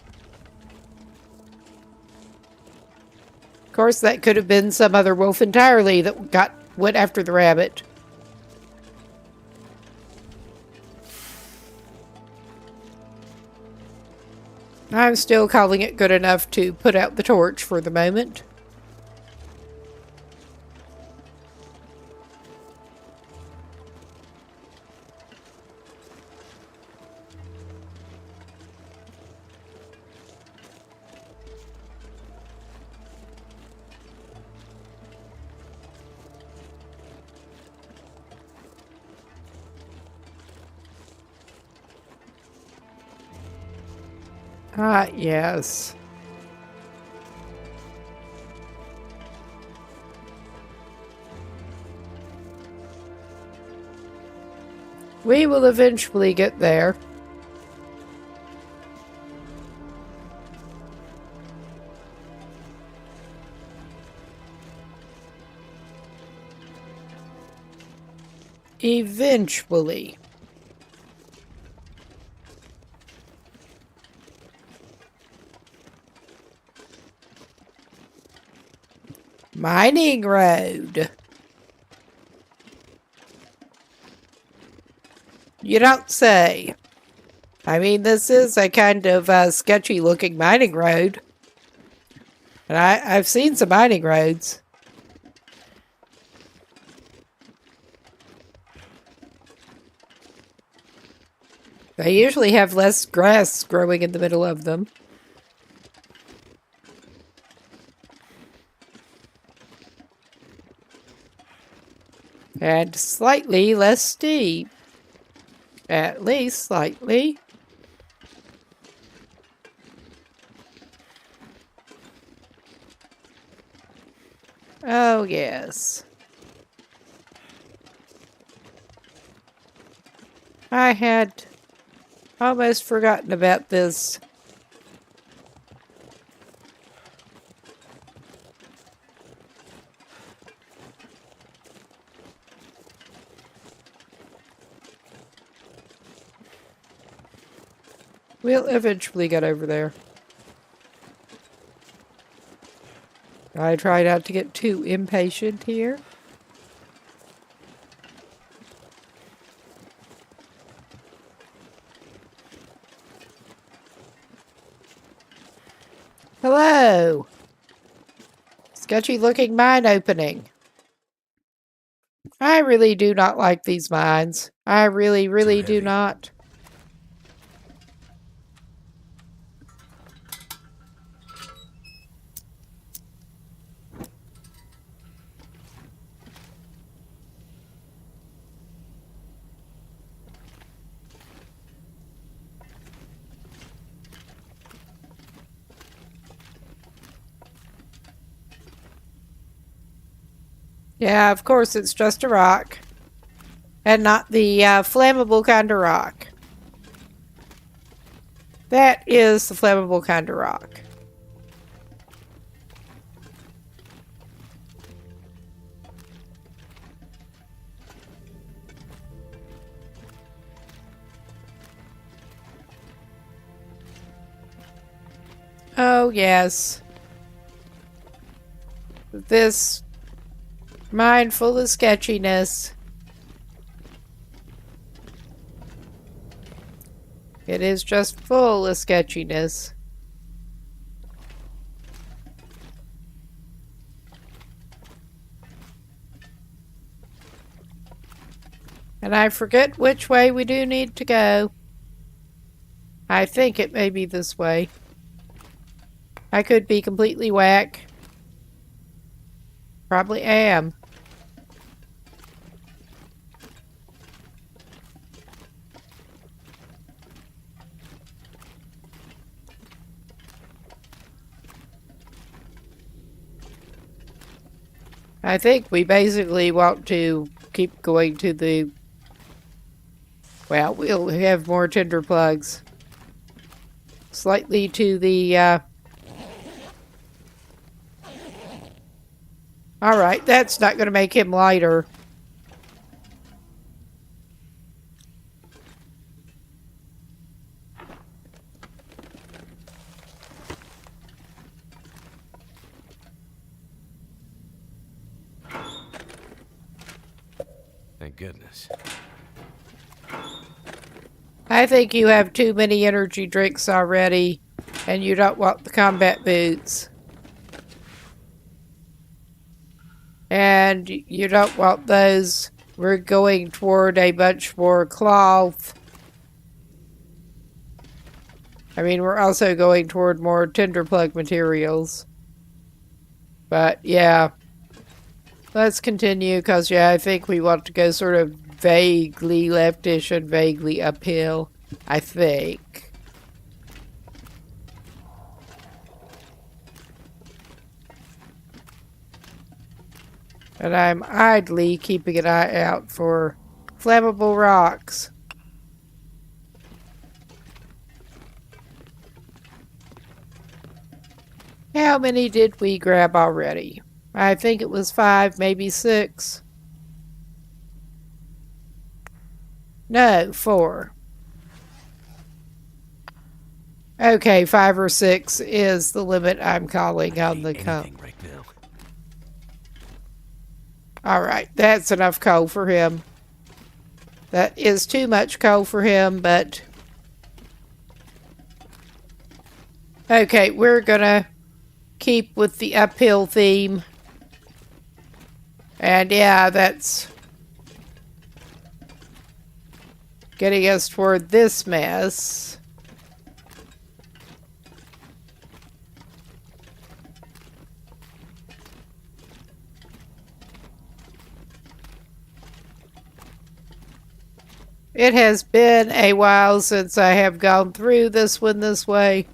Of course, that could have been some other wolf entirely that went after the rabbit. I'm still calling it good enough to put out the torch for the moment. Ah, yes. We will eventually get there. Eventually. Mining road. You don't say. I mean, this is a kind of sketchy looking mining road. And I've seen some mining roads. They usually have less grass growing in the middle of them. And slightly less steep. At least slightly. Oh, yes. I had almost forgotten about this. We'll eventually get over there. I try not to get too impatient here. Hello! Sketchy looking mine opening. I really do not like these mines. I really, really do not. Yeah, of course it's just a rock. And not the flammable kind of rock. That is the flammable kind of rock. Oh, yes. This mine full of sketchiness. It is just full of sketchiness. And I forget which way we do need to go. I think it may be this way. I could be completely whack. Probably am. I think we basically want to keep going to the Well, we'll have more tinder plugs. Slightly to the, Alright, that's not going to make him lighter. Thank goodness. I think you have too many energy drinks already, and you don't want the combat boots. And you don't want those. We're going toward a bunch more cloth. I mean, we're also going toward more tinder plug materials. But, yeah. Let's continue, because, yeah, I think we want to go sort of vaguely leftish and vaguely uphill. I think. And I'm idly keeping an eye out for flammable rocks. How many did we grab already? I think it was 5, maybe 6. No, 4. Okay, 5 or 6 is the limit I'm calling on the count. Right now. Alright, that's enough coal for him. That is too much coal for him, but... Okay, we're gonna keep with the uphill theme. And yeah, that's getting us toward this mess. It has been a while since I have gone through this one this way.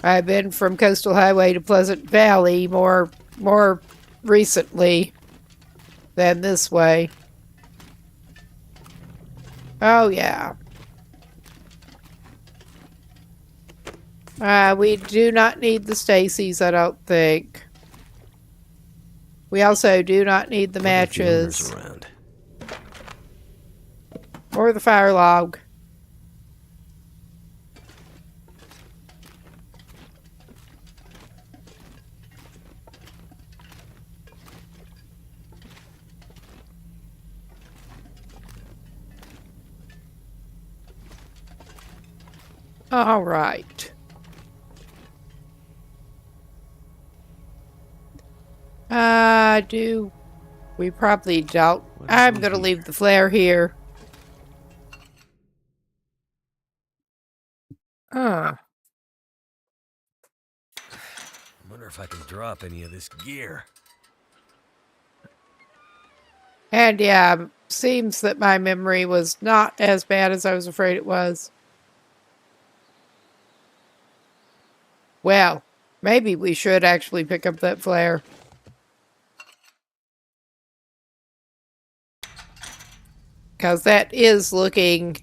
I've been from Coastal Highway to Pleasant Valley more recently than this way. Oh, yeah. We do not need the Stacys, I don't think. We also do not need the matches. Or the fire log. All right. We probably don't. I'm going to leave the flare here. I wonder if I can drop any of this gear. And yeah, seems that my memory was not as bad as I was afraid it was. Well, maybe we should actually pick up that flare. Because that is looking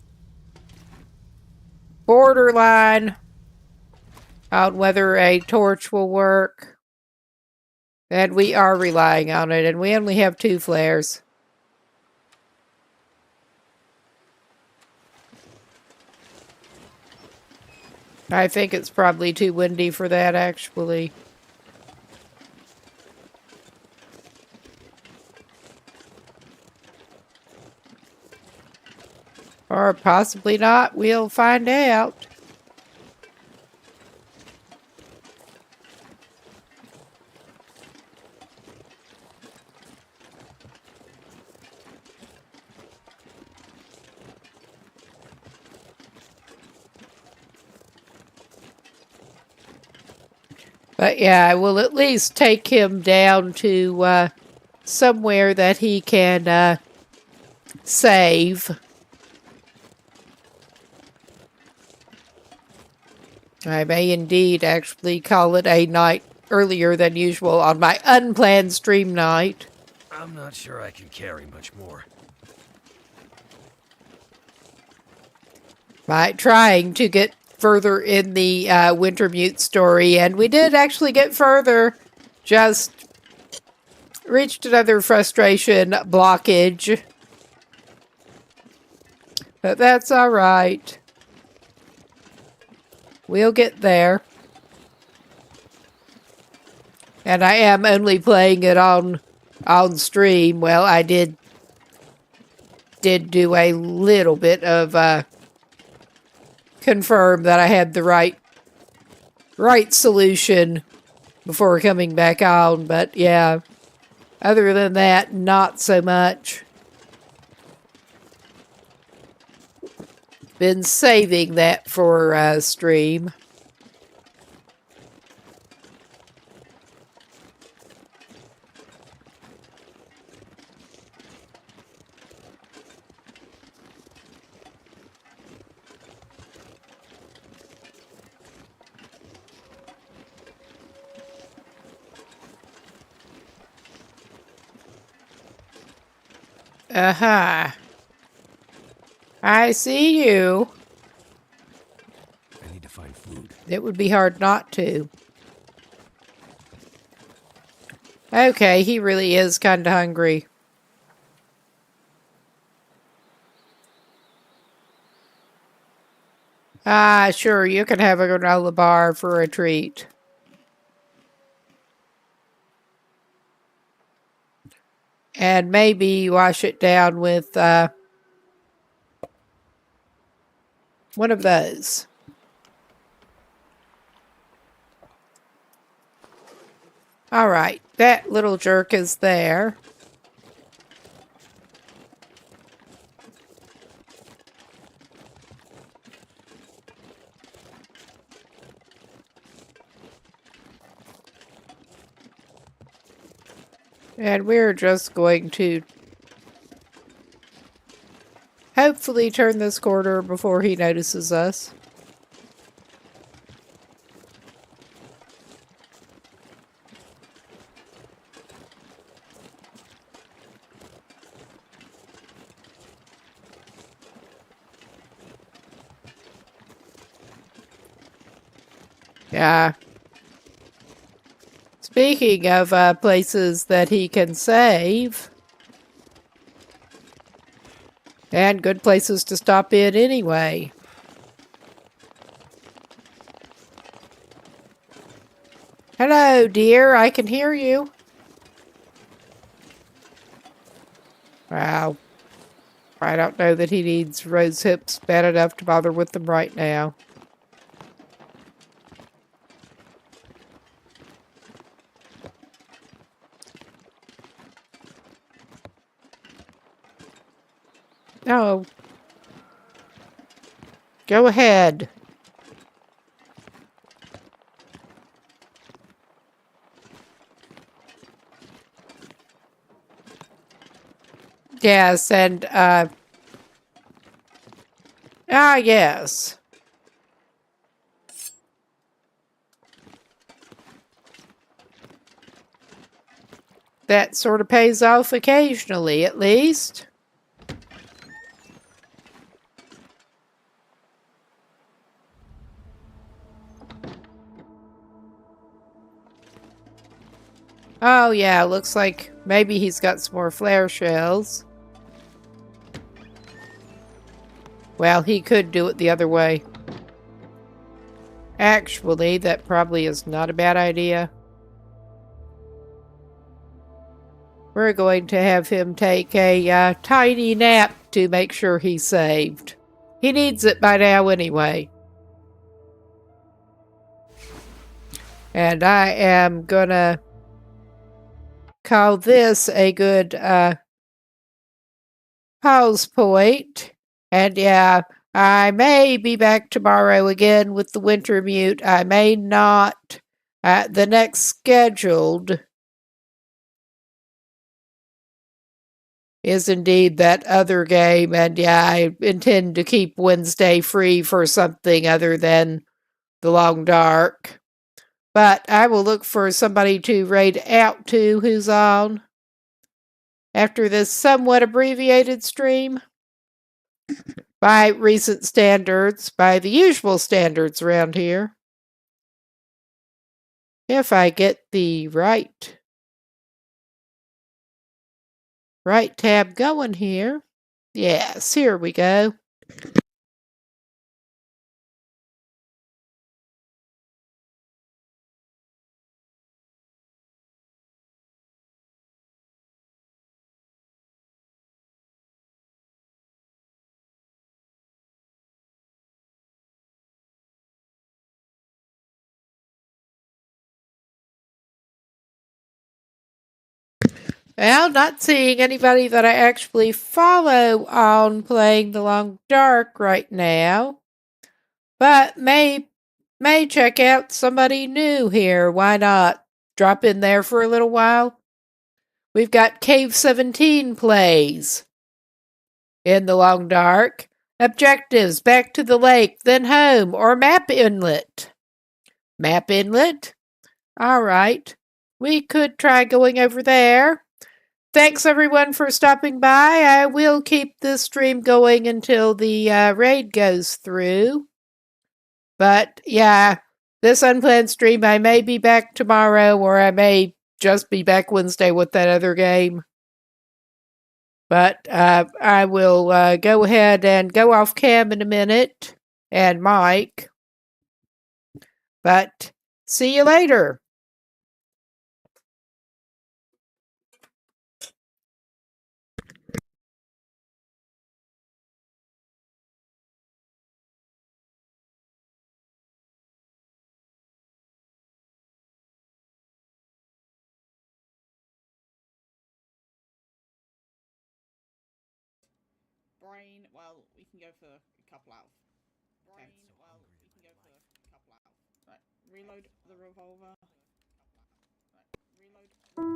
borderline on whether a torch will work. And we are relying on it, and we only have 2 flares. I think it's probably too windy for that, actually. Or possibly not. We'll find out. But yeah, I will at least take him down to somewhere that he can save. I may indeed actually call it a night earlier than usual on my unplanned stream night. I'm not sure I can carry much more. By trying to get further in the Wintermute story, and we did actually get further. Just reached another frustration blockage. But that's all right. We'll get there. And I am only playing it on stream. Well, I did do a little bit of confirm that I had the right solution before coming back on, but yeah, other than that, not so much. Been saving that for stream. I see you. I need to find food. It would be hard not to. Okay, he really is kind of hungry. Sure, you can have a granola bar for a treat. And maybe wash it down with one of those. All right, that little jerk is there. And we're just going to hopefully turn this corner before he notices us. Yeah. Speaking of places that he can save, and good places to stop in anyway. Hello, dear. I can hear you. Wow. I don't know that he needs rose hips bad enough to bother with them right now. No. Go ahead. Yes, and, yes. That sort of pays off occasionally, at least. Oh, yeah, looks like maybe he's got some more flare shells. Well, he could do it the other way. Actually, that probably is not a bad idea. We're going to have him take a tiny nap to make sure he's saved. He needs it by now anyway. And I am gonna call this a good pause point. And yeah, I may be back tomorrow again with the Wintermute. I may not. The next scheduled is indeed that other game. And yeah, I intend to keep Wednesday free for something other than the Long Dark. But I will look for somebody to raid out to who's on after this somewhat abbreviated stream. By recent standards, by the usual standards around here. If I get the right tab going here. Yes, here we go. Well, not seeing anybody that I actually follow on Playing the Long Dark right now, but may check out somebody new here. Why not drop in there for a little while? We've got Cave 17 plays in the Long Dark. Objectives: back to the lake, then home, or map inlet. Map inlet? All right. We could try going over there. Thanks everyone for stopping by. I will keep this stream going until the raid goes through. But yeah, this unplanned stream, I may be back tomorrow, or I may just be back Wednesday with that other game. But I will go ahead and go off cam in a minute, and Mike. But see you later. Brain, well, we can go for a couple out. Brain, well, we can go for a couple out. Right, reload the revolver. Right, reload.